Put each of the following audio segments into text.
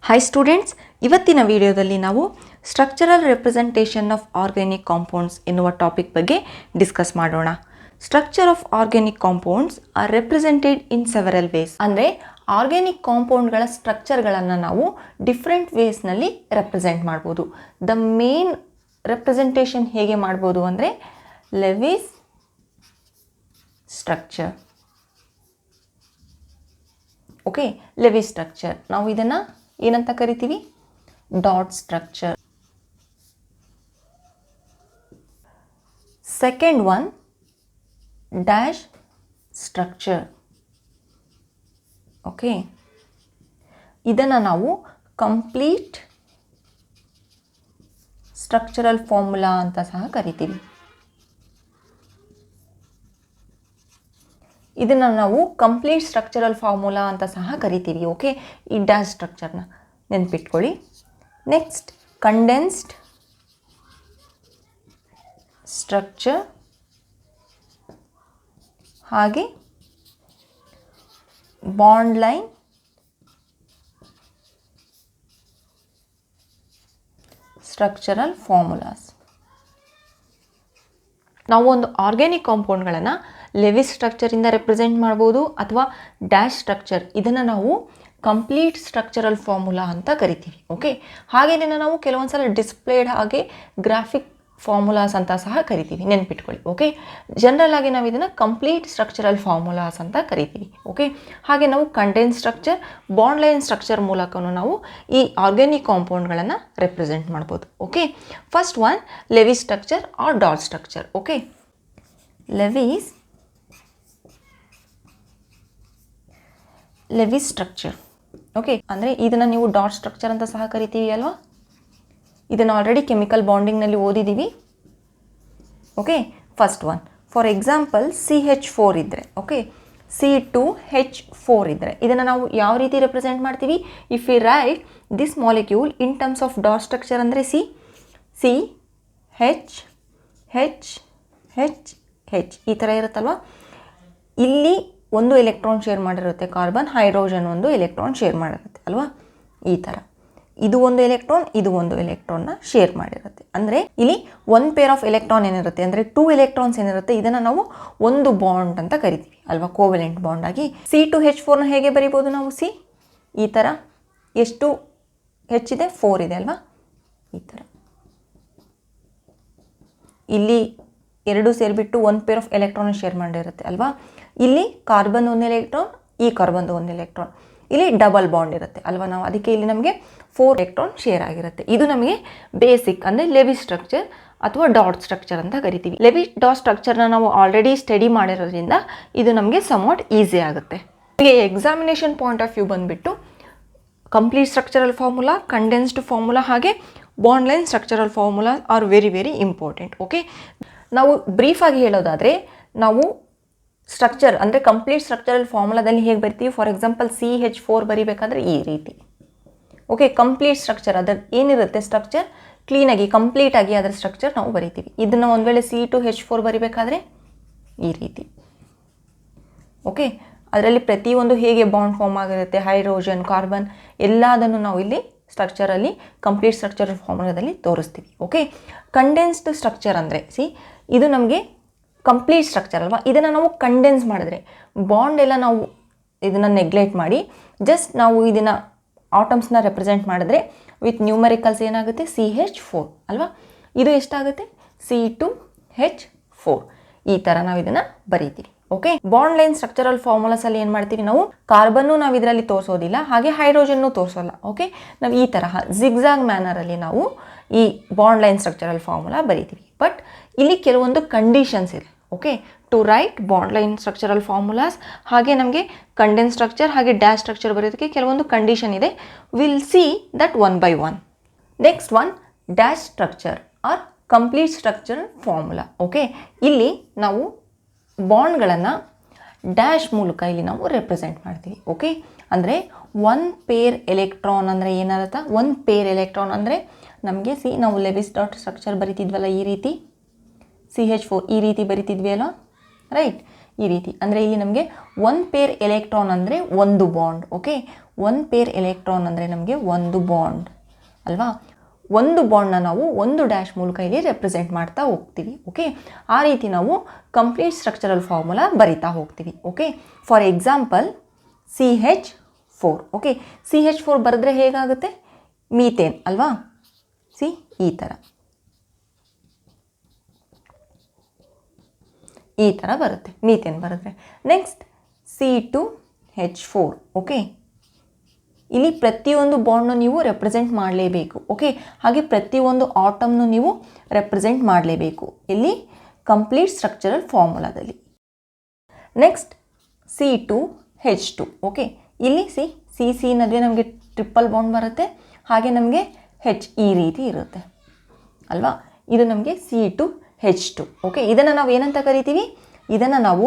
Hi students, ಇವತ್ತಿನ ವಿಡಿಯೋದಲ್ಲಿ ನಾವು structural representation of organic compounds ಎನ್ನುವ ಟಾಪಿಕ್ ಬಗ್ಗೆ ಡಿಸ್ಕಸ್ ಮಾಡೋಣ. Structure of organic compounds are represented in several ways. ಅಂದರೆ ಆರ್ಗ್ಯಾನಿಕ್ ಕಾಂಪೌಂಡ್ಗಳ ಸ್ಟ್ರಕ್ಚರ್ಗಳನ್ನು ನಾವು ಡಿಫ್ರೆಂಟ್ ವೇಸ್ನಲ್ಲಿ ರೆಪ್ರೆಸೆಂಟ್ ಮಾಡ್ಬೋದು. ದ ಮೇನ್ ರೆಪ್ರೆಸೆಂಟೇಷನ್ ಹೇಗೆ ಮಾಡ್ಬೋದು ಅಂದರೆ Lewis structure. Okay, Lewis structure ನಾವು ಇದನ್ನು ಏನಂತ ಕರಿತೀವಿ? Dot structure. Second one dash structure. Okay, ಇದನ್ನು ನಾವು ಕಂಪ್ಲೀಟ್ ಸ್ಟ್ರಕ್ಚರಲ್ ಫಾರ್ಮುಲಾ ಅಂತ ಸಹ ಕರಿತೀವಿ. ಇದನ್ನು ನಾವು ಕಂಪ್ಲೀಟ್ ಸ್ಟ್ರಕ್ಚರಲ್ ಫಾರ್ಮುಲಾ ಅಂತ ಸಹ ಕರಿತೀವಿ. ಓಕೆ, ಈ ಡ್ಯಾಶ್ ಸ್ಟ್ರಕ್ಚರ್ನ ನೆನ್ಪಿಟ್ಕೊಳ್ಳಿ. ನೆಕ್ಸ್ಟ್ ಕಂಡೆನ್ಸ್ಡ್ ಸ್ಟ್ರಕ್ಚರ್, ಹಾಗೆ ಬಾಂಡ್ ಲೈನ್ ಸ್ಟ್ರಕ್ಚರಲ್ ಫಾರ್ಮುಲಾಸ್. ನಾವು ಒಂದು ಆರ್ಗ್ಯಾನಿಕ್ ಕಾಂಪೌಂಡ್ಗಳನ್ನು ಲೆವಿಸ್ ಸ್ಟ್ರಕ್ಚರಿಂದ ರೆಪ್ರೆಸೆಂಟ್ ಮಾಡ್ಬೋದು ಅಥವಾ ಡ್ಯಾಶ್ ಸ್ಟ್ರಕ್ಚರ್, ಇದನ್ನು ನಾವು ಕಂಪ್ಲೀಟ್ ಸ್ಟ್ರಕ್ಚರಲ್ ಫಾರ್ಮುಲಾ ಅಂತ ಕರಿತೀವಿ. ಓಕೆ, ಹಾಗೆ ಇದನ್ನು ನಾವು ಕೆಲವೊಂದು ಸಲ ಡಿಸ್ಪ್ಲೇಡ್ ಹಾಗೆ ಗ್ರಾಫಿಕ್ ಫಾರ್ಮುಲಾಸ್ ಅಂತ ಸಹ ಕರಿತೀವಿ, ನೆನ್ಪಿಟ್ಕೊಳ್ಳಿ. ಓಕೆ, ಜನರಲ್ ಆಗಿ ನಾವು ಇದನ್ನು ಕಂಪ್ಲೀಟ್ ಸ್ಟ್ರಕ್ಚರಲ್ ಫಾರ್ಮುಲಾಸ್ ಅಂತ ಕರಿತೀವಿ. ಓಕೆ, ಹಾಗೆ ನಾವು condensed structure, bond line structure ಮೂಲಕನೂ ನಾವು ಈ ಆರ್ಗ್ಯಾನಿಕ್ ಕಾಂಪೌಂಡ್ಗಳನ್ನು ರೆಪ್ರೆಸೆಂಟ್ ಮಾಡ್ಬೋದು. Okay, first one Lewis structure or dot structure. Okay, Lewis structure. Okay, ಅಂದರೆ ಇದನ್ನು ನೀವು ಡಾಟ್ ಸ್ಟ್ರಕ್ಚರ್ ಅಂತ ಸಹ ಕರಿತೀವಿ ಅಲ್ವಾ? ಇದನ್ನು ಆಲ್ರೆಡಿ ಕೆಮಿಕಲ್ ಬಾಂಡಿಂಗ್ನಲ್ಲಿ ಓದಿದ್ದೀವಿ. Okay, first one for example CH4 ಇದ್ದರೆ, ಓಕೆ, C2H4 ಇದ್ದರೆ ಇದನ್ನು ನಾವು ಯಾವ ರೀತಿ ರೆಪ್ರೆಸೆಂಟ್ ಮಾಡ್ತೀವಿ? If you write this molecule in terms of dot structure ಅಂದರೆ CH ಈ ಥರ ಇರುತ್ತಲ್ವ. ಇಲ್ಲಿ ಒಂದು ಎಲೆಕ್ಟ್ರಾನ್ ಶೇರ್ ಮಾಡಿರುತ್ತೆ ಕಾರ್ಬನ್, ಹೈಡ್ರೋಜನ್ ಒಂದು ಎಲೆಕ್ಟ್ರಾನ್ ಶೇರ್ ಮಾಡಿರುತ್ತೆ ಅಲ್ವಾ? ಈ ಥರ ಇದು ಒಂದು ಎಲೆಕ್ಟ್ರಾನ್, ಇದು ಒಂದು ಎಲೆಕ್ಟ್ರಾನ್ನ ಶೇರ್ ಮಾಡಿರುತ್ತೆ. ಅಂದರೆ ಇಲ್ಲಿ ಒನ್ ಪೇರ್ ಆಫ್ ಎಲೆಕ್ಟ್ರಾನ್ ಏನಿರುತ್ತೆ ಅಂದರೆ 2 ಎಲೆಕ್ಟ್ರಾನ್ಸ್ ಏನಿರುತ್ತೆ ಇದನ್ನು ನಾವು ಒಂದು ಬಾಂಡ್ ಅಂತ ಕರಿತೀವಿ ಅಲ್ವಾ? ಕೋವೆಲೆಂಟ್ ಬಾಂಡ್ ಆಗಿ. C2H4ನ ಹೇಗೆ ಬರಿಬೋದು ನಾವು? ಈ ಥರ ಎಷ್ಟು H ಇದೆ? 4 ಇದೆ ಅಲ್ವಾ? ಈ ಥರ ಇಲ್ಲಿ ಎರಡು ಸೇರಿಬಿಟ್ಟು one pair of electron share ಮಾಡಿರುತ್ತೆ ಅಲ್ವಾ? ಇಲ್ಲಿ ಕಾರ್ಬನ್ ಒಂದು ಎಲೆಕ್ಟ್ರಾನ್, ಈ ಕಾರ್ಬನ್ದು ಒಂದು ಎಲೆಕ್ಟ್ರಾನ್, ಇಲ್ಲಿ ಡಬಲ್ ಬಾಂಡ್ ಇರುತ್ತೆ ಅಲ್ವಾ? ನಾವು ಅದಕ್ಕೆ ಇಲ್ಲಿ ನಮಗೆ 4 ಎಲೆಕ್ಟ್ರಾನ್ ಶೇರ್ ಆಗಿರುತ್ತೆ. ಇದು ನಮಗೆ ಬೇಸಿಕ್ ಅಂದರೆ ಲೆವಿಸ್ ಸ್ಟ್ರಕ್ಚರ್ ಅಥವಾ ಡಾಟ್ ಸ್ಟ್ರಕ್ಚರ್ ಅಂತ ಕರಿತೀವಿ. ಲೆವಿಸ್ ಡಾಟ್ ಸ್ಟ್ರಕ್ಚರ್ನ ನಾವು ಆಲ್ರೆಡಿ ಸ್ಟಡಿ ಮಾಡಿರೋದ್ರಿಂದ ಇದು ನಮಗೆ ಸಮ್ವಾಟ್ ಈಸಿ ಆಗುತ್ತೆ. ಹೀಗೆ ಎಕ್ಸಾಮಿನೇಷನ್ ಪಾಯಿಂಟ್ ಆಫ್ ವ್ಯೂ ಬಂದುಬಿಟ್ಟು complete structural formula, condensed formula ಹಾಗೆ bond line structural formula are very very important. Okay, ನಾವು ಬ್ರೀಫಾಗಿ ಹೇಳೋದಾದರೆ ನಾವು ಸ್ಟ್ರಕ್ಚರ್ ಅಂದರೆ ಕಂಪ್ಲೀಟ್ ಸ್ಟ್ರಕ್ಚರಲ್ ಫಾರ್ಮುಲಾದಲ್ಲಿ ಹೇಗೆ ಬರ್ತೀವಿ? ಫಾರ್ ಎಕ್ಸಾಂಪಲ್ CH4 ಬರಿಬೇಕಾದ್ರೆ ಈ ರೀತಿ. ಓಕೆ, ಕಂಪ್ಲೀಟ್ ಸ್ಟ್ರಕ್ಚರ್ ಅದರ ಏನಿರುತ್ತೆ ಸ್ಟ್ರಕ್ಚರ್ ಕ್ಲೀನಾಗಿ ಕಂಪ್ಲೀಟಾಗಿ ಅದರ ಸ್ಟ್ರಕ್ಚರ್ ನಾವು ಬರಿತೀವಿ. ಇದನ್ನು ಒಂದು ವೇಳೆ C2H4 ಬರಿಬೇಕಾದ್ರೆ ಈ ರೀತಿ. ಓಕೆ, ಅದರಲ್ಲಿ ಪ್ರತಿಯೊಂದು ಹೇಗೆ ಬಾಂಡ್ ಫಾರ್ಮ್ ಆಗಿರುತ್ತೆ, ಹೈಡ್ರೋಜನ್, ಕಾರ್ಬನ್ ಎಲ್ಲದನ್ನು ನಾವು ಇಲ್ಲಿ ಸ್ಟ್ರಕ್ಚರಲ್ಲಿ ಕಂಪ್ಲೀಟ್ ಸ್ಟ್ರಕ್ಚರಲ್ ಫಾರ್ಮುಲಾದಲ್ಲಿ ತೋರಿಸ್ತೀವಿ. ಓಕೆ, ಕಂಡೆನ್ಸ್ಡ್ ಸ್ಟ್ರಕ್ಚರ್ ಅಂದರೆ ಇದು ನಮಗೆ ಕಂಪ್ಲೀಟ್ ಸ್ಟ್ರಕ್ಚರ್ ಅಲ್ವಾ? ಇದನ್ನು ನಾವು ಕಂಡೆನ್ಸ್ ಮಾಡಿದ್ರೆ ಬಾಂಡ್ ಎಲ್ಲ ನಾವು ಇದನ್ನು ನೆಗ್ಲೆಕ್ಟ್ ಮಾಡಿ ಜಸ್ಟ್ ನಾವು ಇದನ್ನು ಆಟಮ್ಸ್ನ ರೆಪ್ರೆಸೆಂಟ್ ಮಾಡಿದ್ರೆ ವಿತ್ ನ್ಯೂಮರಿಕಲ್ಸ್ ಏನಾಗುತ್ತೆ? CH4 ಅಲ್ವಾ? ಇದು ಎಷ್ಟಾಗುತ್ತೆ? C2H4. ಈ ಥರ ನಾವು ಇದನ್ನು ಬರೀತೀವಿ. ಓಕೆ, ಬಾಂಡ್ ಲೈನ್ ಸ್ಟ್ರಕ್ಚರಲ್ ಫಾರ್ಮುಲಾಸಲ್ಲಿ ಏನು ಮಾಡ್ತೀವಿ ನಾವು? ಕಾರ್ಬನ್ನು ನಾವು ಇದರಲ್ಲಿ ತೋರಿಸೋದಿಲ್ಲ, ಹಾಗೆ ಹೈಡ್ರೋಜನ್ನು ತೋರಿಸೋಲ್ಲ. ಓಕೆ, ನಾವು ಈ ತರಹ ಜಿಗ್ಜಾಗ್ ಮ್ಯಾನರಲ್ಲಿ ನಾವು ಈ ಬಾಂಡ್ ಲೈನ್ ಸ್ಟ್ರಕ್ಚರಲ್ ಫಾರ್ಮುಲಾ ಬರೀತೀವಿ. ಬಟ್ ಇಲ್ಲಿ ಕೆಲವೊಂದು ಕಂಡೀಷನ್ಸ್ ಇದೆ. Okay, to write bond line structural formulas ಹಾಗೆ ನಮಗೆ ಕಂಡೆನ್ಸ್ ಸ್ಟ್ರಕ್ಚರ್ ಹಾಗೆ ಡ್ಯಾಶ್ ಸ್ಟ್ರಕ್ಚರ್ ಬರೋದಕ್ಕೆ ಕೆಲವೊಂದು ಕಂಡೀಷನ್ ಇದೆ. Will see that one by one. Next one dash structure or complete structure formula. Okay, ಇಲ್ಲಿ ನಾವು ಬಾಂಡ್ಗಳನ್ನು ಡ್ಯಾಶ್ ಮೂಲಕ ಇಲ್ಲಿ ನಾವು ರೆಪ್ರೆಸೆಂಟ್ ಮಾಡ್ತೀವಿ. ಓಕೆ, ಅಂದರೆ ಒನ್ ಪೇರ್ ಎಲೆಕ್ಟ್ರಾನ್ ಅಂದರೆ ಏನಾಗುತ್ತೆ? ಒನ್ ಪೇರ್ ಎಲೆಕ್ಟ್ರಾನ್ ಅಂದರೆ ನಮಗೆ ನಾವು ಲೆವಿಸ್ ಡಾಟ್ ಸ್ಟ್ರಕ್ಚರ್ ಬರಿತಿದ್ವಲ್ಲ ಈ ರೀತಿ, CH4 ಈ ರೀತಿ ಬರಿತಿದ್ವಿ ಅಲ್ಲ, ರೈಟ್? ಈ ರೀತಿ. ಅಂದರೆ ಇಲ್ಲಿ ನಮಗೆ 1 ಪೇರ್ ಎಲೆಕ್ಟ್ರಾನ್ ಅಂದರೆ ಒಂದು ಬಾಂಡ್. ಓಕೆ, 1 ಪೇರ್ ಎಲೆಕ್ಟ್ರಾನ್ ಅಂದರೆ ನಮಗೆ ಒಂದು ಬಾಂಡ್ ಅಲ್ವಾ. ಒಂದು ಬಾಂಡ್ನ ನಾವು ಒಂದು ಡ್ಯಾಶ್ ಮೂಲಕ ಇಲ್ಲಿ ರೆಪ್ರೆಸೆಂಟ್ ಮಾಡ್ತಾ ಹೋಗ್ತೀವಿ. ಓಕೆ, ಆ ರೀತಿ ನಾವು ಕಂಪ್ಲೀಟ್ ಸ್ಟ್ರಕ್ಚರಲ್ ಫಾರ್ಮುಲಾ ಬರಿತಾ ಹೋಗ್ತೀವಿ. Okay, for example CH4. Okay, CH4 ಬರೆದ್ರೆ ಹೇಗಾಗುತ್ತೆ? ಮೀಥೇನ್ ಅಲ್ವಾ. ಸಿ ಈ ಥರ ಬರುತ್ತೆ ಮೀಥೇನ್ ಬರೆದ್ರೆ. Next C2H4. ಓಕೆ, ಇಲ್ಲಿ ಪ್ರತಿಯೊಂದು ಬಾಂಡ್ನು ನೀವು ರೆಪ್ರೆಸೆಂಟ್ ಮಾಡಲೇಬೇಕು. ಓಕೆ, ಹಾಗೆ ಪ್ರತಿಯೊಂದು ಆಟಮ್ನು ನೀವು ರೆಪ್ರೆಸೆಂಟ್ ಮಾಡಲೇಬೇಕು ಇಲ್ಲಿ ಕಂಪ್ಲೀಟ್ ಸ್ಟ್ರಕ್ಚರಲ್ ಫಾರ್ಮುಲಾದಲ್ಲಿ. Next C2H2. ಓಕೆ, ಇಲ್ಲಿ ಸಿ ನಡುವೆ ನಮಗೆ ಟ್ರಿಪಲ್ ಬಾಂಡ್ ಬರುತ್ತೆ, ಹಾಗೆ ನಮಗೆ H ಈ ರೀತಿ ಇರುತ್ತೆ ಅಲ್ವಾ. ಇದು ನಮಗೆ C2H2. ಓಕೆ, ಇದನ್ನು ನಾವು ಏನಂತ ಕರಿತೀವಿ? ಇದನ್ನು ನಾವು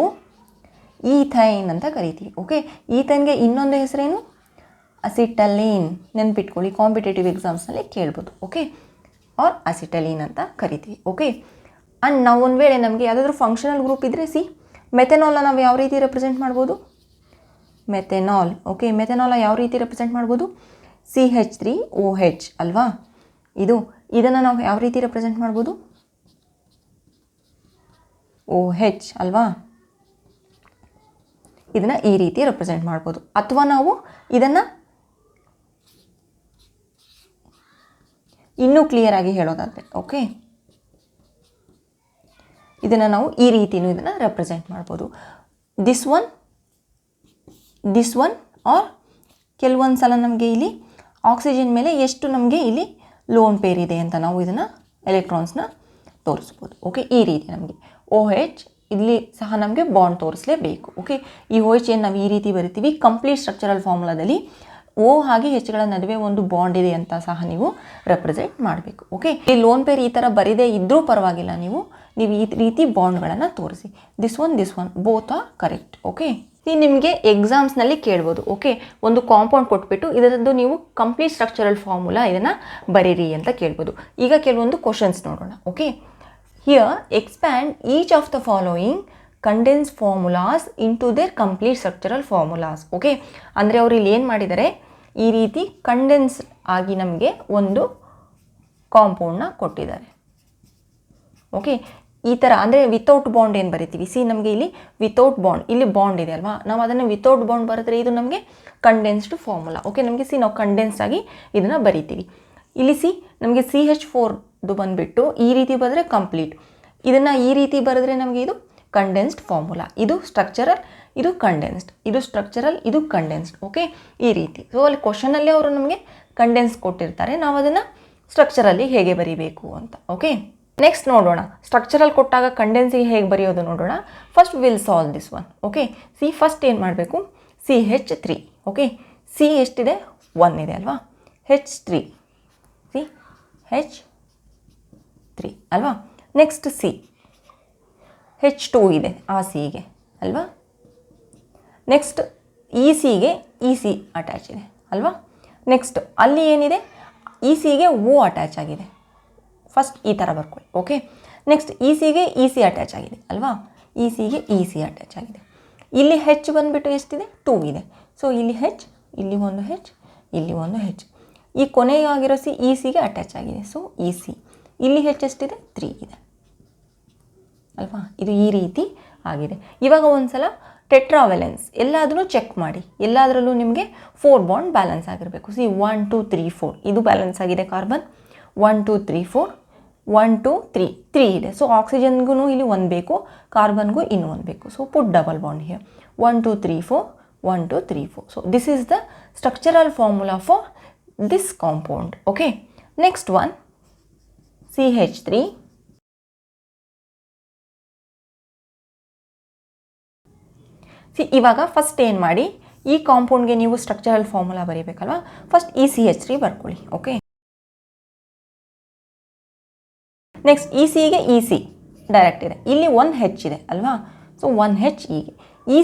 ಈಥೈನ್ ಅಂತ ಕರಿತೀವಿ. ಓಕೆ, ಈಥೈನ್ಗೆ ಇನ್ನೊಂದು ಹೆಸರೇನು? ಅಸಿಟಲೀನ್. ನೆನ್ಪಿಟ್ಕೊಳ್ಳಿ, ಕಾಂಪಿಟೇಟಿವ್ ಎಕ್ಸಾಮ್ಸ್ನಲ್ಲಿ ಕೇಳ್ಬೋದು. ಓಕೆ, ಆರ್ ಅಸಿಟಲೀನ್ ಅಂತ ಕರಿತೀವಿ. ಓಕೆ, ಆ್ಯಂಡ್ ನಾವು ಒಂದು ವೇಳೆ ನಮಗೆ ಯಾವುದಾದ್ರೂ ಫಂಕ್ಷನಲ್ ಗ್ರೂಪ್ ಇದ್ದರೆ ಮೆಥೆನಾಲ್ನ ನಾವು ಯಾವ ರೀತಿ ರೆಪ್ರೆಸೆಂಟ್ ಮಾಡ್ಬೋದು? ಮೆಥೆನಾಲ್. ಓಕೆ, ಮೆಥೆನಾಲ್ನ ಯಾವ ರೀತಿ ರೆಪ್ರೆಸೆಂಟ್ ಮಾಡ್ಬೋದು? CH3OH ಅಲ್ವಾ. ಇದನ್ನು ನಾವು ಯಾವ ರೀತಿ ರೆಪ್ರೆಸೆಂಟ್ ಮಾಡ್ಬೋದು? OH ಅಲ್ವಾ. ಇದನ್ನು ಈ ರೀತಿ ರೆಪ್ರೆಸೆಂಟ್ ಮಾಡ್ಬೋದು. ಅಥವಾ ನಾವು ಇದನ್ನು ಇನ್ನೂ ಕ್ಲಿಯರ್ ಆಗಿ ಹೇಳೋದಾದರೆ, ಓಕೆ, ಇದನ್ನು ನಾವು ಈ ರೀತಿಯೂ ಇದನ್ನು ರೆಪ್ರೆಸೆಂಟ್ ಮಾಡ್ಬೋದು. ದಿಸ್ ಒನ್ ಆರ್ ಕೆಲವೊಂದು ಸಲ ನಮಗೆ ಇಲ್ಲಿ ಆಕ್ಸಿಜನ್ ಮೇಲೆ ಎಷ್ಟು ನಮಗೆ ಇಲ್ಲಿ ಲೋನ್ ಪೇರ್ ಇದೆ ಅಂತ ನಾವು ಇದನ್ನು ಎಲೆಕ್ಟ್ರಾನ್ಸ್ನ ತೋರಿಸ್ಬೋದು. ಓಕೆ, ಈ ರೀತಿ ನಮಗೆ OH ಇಲ್ಲಿ ಸಹ ನಮಗೆ ಬಾಂಡ್ ತೋರಿಸಲೇಬೇಕು. ಓಕೆ, ಈ OH ಏನು ನಾವು ಈ ರೀತಿ ಬರಿತೀವಿ ಕಂಪ್ಲೀಟ್ ಸ್ಟ್ರಕ್ಚರಲ್ ಫಾರ್ಮುಲಾದಲ್ಲಿ O ಹಾಗೆ Hಗಳ ನಡುವೆ ಒಂದು ಬಾಂಡ್ ಇದೆ ಅಂತ ಸಹ ನೀವು ರೆಪ್ರೆಸೆಂಟ್ ಮಾಡಬೇಕು. ಓಕೆ, ಈ ಲೋನ್ ಪೇರ್ ಈ ಥರ ಬರಿದೇ ಇದ್ದರೂ ಪರವಾಗಿಲ್ಲ, ನೀವು ಈ ರೀತಿ ಬಾಂಡ್ಗಳನ್ನು ತೋರಿಸಿ. This one both are correct. Okay, ನಿಮಗೆ ಎಕ್ಸಾಮ್ಸ್ನಲ್ಲಿ ಕೇಳ್ಬೋದು. ಓಕೆ, ಒಂದು ಕಾಂಪೌಂಡ್ ಕೊಟ್ಬಿಟ್ಟು ಇದರದ್ದು ನೀವು ಕಂಪ್ಲೀಟ್ ಸ್ಟ್ರಕ್ಚರಲ್ ಫಾರ್ಮುಲಾ ಇದನ್ನು ಬರೀರಿ ಅಂತ ಕೇಳ್ಬೋದು. ಈಗ ಕೆಲವೊಂದು ಕ್ವಶನ್ಸ್ ನೋಡೋಣ. Okay, here expand each of the following condensed formulas into their complete structural formulas. Okay, ಅಂದರೆ ಅವರು ಇಲ್ಲಿ ಏನು ಮಾಡಿದ್ದಾರೆ, ಈ ರೀತಿ ಕಂಡೆನ್ಸ್ ಆಗಿ ನಮಗೆ ಒಂದು ಕಾಂಪೌಂಡ್ನ ಕೊಟ್ಟಿದ್ದಾರೆ. ಓಕೆ, ಈ ಥರ ಅಂದರೆ ವಿತೌಟ್ ಬಾಂಡ್ ಏನು ಬರಿತೀವಿ? ನಮಗೆ ಇಲ್ಲಿ ವಿತೌಟ್ ಬಾಂಡ್, ಇಲ್ಲಿ ಬಾಂಡ್ ಇದೆ ಅಲ್ವಾ, ನಾವು ಅದನ್ನು ವಿತೌಟ್ ಬಾಂಡ್ ಬರೆದ್ರೆ ಇದು ನಮಗೆ ಕಂಡೆನ್ಸ್ಡ್ ಫಾರ್ಮುಲಾ. ಓಕೆ, ನಮಗೆ ನಾವು ಕಂಡೆನ್ಸ್ಡ್ ಆಗಿ ಇದನ್ನು ಬರಿತೀವಿ. ಇಲ್ಲಿ ನಮಗೆ CH4 ಬಂದುಬಿಟ್ಟು ಈ ರೀತಿ ಬರೆದ್ರೆ ಕಂಪ್ಲೀಟ್, ಇದನ್ನು ಈ ರೀತಿ ಬರೆದ್ರೆ ನಮಗೆ ಇದು ಕಂಡೆನ್ಸ್ಡ್ ಫಾರ್ಮುಲಾ. ಇದು ಸ್ಟ್ರಕ್ಚರಲ್, ಇದು ಕಂಡೆನ್ಸ್ಡ್, ಇದು ಸ್ಟ್ರಕ್ಚರಲ್, ಇದು ಕಂಡೆನ್ಸ್ಡ್. ಓಕೆ, ಈ ರೀತಿ. ಸೊ ಅಲ್ಲಿ ಕ್ವಶನಲ್ಲಿ ಅವರು ನಮಗೆ ಕಂಡೆನ್ಸ್ ಕೊಟ್ಟಿರ್ತಾರೆ, ನಾವು ಅದನ್ನು ಸ್ಟ್ರಕ್ಚರಲ್ಲಿ ಹೇಗೆ ಬರೀಬೇಕು ಅಂತ. ಓಕೆ, ನೆಕ್ಸ್ಟ್ ನೋಡೋಣ, ಸ್ಟ್ರಕ್ಚರಲ್ ಕೊಟ್ಟಾಗ ಕಂಡೆನ್ಸಿಗೆ ಹೇಗೆ ಬರೆಯೋದು ನೋಡೋಣ. First will solve this one. Okay, first ಏನು ಮಾಡಬೇಕು? CH3. ಓಕೆ, C ಎಷ್ಟಿದೆ? 1 ಇದೆ ಅಲ್ವಾ. H3 H3 ಅಲ್ವಾ. ನೆಕ್ಸ್ಟ್ H2 ಇದೆ ಆ Cಗೆ ಅಲ್ವಾ. ನೆಕ್ಸ್ಟ್ Cಗೆ C ಅಟ್ಯಾಚ್ ಇದೆ ಅಲ್ವಾ. ನೆಕ್ಸ್ಟ್ ಅಲ್ಲಿ ಏನಿದೆ, Cಗೆ O ಅಟ್ಯಾಚ್ ಆಗಿದೆ. ಫಸ್ಟ್ ಈ ಥರ ಬರ್ಕೊಳ್ಳಿ. ಓಕೆ, ನೆಕ್ಸ್ಟ್ Cಗೆ C ಅಟ್ಯಾಚ್ ಆಗಿದೆ ಅಲ್ವಾ. Cಗೆ C ಅಟ್ಯಾಚ್ ಆಗಿದೆ. ಇಲ್ಲಿ H ಬಂದುಬಿಟ್ಟು ಎಷ್ಟಿದೆ? 2 ಇದೆ. ಸೊ ಇಲ್ಲಿ H, ಇಲ್ಲಿ ಒಂದು H, ಇಲ್ಲಿ ಒಂದು H. ಈ ಕೊನೆಯಾಗಿರೋ Cಗೆ ಅಟ್ಯಾಚ್ ಆಗಿದೆ. So Ec. ಇಲ್ಲಿ H ಎಷ್ಟಿದೆ? 3 ಇದೆ ಅಲ್ವಾ. ಇದು ಈ ರೀತಿ ಆಗಿದೆ. ಇವಾಗ ಒಂದು ಸಲ ಟೆಟ್ರಾವೆಲೆನ್ಸ್ ಎಲ್ಲಾದರೂ ಚೆಕ್ ಮಾಡಿ, ಎಲ್ಲದರಲ್ಲೂ ನಿಮಗೆ 4 ಬಾಂಡ್ ಬ್ಯಾಲೆನ್ಸ್ ಆಗಿರಬೇಕು. 1 2 3 4 ಇದು ಬ್ಯಾಲೆನ್ಸ್ ಆಗಿದೆ. ಕಾರ್ಬನ್ 1 2 3 4 1 2 3 3 ಇದೆ. ಸೊ ಆಕ್ಸಿಜನ್ಗೂ ಇಲ್ಲಿ 1 ಬೇಕು, ಕಾರ್ಬನ್ಗೂ ಇನ್ನೂ 1 ಬೇಕು. So put double bond here 1 2 3 4 1 2 3 4. So this is the structural formula for this compound. Okay, next one CH3. ಇವಾಗ ಫಸ್ಟ್ ಏನು ಮಾಡಿ, ಈ ಕಾಂಪೌಂಡ್ಗೆ ನೀವು ಸ್ಟ್ರಕ್ಚರಲ್ ಫಾರ್ಮುಲಾ ಬರೀಬೇಕಲ್ವಾ. ಫಸ್ಟ್ CH3 ಬರ್ಕೊಳ್ಳಿ. ಓಕೆ, ನೆಕ್ಸ್ಟ್ Cಗೆ C ಡೈರೆಕ್ಟ್ ಇದೆ. ಇಲ್ಲಿ 1 H ಇದೆ ಅಲ್ವಾ. ಸೊ 1 H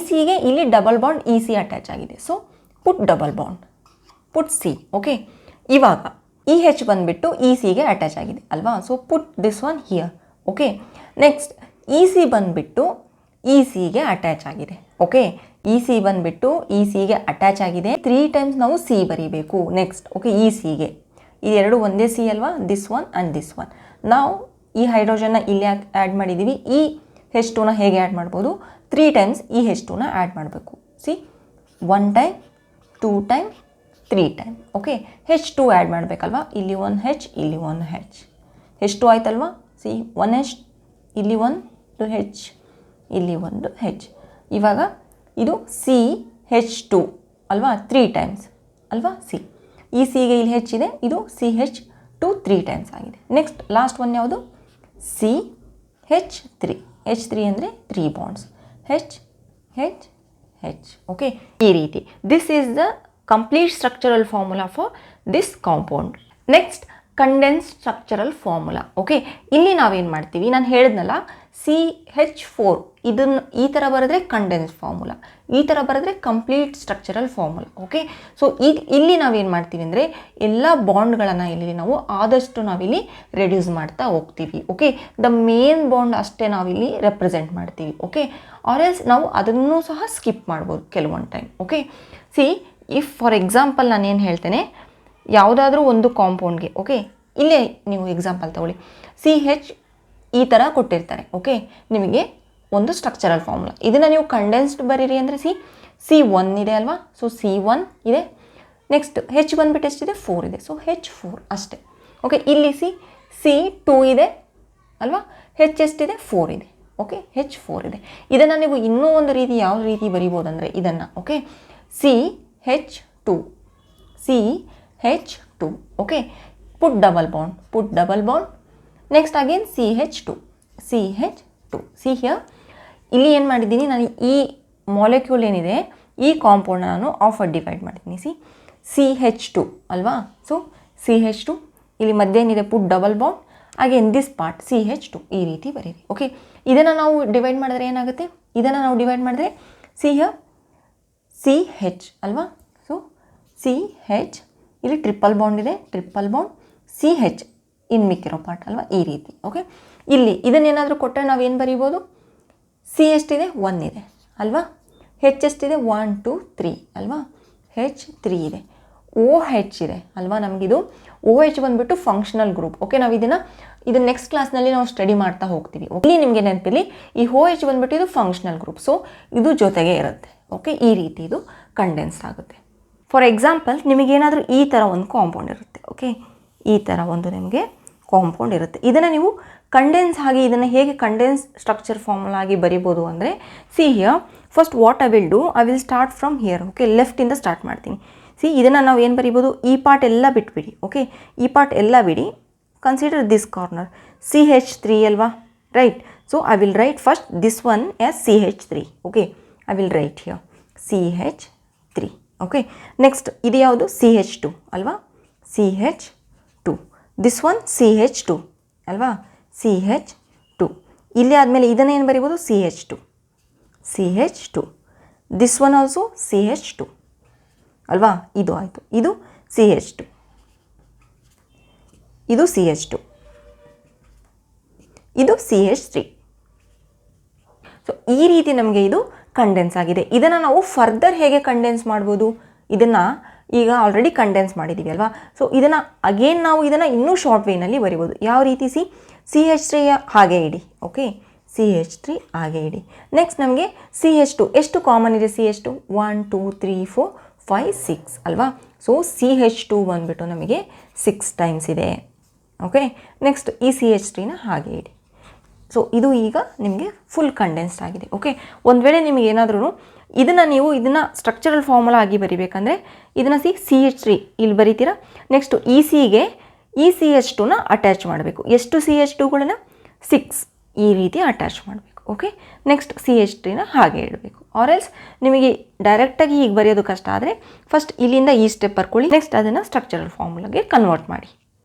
Cಗೆ ಇಲ್ಲಿ ಡಬಲ್ ಬಾಂಡ್ C ಅಟ್ಯಾಚ್ ಆಗಿದೆ. ಸೊ ಪುಟ್ ಡಬಲ್ ಬಾಂಡ್, ಪುಟ್ C. ಓಕೆ, ಇವಾಗ H ಬಂದುಬಿಟ್ಟು Cಗೆ ಅಟ್ಯಾಚ್ ಆಗಿದೆ ಅಲ್ವಾ. So put this one here. Okay, next Ec ಬಂದುಬಿಟ್ಟು ಇ ಸಿಗೆ ಅಟ್ಯಾಚ್ ಆಗಿದೆ. ಓಕೆ, ಇ ಸಿ ಬಂದುಬಿಟ್ಟು ಇ ಸಿಗೆ ಅಟ್ಯಾಚ್ ಆಗಿದೆ. 3 ಟೈಮ್ಸ್ ನಾವು ಸಿ ಬರೀಬೇಕು. ನೆಕ್ಸ್ಟ್ ಓಕೆ, ಇ ಸಿಗೆ ಇದೆರಡು ಒಂದೇ ಸಿ ಅಲ್ವಾ, this one and this one. ನಾವು ಈ ಹೈಡ್ರೋಜನ್ನ ಇಲ್ಲಿ ಆ್ಯಡ್ ಮಾಡಿದ್ದೀವಿ. ಈ H2ನ ಹೇಗೆ ಆ್ಯಡ್ ಮಾಡ್ಬೋದು, 3 ಟೈಮ್ಸ್ ಈ H2ನ ಆ್ಯಡ್ ಮಾಡಬೇಕು. See 1 time, 2 time, 3 time. Okay, H2 add ಮಾಡಬೇಕಲ್ವಾ, ಇಲ್ಲಿ ಒಂದು H, ಇಲ್ಲಿ ಒಂದು H. H2 ಆಯ್ತಲ್ವಾ, ಸಿ 1 H, ಇಲ್ಲಿ ಒಂದು H, ಇಲ್ಲಿ ಒಂದು H. ಇವಾಗ ಇದು CH2 ಅಲ್ವಾ, 3 ಟೈಮ್ಸ್ ಅಲ್ವಾ ಸಿ. ಈ ಸಿಗೆ ಇಲ್ಲಿ H ಇದೆ, ಇದು CH2 3 ಟೈಮ್ಸ್ ಆಗಿದೆ. ನೆಕ್ಸ್ಟ್ ಲಾಸ್ಟ್ ಒನ್ ಯಾವುದು, CH3. H3 ಅಂದರೆ 3 bonds, H H H. Okay, ಈ ರೀತಿ this is the complete structural formula for this compound. Next condense structural formula. Okay, ಇಲ್ಲಿ ನಾವೇನು ಮಾಡ್ತೀವಿ, ನಾನು ಹೇಳಿದ್ನಲ್ಲ CH4 ಇದನ್ನು ಈ ಥರ ಬರೆದ್ರೆ ಕಂಡೆನ್ಸ್ ಫಾರ್ಮುಲಾ, ಈ ಥರ ಬರೆದ್ರೆ complete structural formula. Okay, so ಈಗ ಇಲ್ಲಿ ನಾವೇನು ಮಾಡ್ತೀವಿ ಅಂದರೆ ಎಲ್ಲ ಬಾಂಡ್ಗಳನ್ನು ಇಲ್ಲಿ ನಾವು ಆದಷ್ಟು ನಾವಿಲ್ಲಿ ರೆಡ್ಯೂಸ್ ಮಾಡ್ತಾ ಹೋಗ್ತೀವಿ. ಓಕೆ, ದ ಮೇನ್ ಬಾಂಡ್ ಅಷ್ಟೇ ನಾವಿಲ್ಲಿ ರೆಪ್ರೆಸೆಂಟ್ ಮಾಡ್ತೀವಿ. ಓಕೆ, ಆರ್ ಎಲ್ಸ್ ನಾವು ಅದನ್ನು ಸಹ ಸ್ಕಿಪ್ ಮಾಡ್ಬೋದು ಕೆಲವೊಂದು time. Okay, C if for example ನಾನೇನು ಹೇಳ್ತೇನೆ, ಯಾವುದಾದ್ರೂ ಒಂದು ಕಾಂಪೌಂಡ್ಗೆ, ಓಕೆ ಇಲ್ಲೇ ನೀವು ಎಕ್ಸಾಂಪಲ್ ತಗೊಳ್ಳಿ, CH ಈ ಥರ ಕೊಟ್ಟಿರ್ತಾರೆ. ಓಕೆ, ನಿಮಗೆ ಒಂದು ಸ್ಟ್ರಕ್ಚರಲ್ ಫಾರ್ಮುಲಾ, ಇದನ್ನು ನೀವು ಕಂಡೆನ್ಸ್ಡ್ ಬರೀರಿ ಅಂದರೆ C1 ಇದೆ ಅಲ್ವಾ, ಸೊ C1 ಇದೆ. ನೆಕ್ಸ್ಟ್ H ಬಂದುಬಿಟ್ಟು ಎಷ್ಟಿದೆ, 4 ಇದೆ, ಸೊ H4 ಅಷ್ಟೇ. ಓಕೆ, ಇಲ್ಲಿ C2 ಇದೆ ಅಲ್ವಾ, H ಎಷ್ಟಿದೆ, 4 ಇದೆ. ಓಕೆ, H4 ಇದೆ. ಇದನ್ನು ನೀವು ಇನ್ನೂ ಒಂದು ರೀತಿ ಯಾವ ರೀತಿ ಬರಿಬೋದು ಅಂದರೆ ಇದನ್ನು, okay CH2. Okay, put double bond. Next again CH2. C here ಇಲ್ಲಿ ಏನು ಮಾಡಿದ್ದೀನಿ ನಾನು, ಈ ಮಾಲಿಕ್ಯೂಲ್ ಏನಿದೆ ಈ ಕಾಂಪೌಂಡ್ ನಾನು ಆಫರ್ ಡಿವೈಡ್ ಮಾಡಿದ್ದೀನಿ. CH2 ಅಲ್ವಾ, ಸೊ CH2 ಇಲ್ಲಿ ಮಧ್ಯೆ ಏನಿದೆ put double bond, again this part CH2 ಈ ರೀತಿ ಬರೀರಿ. ಓಕೆ, ಇದನ್ನು ನಾವು ಡಿವೈಡ್ ಮಾಡಿದ್ರೆ ಏನಾಗುತ್ತೆ, ಇದನ್ನು ನಾವು ಡಿವೈಡ್ ಮಾಡಿದ್ರೆ ಹಿಯರ್ CH ಅಲ್ವಾ, ಸೊ CH ಇಲ್ಲಿ ಟ್ರಿಪಲ್ ಬಾಂಡ್ ಇದೆ, CH ಇನ್ ಮಿಕ್ಕಿರೋ ಪಾರ್ಟ್ ಅಲ್ವಾ, ಈ ರೀತಿ. ಓಕೆ, ಇಲ್ಲಿ ಇದನ್ನೇನಾದರೂ ಕೊಟ್ಟರೆ ನಾವೇನು ಬರೀಬೋದು, C ಎಷ್ಟಿದೆ, 1 ಇದೆ ಅಲ್ವಾ, H ಎಷ್ಟಿದೆ, 1 2 3 ಅಲ್ವಾ, H3 ಇದೆ, OH ಇದೆ ಅಲ್ವಾ. ನಮಗಿದು OH ಬಂದುಬಿಟ್ಟು ಫಂಕ್ಷನಲ್ ಗ್ರೂಪ್. ಓಕೆ, ನಾವು ಇದನ್ನು ನೆಕ್ಸ್ಟ್ ಕ್ಲಾಸ್ನಲ್ಲಿ ನಾವು ಸ್ಟಡಿ ಮಾಡ್ತಾ ಹೋಗ್ತೀವಿ. ಇಲ್ಲಿ ನಿಮಗೆ ನೆನಪಿಲ್ಲಿ ಈ OH ಬಂದುಬಿಟ್ಟು ಇದು ಫಂಕ್ಷನಲ್ ಗ್ರೂಪ್, ಸೊ ಇದು ಜೊತೆಗೆ ಇರುತ್ತೆ. ಓಕೆ, ಈ ರೀತಿ ಇದು ಕಂಡೆನ್ಸ್ ಆಗುತ್ತೆ. ಫಾರ್ ಎಕ್ಸಾಂಪಲ್ ನಿಮಗೇನಾದರೂ ಈ ಥರ ಒಂದು ಕಾಂಪೌಂಡ್ ಇರುತ್ತೆ. ಓಕೆ, ಈ ಥರ ಒಂದು ನಿಮಗೆ ಕಾಂಪೌಂಡ್ ಇರುತ್ತೆ. ಇದನ್ನು ನೀವು ಕಂಡೆನ್ಸ್ ಆಗಿ ಇದನ್ನು ಹೇಗೆ ಕಂಡೆನ್ಸ್ ಸ್ಟ್ರಕ್ಚರ್ ಫಾರ್ಮುಲಾ ಆಗಿ ಬರಿಬೋದು ಅಂದರೆ, here first what I will start from here. Okay, ಲೆಫ್ಟಿಂದ ಸ್ಟಾರ್ಟ್ ಮಾಡ್ತೀನಿ. ಇದನ್ನು ನಾವು ಏನು ಬರಿಬೋದು, ಈ ಪಾರ್ಟ್ ಎಲ್ಲ ಬಿಟ್ಬಿಡಿ. ಓಕೆ, ಈ ಪಾರ್ಟ್ ಎಲ್ಲ ಬಿಡಿ, ಕನ್ಸಿಡರ್ ದಿಸ್ ಕಾರ್ನರ್ CH3 ಅಲ್ವಾ, right. So I will write first this one as CH3. Okay, I will write here CH3. Okay, next ಇದು ಯಾವುದು, CH2 ಅಲ್ವಾ, CH2. ದಿಸ್ ಒನ್ CH2 ಅಲ್ವಾ, CH2. ಇಲ್ಲಿ ಆದಮೇಲೆ ಇದನ್ನು ಏನು ಬರಿಬೋದು, CH2. This one also CH2 ಅಲ್ವಾ, ಇದು ಆಯಿತು, ಇದು CH2, ಇದು CH2, ಇದು CH3. ಸೊ ಈ ರೀತಿ ನಮಗೆ ಇದು ಕಂಡೆನ್ಸ್ ಆಗಿದೆ. ಇದನ್ನು ನಾವು ಫರ್ದರ್ ಹೇಗೆ ಕಂಡೆನ್ಸ್ ಮಾಡ್ಬೋದು, ಇದನ್ನು ಈಗ ಆಲ್ರೆಡಿ ಕಂಡೆನ್ಸ್ ಮಾಡಿದ್ದೀವಿ ಅಲ್ವಾ, ಸೊ ಇದನ್ನು ಅಗೇನ್ ನಾವು ಇದನ್ನು ಇನ್ನೂ ಶಾರ್ಟ್ ವೇನಲ್ಲಿ ಬರಿಬೋದು. ಯಾವ ರೀತಿ, CH3 ಹಾಗೆ ಇಡಿ. ಓಕೆ, CH3 ಹಾಗೆ ಇಡಿ. ನೆಕ್ಸ್ಟ್ ನಮಗೆ CH2 ಎಷ್ಟು ಕಾಮನ್ ಇದೆ, CH2 1 2 3 4 5 6 ಅಲ್ವಾ, ಸೊ CH2 ಬಂದುಬಿಟ್ಟು ನಮಗೆ 6 ಟೈಮ್ಸ್ ಇದೆ. ಓಕೆ, ನೆಕ್ಸ್ಟ್ ಈ CH3ನ ಹಾಗೆ ಇಡಿ. ಸೊ ಇದು ಈಗ ನಿಮಗೆ ಫುಲ್ ಕಂಡೆನ್ಸ್ಡ್ ಆಗಿದೆ. ಓಕೆ, ಒಂದು ವೇಳೆ ನಿಮಗೆ ಏನಾದ್ರೂ ಇದನ್ನು ಸ್ಟ್ರಕ್ಚರಲ್ ಫಾರ್ಮುಲಾ ಆಗಿ ಬರಿಬೇಕಂದ್ರೆ ಇದನ್ನು CH3 ಇಲ್ಲಿ ಬರೀತೀರಾ. ನೆಕ್ಸ್ಟ್ ಈ ಸಿಗೆ ಈ CH2ನ ಅಟ್ಯಾಚ್ ಮಾಡಬೇಕು. ಎಷ್ಟು CH2ಗಳನ್ನ 6 ಈ ರೀತಿ ಅಟ್ಯಾಚ್ ಮಾಡಬೇಕು. ಓಕೆ, ನೆಕ್ಸ್ಟ್ CH3ನ ಹಾಗೆ ಇಡಬೇಕು. ಆರ್ ಎಲ್ಸ್ ನಿಮಗೆ ಡೈರೆಕ್ಟಾಗಿ ಹೀಗೆ ಬರೆಯೋದು ಕಷ್ಟ ಆದರೆ ಫಸ್ಟ್ ಇಲ್ಲಿಂದ ಈ ಸ್ಟೆಪ್ ಬರ್ಕೊಳ್ಳಿ, ನೆಕ್ಸ್ಟ್ ಅದನ್ನು ಸ್ಟ್ರಕ್ಚರಲ್ ಫಾರ್ಮುಲಾಗೆ ಕನ್ವರ್ಟ್ ಮಾಡಿ.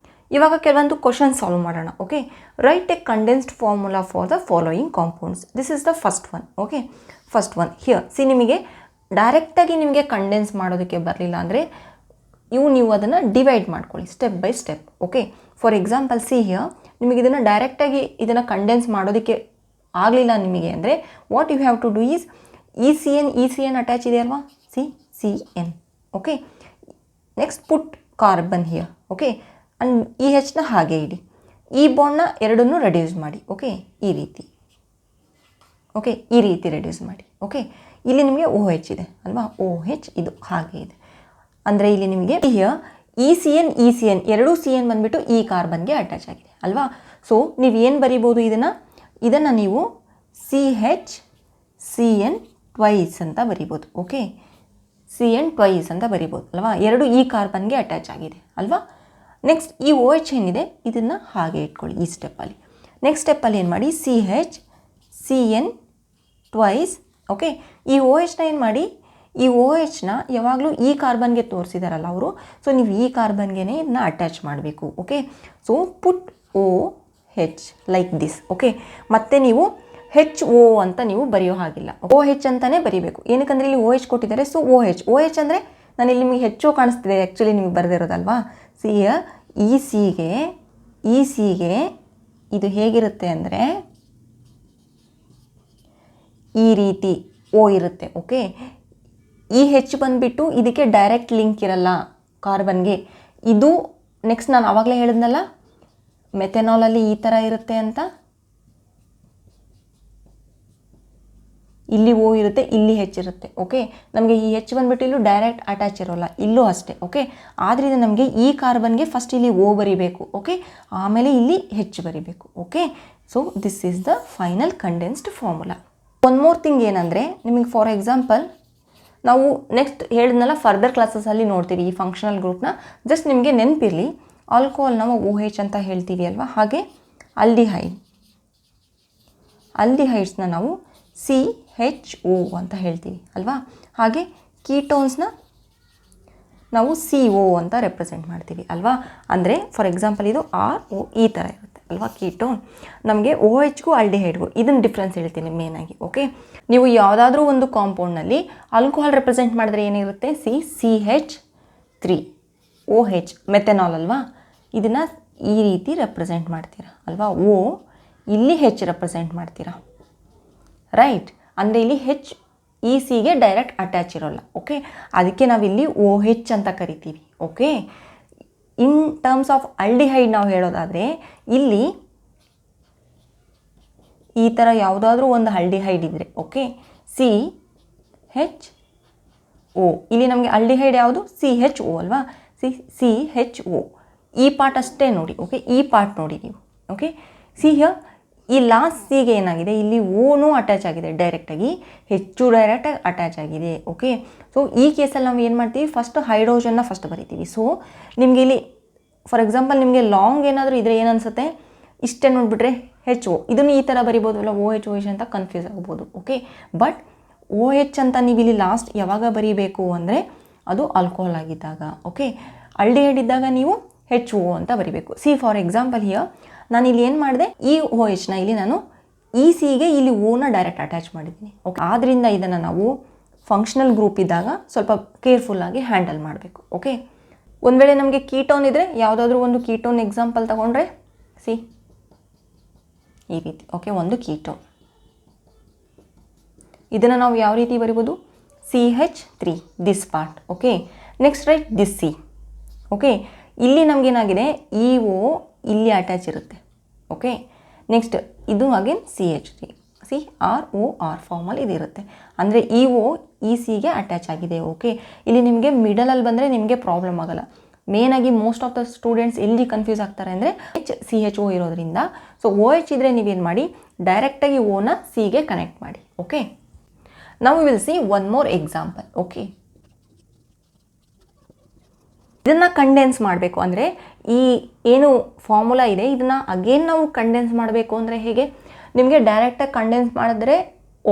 ಇವಾಗ ಕೆಲವೊಂದು ಕ್ವಶನ್ ಸಾಲ್ವ್ ಮಾಡೋಣ. Okay, right A condensed formula for the following compounds. This is the first one. Okay, first one here ನಿಮಗೆ ಡೈರೆಕ್ಟಾಗಿ ನಿಮಗೆ ಕಂಡೆನ್ಸ್ ಮಾಡೋದಕ್ಕೆ ಬರಲಿಲ್ಲ ಅಂದರೆ ನೀವು ಅದನ್ನು ಡಿವೈಡ್ ಮಾಡ್ಕೊಳ್ಳಿ step by step. Okay, for example here ನಿಮಗೆ ಇದನ್ನು ಡೈರೆಕ್ಟಾಗಿ ಇದನ್ನು ಕಂಡೆನ್ಸ್ ಮಾಡೋದಕ್ಕೆ ಆಗಲಿಲ್ಲ ನಿಮಗೆ ಅಂದರೆ what you have to do is E C N attach ಇದೆ ಅಲ್ವಾ, C N. Okay, next put carbon here. Okay, and ಈ ಹೆಚ್ನ ಹಾಗೆ ಇಡಿ, ಈ ಬಾಂಡ್ನ ಎರಡನ್ನೂ ರೆಡ್ಯೂಸ್ ಮಾಡಿ. ಓಕೆ, ಈ ರೀತಿ. ಓಕೆ, ಈ ರೀತಿ ರೆಡ್ಯೂಸ್ ಮಾಡಿ. ಓಕೆ, ಇಲ್ಲಿ ನಿಮಗೆ ಓ ಹೆಚ್ ಇದೆ ಅಲ್ವಾ, ಓ ಹೆಚ್ ಇದು ಹಾಗೆ ಇದೆ. ಅಂದರೆ ಇಲ್ಲಿ ನಿಮಗೆ ಹಿಯರ್ ಇ ಸಿ ಎನ್ ಎರಡೂ ಸಿ ಎನ್ ಬಂದುಬಿಟ್ಟು ಈ ಕಾರ್ಬನ್ಗೆ ಅಟ್ಯಾಚ್ ಆಗಿದೆ ಅಲ್ವಾ. ಸೊ ನೀವು ಏನು ಬರಿಬೋದು ಇದನ್ನು ನೀವು CH ಟ್ವೈಸ್ ಅಂತ ಬರಿಬೋದು. ಓಕೆ, CN ಟ್ವೈಸ್ ಅಂತ ಬರಿಬೋದು ಅಲ್ವಾ, ಎರಡು ಈ ಕಾರ್ಬನ್ಗೆ ಅಟ್ಯಾಚ್ ಆಗಿದೆ ಅಲ್ವಾ. ನೆಕ್ಸ್ಟ್ ಈ ಓ ಎಚ್ ಏನಿದೆ ಇದನ್ನು ಹಾಗೆ ಇಟ್ಕೊಳ್ಳಿ ಈ ಸ್ಟೆಪ್ಪಲ್ಲಿ. ನೆಕ್ಸ್ಟ್ ಸ್ಟೆಪ್ಪಲ್ಲಿ ಏನು ಮಾಡಿ, CN ಟ್ವೈಸ್. ಓಕೆ, ಈ ಓ ಎಚ್ನ ಏನು ಮಾಡಿ, ಈ ಓ ಎಚ್ನ ಯಾವಾಗಲೂ ಈ ಕಾರ್ಬನ್ಗೆ ತೋರಿಸಿದಾರಲ್ಲ ಅವರು, ಸೊ ನೀವು ಈ ಕಾರ್ಬನ್ಗೆ ಇದನ್ನ ಅಟ್ಯಾಚ್ ಮಾಡಬೇಕು. Okay, so put O H like this. Okay, ಮತ್ತು ನೀವು HO ಅಂತ ನೀವು ಬರೆಯೋ ಹಾಗಿಲ್ಲ, ಓ ಹೆಚ್ ಅಂತಲೇ ಬರೀಬೇಕು. ಏನಕ್ಕಂದರೆ ಇಲ್ಲಿ ಓ ಎಚ್ ಕೊಟ್ಟಿದ್ದಾರೆ, ಸೊ ಓ ಹೆಚ್ ಅಂದರೆ ನಾನು ಇಲ್ಲಿ ನಿಮಗೆ ಹೆಚ್ಚು ಕಾಣಿಸ್ತಿದೆ ಆ್ಯಕ್ಚುಲಿ ನಿಮಗೆ ಬರೆದಿರೋದಲ್ವಾ. ಈ ಸಿಗೆ ಇದು ಹೇಗಿರುತ್ತೆ ಅಂದರೆ ಈ ರೀತಿ ಓ ಇರುತ್ತೆ. ಓಕೆ, ಈ ಹೆಚ್ ಬಂದುಬಿಟ್ಟು ಇದಕ್ಕೆ ಡೈರೆಕ್ಟ್ ಲಿಂಕ್ ಇರಲ್ಲ ಕಾರ್ಬನ್ಗೆ. ಇದು ನೆಕ್ಸ್ಟ್ ನಾನು ಆವಾಗಲೇ ಹೇಳಿದ್ನಲ್ಲ ಮೆಥೆನಾಲಲ್ಲಿ ಈ ಥರ ಇರುತ್ತೆ ಅಂತ, ಇಲ್ಲಿ ಓ ಇರುತ್ತೆ, ಇಲ್ಲಿ ಹೆಚ್ ಇರುತ್ತೆ. ಓಕೆ, ನಮಗೆ ಈ ಹೆಚ್ ಬಂದುಬಿಟ್ಟು ಇಲ್ಲೂ ಡೈರೆಕ್ಟ್ ಅಟ್ಯಾಚ್ ಇರೋಲ್ಲ, ಇಲ್ಲೂ ಅಷ್ಟೇ. ಓಕೆ, ಆದ್ದರಿಂದ ನಮಗೆ ಈ ಕಾರ್ಬನ್ಗೆ ಫಸ್ಟ್ ಇಲ್ಲಿ ಓ ಬರಿಬೇಕು. ಓಕೆ, ಆಮೇಲೆ ಇಲ್ಲಿ ಹೆಚ್ ಬರಿಬೇಕು. Okay, so this is the final condensed formula. One more thing ಏನಂದರೆ ನಿಮಗೆ ಫಾರ್ ಎಕ್ಸಾಂಪಲ್ ನಾವು ನೆಕ್ಸ್ಟ್ ಹೇಳಿದ್ನಲ್ಲ ಫರ್ದರ್ ಕ್ಲಾಸಸಲ್ಲಿ ನೋಡ್ತೀವಿ ಈ ಫಂಕ್ಷನಲ್ ಗ್ರೂಪ್ನ. ಜಸ್ಟ್ ನಿಮಗೆ ನೆನಪಿರಲಿ, ಆಲ್ಕೋಹಾಲ್ ನಾವು ಓ ಹೆಚ್ ಅಂತ ಹೇಳ್ತೀವಿ ಅಲ್ವಾ, ಹಾಗೆ ಆಲ್ಡಿಹೈಡ್ಸ್ನ ನಾವು CHO ಅಂತ ಹೇಳ್ತೀವಿ ಅಲ್ವಾ, ಹಾಗೆ ಕೀಟೋನ್ಸ್ನ ನಾವು CO ಅಂತ ರೆಪ್ರೆಸೆಂಟ್ ಮಾಡ್ತೀವಿ ಅಲ್ವಾ. ಅಂದರೆ ಫಾರ್ ಎಕ್ಸಾಂಪಲ್ ಇದು RO ಈ ಥರ ಇರುತ್ತೆ ಅಲ್ವಾ ಕೀಟೋನ್. ನಮಗೆ ಓ ಹೆಚ್ಗೂ ಆಲ್ಡಿಹೈಡ್ಗೂ ಇದನ್ನು ಡಿಫ್ರೆನ್ಸ್ ಹೇಳ್ತೀನಿ ಮೇನಾಗಿ. ಓಕೆ, ನೀವು ಯಾವುದಾದ್ರೂ ಒಂದು ಕಾಂಪೌಂಡ್ನಲ್ಲಿ ಆಲ್ಕೋಹಾಲ್ ರೆಪ್ರೆಸೆಂಟ್ ಮಾಡಿದ್ರೆ ಏನಿರುತ್ತೆ, CH3 OH ಮೆಥೆನಾಲ್ ಅಲ್ವಾ, ಇದನ್ನು ಈ ರೀತಿ ರೆಪ್ರೆಸೆಂಟ್ ಮಾಡ್ತೀರಾ ಅಲ್ವಾ. ಓ ಇಲ್ಲಿ ಹೆಚ್ ರೆಪ್ರೆಸೆಂಟ್ ಮಾಡ್ತೀರಾ, ರೈಟ್. ಅಂದರೆ ಇಲ್ಲಿ ಹೆಚ್ ಈ ಸಿಗೆ ಡೈರೆಕ್ಟ್ ಅಟ್ಯಾಚ್ ಇರೋಲ್ಲ. ಓಕೆ, ಅದಕ್ಕೆ ನಾವಿಲ್ಲಿ ಓ ಹೆಚ್ ಅಂತ ಕರಿತೀವಿ. Okay, in terms of aldehyde ನಾವು ಹೇಳೋದಾದರೆ ಇಲ್ಲಿ ಈ ಥರ ಯಾವುದಾದ್ರೂ ಒಂದು ಆಲ್ಡಿಹೈಡ್ ಇದ್ದರೆ, ಓಕೆ, CHO. ಇಲ್ಲಿ ನಮಗೆ ಆಲ್ಡಿಹೈಡ್ ಯಾವುದು, CHO ಅಲ್ವಾ, CHO. ಈ ಪಾರ್ಟ್ ಅಷ್ಟೇ ನೋಡಿ. ಓಕೆ, ಈ ಪಾರ್ಟ್ ನೋಡಿ ನೀವು. ಓಕೆ, ಹಿಯರ್ ಈ ಲಾಸ್ಟ್ ಸಿಗೆ ಏನಾಗಿದೆ, ಇಲ್ಲಿ ಓನೂ ಅಟ್ಯಾಚ್ ಆಗಿದೆ ಡೈರೆಕ್ಟಾಗಿ, ಹೆಚ್ಚು ಡೈರೆಕ್ಟಾಗಿ ಅಟ್ಯಾಚ್ ಆಗಿದೆ. ಓಕೆ, ಸೊ ಈ ಕೇಸಲ್ಲಿ ನಾವು ಏನು ಮಾಡ್ತೀವಿ, ಫಸ್ಟ್ ಹೈಡ್ರೋಜನ್ನ ಫಸ್ಟ್ ಬರಿತೀವಿ. ಸೊ ನಿಮಗೆ ಇಲ್ಲಿ ಫಾರ್ ಎಕ್ಸಾಂಪಲ್ ನಿಮಗೆ ಲಾಂಗ್ ಏನಾದರೂ ಇದ್ರೆ ಏನನ್ಸುತ್ತೆ, ಇಷ್ಟೇ ನೋಡಿಬಿಟ್ರೆ HO ಇದನ್ನು ಈ ಥರ ಬರಿಬೋದು ಅಲ್ಲ, OH ಅಂತ ಕನ್ಫ್ಯೂಸ್ ಆಗ್ಬೋದು. ಓಕೆ, ಬಟ್ OH ಅಂತ ನೀವು ಇಲ್ಲಿ ಲಾಸ್ಟ್ ಯಾವಾಗ ಬರೀಬೇಕು ಅಂದರೆ ಅದು ಆಲ್ಕೋಹಾಲ್ ಆಗಿದ್ದಾಗ. ಓಕೆ, ಆಲ್ಡಿಹೈಡ್ ಇದ್ದಾಗ ನೀವು HO ಅಂತ ಬರಿಬೇಕು. ಫಾರ್ ಎಕ್ಸಾಂಪಲ್ ಹಿಯರ್ ನಾನು ಇಲ್ಲಿ ಏನು ಮಾಡಿದೆ, ಈ ಓ ಎಚ್ನ ಇಲ್ಲಿ ನಾನು ಈ ಸಿಗೆ ಇಲ್ಲಿ ಓನ ಡೈರೆಕ್ಟ್ ಅಟ್ಯಾಚ್ ಮಾಡಿದ್ದೀನಿ. ಓಕೆ, ಆದ್ದರಿಂದ ಇದನ್ನು ನಾವು ಫಂಕ್ಷನಲ್ ಗ್ರೂಪ್ ಇದ್ದಾಗ ಸ್ವಲ್ಪ ಕೇರ್ಫುಲ್ಲಾಗಿ ಹ್ಯಾಂಡಲ್ ಮಾಡಬೇಕು. ಓಕೆ, ಒಂದು ವೇಳೆ ನಮಗೆ ಕೀಟೋನ್ ಇದ್ದರೆ ಯಾವುದಾದ್ರೂ ಒಂದು ಕೀಟೋನ್ ಎಕ್ಸಾಂಪಲ್ ತಗೊಂಡ್ರೆ ಈ ರೀತಿ. ಓಕೆ, ಒಂದು ಕೀಟೋನ್, ಇದನ್ನು ನಾವು ಯಾವ ರೀತಿ ಬರಿಬೋದು, CH3 this part. Okay, next write this C. Okay, ಇಲ್ಲಿ ನಮಗೇನಾಗಿದೆ, ಈ ಓ ಇಲ್ಲಿ ಅಟ್ಯಾಚ್ ಇರುತ್ತೆ. ಓಕೆ, ನೆಕ್ಸ್ಟ್ ಇದು ಅಗೇನ್ CH3 CROR ಫಾರ್ಮಲ್ಲಿ ಇದಿರುತ್ತೆ. ಅಂದರೆ ಈ ಓ ಈ ಸಿಗೆ ಅಟ್ಯಾಚ್ ಆಗಿದೆ. ಓಕೆ, ಇಲ್ಲಿ ನಿಮಗೆ ಮಿಡಲಲ್ಲಿ ಬಂದರೆ ನಿಮಗೆ ಪ್ರಾಬ್ಲಮ್ ಆಗೋಲ್ಲ. ಮೇನಾಗಿ ಮೋಸ್ಟ್ ಆಫ್ ದ ಸ್ಟೂಡೆಂಟ್ಸ್ ಎಲ್ಲಿ ಕನ್ಫ್ಯೂಸ್ ಆಗ್ತಾರೆ ಅಂದರೆ CHO ಇರೋದ್ರಿಂದ. ಸೊ OH ಇದ್ದರೆ ನೀವೇನು ಮಾಡಿ, ಡೈರೆಕ್ಟಾಗಿ ಓನ ಸಿಗೆ ಕನೆಕ್ಟ್ ಮಾಡಿ. ಓಕೆ, ನಾವು will see one more example. Okay, ಇದನ್ನು ಕಂಡೆನ್ಸ್ ಮಾಡಬೇಕು ಅಂದರೆ ಈ ಏನು ಫಾರ್ಮುಲಾ ಇದೆ ಇದನ್ನು ಅಗೇನ್ ನಾವು ಕಂಡೆನ್ಸ್ ಮಾಡಬೇಕು ಅಂದರೆ ಹೇಗೆ, ನಿಮಗೆ ಡೈರೆಕ್ಟಾಗಿ ಕಂಡೆನ್ಸ್ ಮಾಡಿದ್ರೆ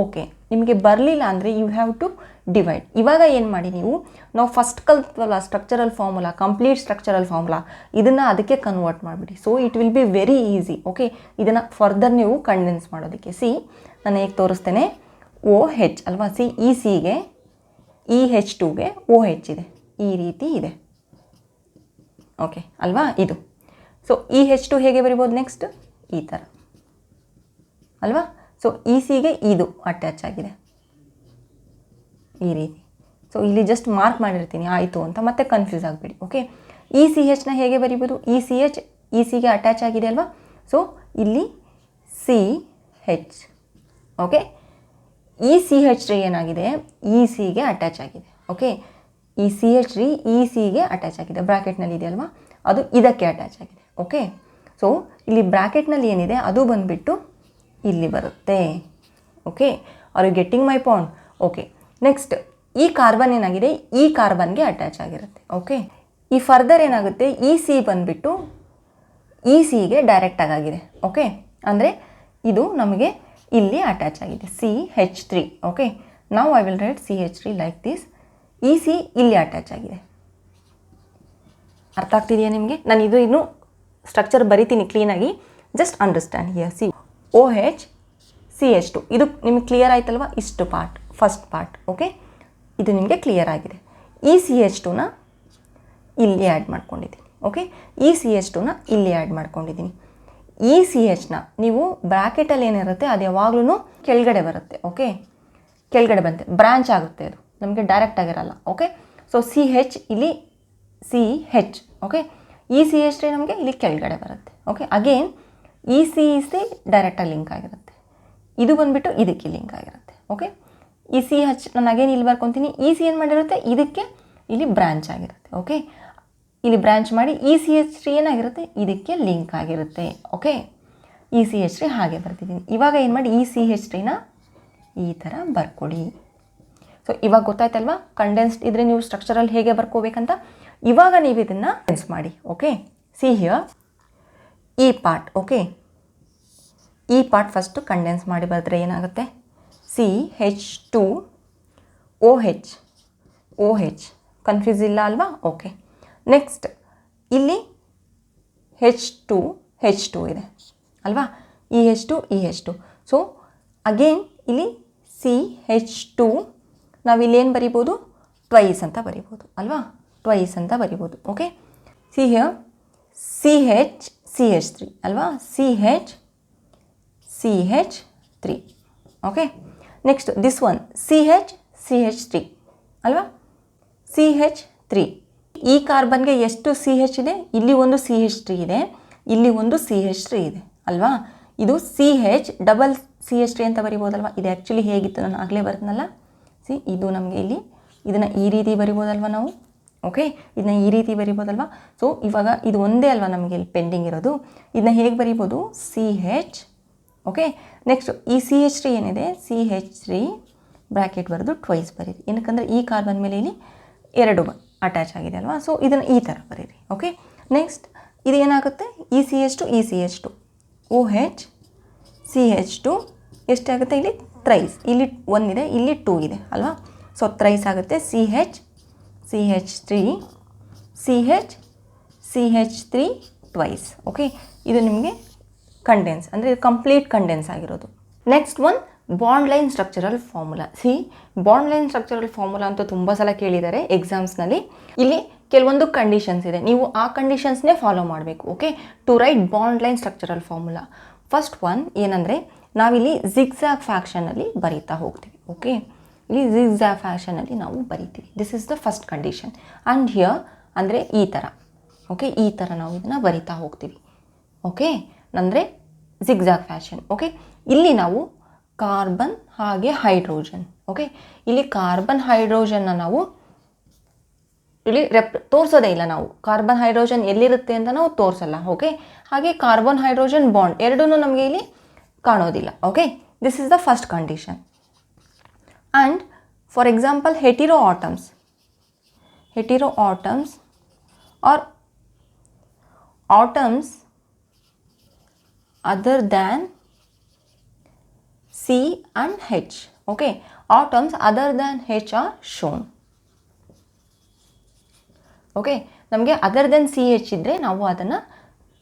ಓಕೆ, ನಿಮಗೆ ಬರಲಿಲ್ಲ ಅಂದರೆ ಯು ಹ್ಯಾವ್ ಟು ಡಿವೈಡ್. ಇವಾಗ ಏನು ಮಾಡಿ, ನಾವು ಫಸ್ಟ್ ಕಲ್ತ್ವಲ್ಲ structural formula, complete structural formula, ಇದನ್ನು ಅದಕ್ಕೆ ಕನ್ವರ್ಟ್ ಮಾಡಿಬಿಡಿ. So it will be very easy. Okay, ಇದನ್ನು ಫರ್ದರ್ ನೀವು ಕಂಡೆನ್ಸ್ ಮಾಡೋದಕ್ಕೆ ನಾನು ಹೇಗೆ ತೋರಿಸ್ತೇನೆ. OH ಅಲ್ವಾ, ಈ ಸಿಗೆ ಈ H2ಗೆ OH ಇದೆ, ಈ ರೀತಿ ಇದೆ. ಓಕೆ ಅಲ್ವಾ, ಇದು. ಸೊ ಈ H2 ಹೇಗೆ ಬರಿಬೋದು, ನೆಕ್ಸ್ಟ್ ಈ ಥರ ಅಲ್ವಾ. ಸೊ ಇ ಸಿಗೆ ಇದು ಅಟ್ಯಾಚ್ ಆಗಿದೆ ಈ ರೀತಿ. ಸೊ ಇಲ್ಲಿ ಜಸ್ಟ್ ಮಾರ್ಕ್ ಮಾಡಿರ್ತೀನಿ ಆಯಿತು ಅಂತ, ಮತ್ತೆ ಕನ್ಫ್ಯೂಸ್ ಆಗಬೇಡಿ. ಓಕೆ, ಇ ಸಿ ಎಚ್ನ ಹೇಗೆ ಬರಿಬೋದು? ಇ ಸಿ ಎಚ್ ಇ ಸಿಗೆ ಅಟ್ಯಾಚ್ ಆಗಿದೆ ಅಲ್ವಾ. ಸೊ ಇಲ್ಲಿ C H. Okay, E C H ರೀ ಏನಾಗಿದೆ? ಇ ಸಿಗೆ ಅಟ್ಯಾಚ್ ಆಗಿದೆ. ಓಕೆ, ಈ ಸಿ ಎಚ್ ರೀ ಇ ಸಿಗೆ ಅಟ್ಯಾಚ್ ಆಗಿದೆ, ಬ್ರ್ಯಾಕೆಟ್ನಲ್ಲಿ ಇದೆ ಅಲ್ವಾ, ಅದು ಇದಕ್ಕೆ ಅಟ್ಯಾಚ್ ಆಗಿದೆ. ಓಕೆ, ಸೊ ಇಲ್ಲಿ ಬ್ರ್ಯಾಕೆಟ್ನಲ್ಲಿ ಏನಿದೆ ಅದು ಬಂದುಬಿಟ್ಟು ಇಲ್ಲಿ ಬರುತ್ತೆ. Okay, are you getting my point? Okay, next ಈ ಕಾರ್ಬನ್ ಏನಾಗಿದೆ? ಈ ಕಾರ್ಬನ್ಗೆ ಅಟ್ಯಾಚ್ ಆಗಿರುತ್ತೆ. ಓಕೆ, ಈ ಫರ್ದರ್ ಏನಾಗುತ್ತೆ? ಇ ಸಿ ಬಂದುಬಿಟ್ಟು ಇ ಸಿಗೆ ಡೈರೆಕ್ಟಾಗಿ ಆಗಿದೆ. ಓಕೆ, ಅಂದರೆ ಇದು ನಮಗೆ ಇಲ್ಲಿ ಅಟ್ಯಾಚ್ ಆಗಿದೆ CH3. ಓಕೆ, ನಾವು I will write CH3 like this. E C ಇಲ್ಲಿ ಅಟ್ಯಾಚ್ ಆಗಿದೆ. ಅರ್ಥ ಆಗ್ತಿದೆಯಾ ನಿಮಗೆ? ನಾನು ಇನ್ನು ಸ್ಟ್ರಕ್ಚರ್ ಬರಿತೀನಿ ಕ್ಲೀನಾಗಿ, just understand here. OH CH2 ಇದು ನಿಮಗೆ ಕ್ಲಿಯರ್ ಆಯ್ತಲ್ವಾ? ಇಷ್ಟು ಪಾರ್ಟ್, ಫಸ್ಟ್ ಪಾರ್ಟ್. ಓಕೆ, ಇದು ನಿಮಗೆ ಕ್ಲಿಯರ್ ಆಗಿದೆ. ಈ CH2ನ ಇಲ್ಲಿ ಆ್ಯಡ್ ಮಾಡ್ಕೊಂಡಿದ್ದೀನಿ. ಓಕೆ, ಈ CH2ನ ಇಲ್ಲಿ ಆ್ಯಡ್ ಮಾಡ್ಕೊಂಡಿದ್ದೀನಿ. ಈ CHನ ನೀವು ಬ್ರ್ಯಾಕೆಟಲ್ಲಿ ಏನಿರುತ್ತೆ ಅದು ಯಾವಾಗಲೂ ಕೆಳಗಡೆ ಬರುತ್ತೆ. ಓಕೆ, ಕೆಳಗಡೆ ಬಂತೆ ಬ್ರಾಂಚ್ ಆಗುತ್ತೆ, ಅದು ನಮಗೆ ಡೈರೆಕ್ಟ್ ಆಗಿರಲ್ಲ. ಓಕೆ, ಸೊ CH ಇಲ್ಲಿ CH. ಓಕೆ, ಈ CH3 ನಮಗೆ ಇಲ್ಲಿ ಕೆಳಗಡೆ ಬರುತ್ತೆ. ಓಕೆ, ಅಗೇನ್ ಈ ಸಿ ಡೈರೆಕ್ಟಾಗಿ ಲಿಂಕ್ ಆಗಿರುತ್ತೆ, ಇದು ಬಂದುಬಿಟ್ಟು ಇದಕ್ಕೆ ಲಿಂಕ್ ಆಗಿರುತ್ತೆ. ಓಕೆ, ಈ CH ನಾನು ಅಗೇನ್ ಇಲ್ಲಿ ಬರ್ಕೊತೀನಿ. ಈ ಸಿ ಏನು ಮಾಡಿರುತ್ತೆ? ಇದಕ್ಕೆ ಇಲ್ಲಿ ಬ್ರಾಂಚ್ ಆಗಿರುತ್ತೆ. ಓಕೆ, ಇಲ್ಲಿ ಬ್ರಾಂಚ್ ಮಾಡಿ ಈ CH3 ಏನಾಗಿರುತ್ತೆ? ಇದಕ್ಕೆ ಲಿಂಕ್ ಆಗಿರುತ್ತೆ. ಓಕೆ, ಈ CH3 ಹಾಗೆ ಬರ್ತಿದ್ದೀನಿ. ಇವಾಗ ಏನು ಮಾಡಿ? ಈ CH3ನ ಈ ಥರ ಬರ್ಕೊಡಿ. ಸೊ ಇವಾಗ ಗೊತ್ತಾಯ್ತಲ್ವಾ ಕಂಡೆನ್ಸ್ಡ್ ಇದ್ದರೆ ನೀವು ಸ್ಟ್ರಕ್ಚರಲ್ಲಿ ಹೇಗೆ ಬರ್ಕೋಬೇಕಂತ. ಇವಾಗ ನೀವು ಇದನ್ನು ಕಂಡೆನ್ಸ್ ಮಾಡಿ. ಓಕೆ, ಸಿ ಹಿಯರ್ ಈ ಪಾರ್ಟ್. ಓಕೆ, ಈ ಪಾರ್ಟ್ ಫಸ್ಟು ಕಂಡೆನ್ಸ್ ಮಾಡಿ ಬರೆದ್ರೆ ಏನಾಗುತ್ತೆ? CH2OH. ಕನ್ಫ್ಯೂಸ್ ಇಲ್ಲ ಅಲ್ವಾ? ಓಕೆ, ನೆಕ್ಸ್ಟ್ ಇಲ್ಲಿ H2 ಇದೆ ಅಲ್ವಾ? ಈ H2. ಸೊ ಅಗೇನ್ ಇಲ್ಲಿ CH2 ನಾವಿಲ್ಲೇನು ಬರಿಬೋದು? ಟ್ವೈಸ್ ಅಂತ ಬರಿಬೋದು ಅಲ್ವಾ? ಟ್ವೈಸ್ ಅಂತ ಬರಿಬೋದು. ಓಕೆ, ಸಿ ಹಿಯರ್ CH3 ಅಲ್ವಾ? CH3. Okay, next this one CH3 ಅಲ್ವಾ? CH3. ಈ ಕಾರ್ಬನ್ಗೆ ಎಷ್ಟು CH ಇದೆ? ಇಲ್ಲಿ ಒಂದು CH3 ಇದೆ, ಇಲ್ಲಿ ಒಂದು CH3 ಇದೆ ಅಲ್ವಾ? ಇದು CH ಡಬಲ್ CH3 ಅಂತ ಬರಿಬೋದಲ್ವ? ಇದು ಆ್ಯಕ್ಚುಲಿ ಹೇಗಿತ್ತು ನಾನು ಆಗಲೇ ಬರ್ತೀನಲ್ಲ. ಸಿ, ಇದು ನಮಗೆ ಇಲ್ಲಿ ಇದನ್ನು ಈ ರೀತಿ ಬರಿಬೋದಲ್ವ ನಾವು? ಓಕೆ, ಇದನ್ನ ಈ ರೀತಿ ಬರಿಬೋದಲ್ವ? ಸೊ ಇವಾಗ ಇದು ಒಂದೇ ಅಲ್ವಾ ನಮಗೆ ಇಲ್ಲಿ ಪೆಂಡಿಂಗ್ ಇರೋದು, ಇದನ್ನ ಹೇಗೆ ಬರಿಬೋದು? CH. ಓಕೆ, ನೆಕ್ಸ್ಟ್ ಈ CH3 ಏನಿದೆ? CH3 ಬ್ರ್ಯಾಕೆಟ್ ಬರೆದು ಟ್ವೈಸ್ ಬರೀರಿ. ಏನಕ್ಕಂದರೆ ಈ ಕಾರ್ಬನ್ ಮೇಲೆ ಇಲ್ಲಿ 2 ಅಟ್ಯಾಚ್ ಆಗಿದೆ ಅಲ್ವಾ? ಸೊ ಇದನ್ನು ಈ ಥರ ಬರೀರಿ. ಓಕೆ, ನೆಕ್ಸ್ಟ್ ಇದು ಏನಾಗುತ್ತೆ? ಈ CH2 OH CH2 ಎಷ್ಟಾಗುತ್ತೆ? ಇಲ್ಲಿ ಥ್ರೈಸ್, ಇಲ್ಲಿ 1 ಇದೆ, ಇಲ್ಲಿ 2 ಇದೆ ಅಲ್ವಾ? ಸೊ ಥ್ರೈಸ್ ಆಗುತ್ತೆ CH3 ಟ್ವೈಸ್. ಓಕೆ, ಇದು ನಿಮಗೆ ಕಂಡೆನ್ಸ್ ಅಂದರೆ ಇದು ಕಂಪ್ಲೀಟ್ ಕಂಡೆನ್ಸ್ ಆಗಿರೋದು. Next one bond line structural formula. Bond line structural formula ಅಂತ ತುಂಬ ಸಲ ಕೇಳಿದ್ದಾರೆ ಎಕ್ಸಾಮ್ಸ್ನಲ್ಲಿ. ಇಲ್ಲಿ ಕೆಲವೊಂದು ಕಂಡೀಷನ್ಸ್ ಇದೆ, ನೀವು ಆ ಕಂಡೀಷನ್ಸ್ನೇ ಫಾಲೋ ಮಾಡಬೇಕು. Okay, to write bond line structural formula. First one ಏನಂದರೆ ನಾವಿಲ್ಲಿ ಜಿಗ್ಜ್ಯಾಗ್ ಫ್ಯಾಷನಲ್ಲಿ ಬರೀತಾ ಹೋಗ್ತೀವಿ. ಓಕೆ, ಇಲ್ಲಿ ಜಿಗ್ಜ್ಯಾಗ್ ಫ್ಯಾಷನಲ್ಲಿ ನಾವು ಬರಿತೀವಿ. This is the first condition. And here ಅಂದರೆ ಈ ಥರ. ಓಕೆ, ಈ ಥರ ನಾವು ಇದನ್ನು ಬರಿತಾ ಹೋಗ್ತೀವಿ. ಓಕೆ, ಅಂದರೆ ಜಿಗ್ಜ್ಯಾಗ್ ಫ್ಯಾಷನ್. ಓಕೆ, ಇಲ್ಲಿ ನಾವು ಕಾರ್ಬನ್ ಹಾಗೆ ಹೈಡ್ರೋಜನ್. ಓಕೆ, ಇಲ್ಲಿ ಕಾರ್ಬನ್ ಹೈಡ್ರೋಜನ್ನ ನಾವು ಇಲ್ಲಿ ತೋರಿಸೋದೇ ಇಲ್ಲ. ನಾವು ಕಾರ್ಬನ್ ಹೈಡ್ರೋಜನ್ ಎಲ್ಲಿರುತ್ತೆ ಅಂತ ನಾವು ತೋರಿಸಲ್ಲ. ಓಕೆ, ಹಾಗೆ ಕಾರ್ಬನ್ ಹೈಡ್ರೋಜನ್ ಬಾಂಡ್ ಎರಡೂ ನಮಗೆ ಇಲ್ಲಿ ಕಾಣೋದಿಲ್ಲ. Okay, this is the first condition. And for example ಹೆಟಿರೋ atoms R atoms other than C and H. Okay, atoms other than H are shown. Okay, ನಮಗೆ ಅದರ್ ದೆನ್ CH ಇದ್ದರೆ ನಾವು ಅದನ್ನು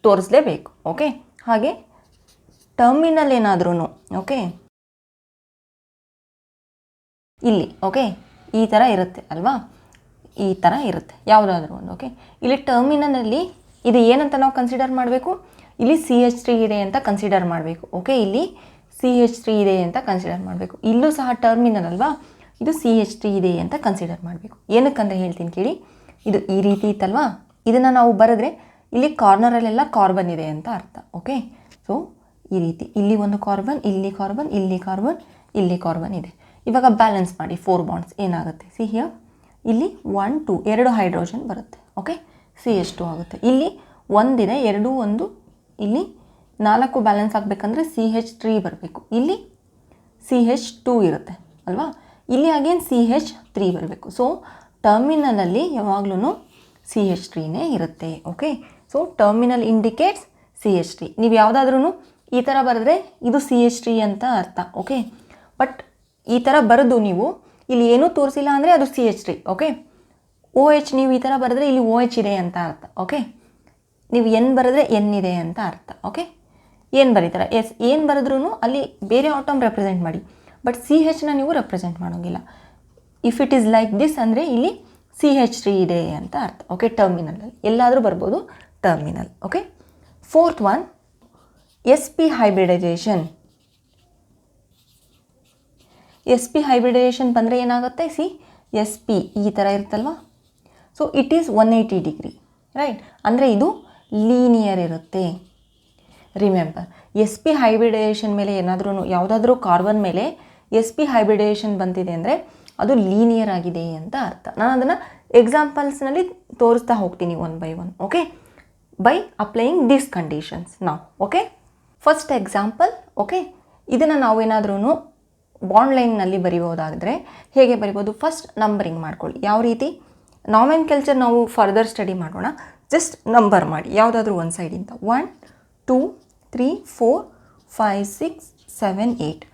ತೋರಿಸಲೇಬೇಕು. Okay, ಹಾಗೆ terminal ಏನಾದ್ರೂ ಓಕೆ ಇಲ್ಲಿ okay ಈ ಥರ ಇರುತ್ತೆ ಅಲ್ವಾ? ಈ ಥರ ಇರುತ್ತೆ ಯಾವುದಾದ್ರೂ ಒಂದು. ಓಕೆ, ಇಲ್ಲಿ ಟರ್ಮಿನಲಲ್ಲಿ ಇದು ಏನಂತ ನಾವು ಕನ್ಸಿಡರ್ ಮಾಡಬೇಕು? ಇಲ್ಲಿ CH3 ಇದೆ ಅಂತ ಕನ್ಸಿಡರ್ ಮಾಡಬೇಕು. ಓಕೆ, ಇಲ್ಲಿ CH3 ಇದೆ ಅಂತ ಕನ್ಸಿಡರ್ ಮಾಡಬೇಕು. ಇಲ್ಲೂ ಸಹ ಟರ್ಮಿನಲ್ ಅಲ್ವಾ, ಇದು CH3 ಇದೆ ಅಂತ ಕನ್ಸಿಡರ್ ಮಾಡಬೇಕು. ಏನಕ್ಕಂದ್ರೆ ಹೇಳ್ತೀನಿ ಕೇಳಿ, ಇದು ಈ ರೀತಿ ಇತ್ತಲ್ವಾ, ಇದನ್ನು ನಾವು ಬರೆದ್ರೆ ಇಲ್ಲಿ ಕಾರ್ನರಲ್ಲೆಲ್ಲ ಕಾರ್ಬನ್ ಇದೆ ಅಂತ ಅರ್ಥ. ಓಕೆ, ಸೊ ಈ ರೀತಿ ಇಲ್ಲಿ ಒಂದು ಕಾರ್ಬನ್, ಇಲ್ಲಿ ಕಾರ್ಬನ್, ಇಲ್ಲಿ ಕಾರ್ಬನ್, ಇಲ್ಲಿ ಕಾರ್ಬನ್ ಇದೆ. ಇವಾಗ ಬ್ಯಾಲೆನ್ಸ್ ಮಾಡಿ 4 ಬಾಂಡ್ಸ್ ಏನಾಗುತ್ತೆ, ಸಿ ಹಿಯರ್ ಇಲ್ಲಿ 1 2 2 ಹೈಡ್ರೋಜನ್ ಬರುತ್ತೆ. ಓಕೆ, CH2 ಆಗುತ್ತೆ. ಇಲ್ಲಿ ಒಂದಿದೆ, 2 1, ಇಲ್ಲಿ 4 ಬ್ಯಾಲೆನ್ಸ್ ಆಗಬೇಕಂದ್ರೆ CH3 ಬರಬೇಕು. ಇಲ್ಲಿ CH2 ಇರುತ್ತೆ ಅಲ್ವಾ, ಇಲ್ಲಿ ಅಗೇನ್ CH3 ಬರಬೇಕು. ಸೊ ಟರ್ಮಿನಲಲ್ಲಿ ಯಾವಾಗಲೂ CH3ನೇ ಇರುತ್ತೆ. Okay, so terminal indicates CH3. ನೀವು ಯಾವುದಾದ್ರೂ ಈ ಥರ ಬರೆದ್ರೆ ಇದು CH3 ಅಂತ ಅರ್ಥ. ಓಕೆ, ಬಟ್ ಈ ಥರ ಬರೆದು ನೀವು ಇಲ್ಲಿ ಏನೂ ತೋರಿಸಿಲ್ಲ ಅಂದರೆ ಅದು CH3. ಓಕೆ, OH ನೀವು ಈ ಥರ ಬರೆದ್ರೆ ಇಲ್ಲಿ OH ಇದೆ ಅಂತ ಅರ್ಥ. ಓಕೆ, ನೀವು N ಬರೆದ್ರೆ N ಇದೆ ಅಂತ ಅರ್ಥ. ಓಕೆ, ಏನು ಬರೀತಾರೆ ಎಸ್, ಏನು ಬರೆದ್ರೂ ಅಲ್ಲಿ ಬೇರೆ ಆಟಮ್ ರೆಪ್ರೆಸೆಂಟ್ ಮಾಡಿ, ಬಟ್ CHನ ನೀವು ರೆಪ್ರೆಸೆಂಟ್ ಮಾಡೋಂಗಿಲ್ಲ. If it is like this ಅಂದರೆ ಇಲ್ಲಿ CH3 ಇದೆ ಅಂತ ಅರ್ಥ. ಓಕೆ, ಟರ್ಮಿನಲಲ್ಲಿ ಎಲ್ಲಾದರೂ ಬರ್ಬೋದು terminal. Okay, 4th one sp hybridization. sp hybridization ಬಂದರೆ ಏನಾಗುತ್ತೆ, ಸಿ sp ಈ ಥರ ಇರುತ್ತಲ್ವ, so it is 180 degree, right, ಅಂದರೆ ಇದು ಲೀನಿಯರ್ ಇರುತ್ತೆ. ರಿಮೆಂಬರ್, sp ಹೈಬ್ರಿಡೈಸೇಷನ್ ಮೇಲೆ ಏನಾದ್ರೂ ಯಾವುದಾದ್ರೂ ಕಾರ್ಬನ್ ಮೇಲೆ sp ಹೈಬ್ರಿಡೈಸೇಷನ್ ಬಂದಿದೆ ಅಂದರೆ ಅದು ಲೀನಿಯರ್ ಆಗಿದೆ ಅಂತ ಅರ್ಥ. ನಾನು ಅದನ್ನು ಎಕ್ಸಾಂಪಲ್ಸ್ನಲ್ಲಿ ತೋರಿಸ್ತಾ ಹೋಗ್ತೀನಿ one by one. Okay, by applying these conditions ನಾವು. Okay, first example. ಓಕೆ, ಇದನ್ನು ನಾವೇನಾದ್ರೂ ಬಾಂಡ್ ಲೈನ್ನಲ್ಲಿ ಬರಿಬೋದಾದರೆ ಹೇಗೆ ಬರಿಬೋದು, ಫಸ್ಟ್ ನಂಬರಿಂಗ್ ಮಾಡ್ಕೊಳ್ಳಿ. ಯಾವ ರೀತಿ, ನಾಮೆನ್ಕ್ಲೇಚರ್ ನಾವು ಫರ್ದರ್ ಸ್ಟಡಿ ಮಾಡೋಣ. ಜಸ್ಟ್ ನಂಬರ್ ಮಾಡಿ ಯಾವುದಾದ್ರೂ ಒಂದು ಸೈಡಿಂದ 1 2 3 4 5 6 7 8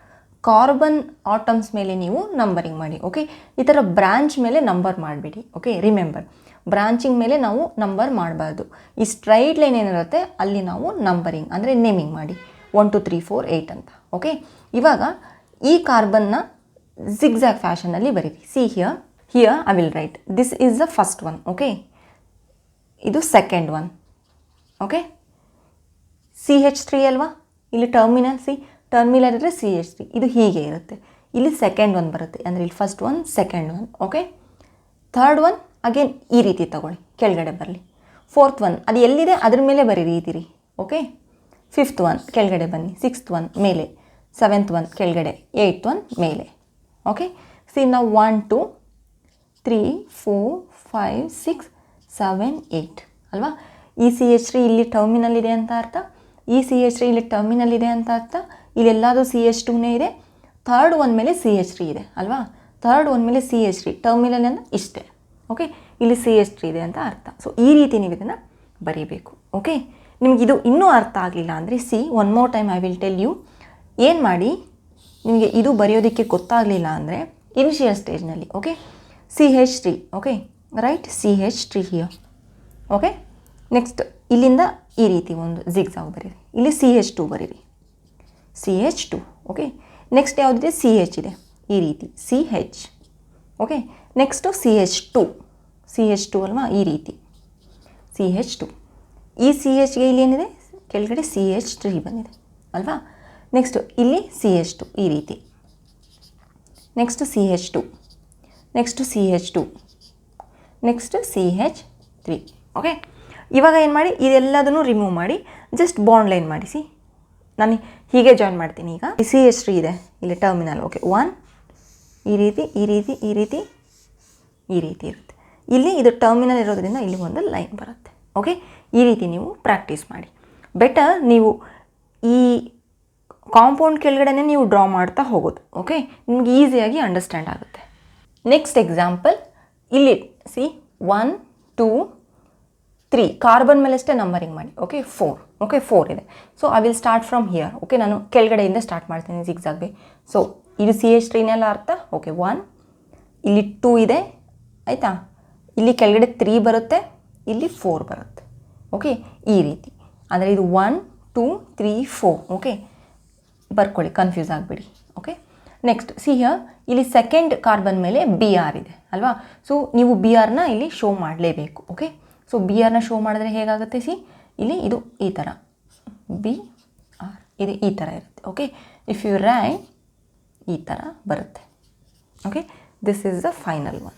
ಕಾರ್ಬನ್ ಆಟಮ್ಸ್ ಮೇಲೆ ನೀವು ನಂಬರಿಂಗ್ ಮಾಡಿ. ಓಕೆ, ಈ ಥರ ಬ್ರಾಂಚ್ ಮೇಲೆ ನಂಬರ್ ಮಾಡಿಬಿಡಿ. ಓಕೆ, ರಿಮೆಂಬರ್, ಬ್ರಾಂಚಿಂಗ್ ಮೇಲೆ ನಾವು ನಂಬರ್ ಮಾಡಬಾರ್ದು. ಈ ಸ್ಟ್ರೈಟ್ ಲೈನ್ ಏನಿರುತ್ತೆ ಅಲ್ಲಿ ನಾವು ನಂಬರಿಂಗ್ ಅಂದರೆ ನೇಮಿಂಗ್ ಮಾಡಿ 1 2 3 4 8 ಅಂತ. ಓಕೆ, ಇವಾಗ ಈ ಕಾರ್ಬನ್ನ ಜಿಗ್ಜ್ಯಾಗ್ ಫ್ಯಾಷನಲ್ಲಿ ಬರೀರಿ. See here I will write this is the first one. Okay, ಇದು ಸೆಕೆಂಡ್ ಒನ್. ಓಕೆ, CH3 ಅಲ್ವಾ, ಇಲ್ಲಿ ಟರ್ಮಿನಲ್, ಸಿ ಟರ್ಮಿನಲ್ ಇದ್ದರೆ CH3, ಇದು ಹೀಗೆ ಇರುತ್ತೆ. ಇಲ್ಲಿ ಸೆಕೆಂಡ್ ಒನ್ ಬರುತ್ತೆ, ಅಂದರೆ ಇಲ್ಲಿ first one second one. Okay, third one again ಈ ರೀತಿ ತಗೊಳ್ಳಿ, ಕೆಳಗಡೆ ಬರಲಿ. 4th ಒನ್ ಅದು ಎಲ್ಲಿದೆ ಅದ್ರ ಮೇಲೆ ಬರೀರಿ ಇದ್ದೀರಿ. ಓಕೆ, 5th ಒನ್ ಕೆಳಗಡೆ ಬನ್ನಿ, 6th ಒನ್ ಮೇಲೆ, 7th ಒನ್ ಕೆಳಗಡೆ, 8th ಒನ್ ಮೇಲೆ. ಓಕೆ, ಸಿ ನಾವು 1 2 3 4 5 6 7 8 ಅಲ್ವಾ. ಈ CH3 ಇಲ್ಲಿ ಟರ್ಮಿನಲ್ ಇದೆ ಅಂತ ಅರ್ಥ, ಈ CH3 ಇಲ್ಲಿ ಟರ್ಮಿನಲ್ ಇದೆ ಅಂತ ಅರ್ಥ, ಇಲ್ಲೆಲ್ಲದು CH2ನೇ ಇದೆ. ಥರ್ಡ್ ಒನ್ ಮೇಲೆ CH3 ಇದೆ ಅಲ್ವಾ, ಥರ್ಡ್ ಒನ್ ಮೇಲೆ CH3 ಟರ್ಮಿನಲ್ ಅಂದರೆ ಇಷ್ಟೇ. ಓಕೆ, ಇಲ್ಲಿ CH3 ಇದೆ ಅಂತ ಅರ್ಥ. ಸೊ ಈ ರೀತಿ ನೀವು ಇದನ್ನು ಬರೀಬೇಕು. ಓಕೆ, ನಿಮ್ಗೆ ಇದು ಇನ್ನೂ ಅರ್ಥ ಆಗಲಿಲ್ಲ ಅಂದರೆ C one more time I will tell you. ಏನು ಮಾಡಿ, ನಿಮಗೆ ಇದು ಬರೆಯೋದಕ್ಕೆ ಗೊತ್ತಾಗಲಿಲ್ಲ ಅಂದರೆ initial ಸ್ಟೇಜ್ನಲ್ಲಿ. Okay, CH3. Okay, right CH3 here. Okay, next ಇಲ್ಲಿಂದ ಈ ರೀತಿ ಒಂದು ಜಿಗ್ಜಾಗ್ ಬರೀರಿ, ಇಲ್ಲಿ CH2 ಬರೀರಿ, CH2. ಓಕೆ, ನೆಕ್ಸ್ಟ್ ಯಾವುದಿದೆ, CH ಇದೆ, ಈ ರೀತಿ CH. ಓಕೆ, ನೆಕ್ಸ್ಟು CH2 ಅಲ್ವಾ, ಈ ರೀತಿ CH2. ಈ CHಗೆ ಇಲ್ಲಿ ಏನಿದೆ, ಕೆಳಗಡೆ CH3 ಬಂದಿದೆ ಅಲ್ವಾ. ನೆಕ್ಸ್ಟು ಇಲ್ಲಿ CH2 ಈ ರೀತಿ, next CH2, next CH2, next CH3. Okay, ಇವಾಗ ಏನು ಮಾಡಿ, ಇದೆಲ್ಲದನ್ನು ರಿಮೂವ್ ಮಾಡಿ ಜಸ್ಟ್ ಬಾಂಡ್ ಲೈನ್ ಮಾಡಿಸಿ. ನಾನು ಹೀಗೆ ಜಾಯಿನ್ ಮಾಡ್ತೀನಿ. ಈಗ CH3 ಇದೆ ಇಲ್ಲಿ ಟರ್ಮಿನಲ್. ಓಕೆ, 1 ಈ ರೀತಿ ಈ ರೀತಿ ಈ ರೀತಿ ಈ ರೀತಿ ಇರುತ್ತೆ. ಇಲ್ಲಿ ಇದು ಟರ್ಮಿನಲ್ ಇರೋದ್ರಿಂದ ಇಲ್ಲಿ ಒಂದು ಲೈನ್ ಬರುತ್ತೆ. ಓಕೆ, ಈ ರೀತಿ ನೀವು ಪ್ರಾಕ್ಟೀಸ್ ಮಾಡಿ. ಬೆಟರ್ ನೀವು ಈ ಕಾಂಪೌಂಡ್ ಕೆಳಗಡೆನೇ ನೀವು ಡ್ರಾ ಮಾಡ್ತಾ ಹೋಗೋದು. ಓಕೆ, ನಿಮ್ಗೆ ಈಸಿಯಾಗಿ ಅಂಡರ್ಸ್ಟ್ಯಾಂಡ್ ಆಗುತ್ತೆ. ನೆಕ್ಸ್ಟ್ ಎಕ್ಸಾಂಪಲ್ ಇಲ್ಲಿ ಸಿ 1 2 3 ಕಾರ್ಬನ್ ಮೇಲಷ್ಟೇ ನಂಬರಿಂಗ್ ಮಾಡಿ. ಓಕೆ, 4. ಓಕೆ, 4 ಇದೆ. So I will start from here. Okay, ನಾನು ಕೆಳಗಡೆಯಿಂದ ಸ್ಟಾರ್ಟ್ ಮಾಡ್ತೀನಿ ಜಿಗ್ಜಾಗ್. ಸೊ ಇದು CH3ನೆಲ್ಲ ಅರ್ಥ. ಓಕೆ, 1 ಇಲ್ಲಿ 2 ಇದೆ ಆಯಿತಾ, ಇಲ್ಲಿ ಕೆಳಗಡೆ 3 ಬರುತ್ತೆ, ಇಲ್ಲಿ 4 ಬರುತ್ತೆ. ಓಕೆ, ಈ ರೀತಿ ಅಂದರೆ ಇದು 1 2 3 4. ಓಕೆ, ಬರ್ಕೊಳ್ಳಿ, ಕನ್ಫ್ಯೂಸ್ ಆಗಿಬಿಡಿ. ಓಕೆ, ನೆಕ್ಸ್ಟ್ ಸಿ ಹಿಯರ್ ಇಲ್ಲಿ ಸೆಕೆಂಡ್ ಕಾರ್ಬನ್ ಮೇಲೆ Br ಇದೆ ಅಲ್ವಾ. ಸೊ ನೀವು Brನ ಇಲ್ಲಿ ಶೋ ಮಾಡಲೇಬೇಕು. ಓಕೆ, ಸೊ Brನ ಶೋ ಮಾಡಿದ್ರೆ ಹೇಗಾಗುತ್ತೆ, ಸಿ ಇಲ್ಲಿ ಇದು ಈ ಥರ Br ಇದು ಈ ಥರ ಇರುತ್ತೆ. ಓಕೆ, ಇಫ್ ಯು ರೈಟ್ ಈ ಥರ ಬರುತ್ತೆ. Okay, this is the final one.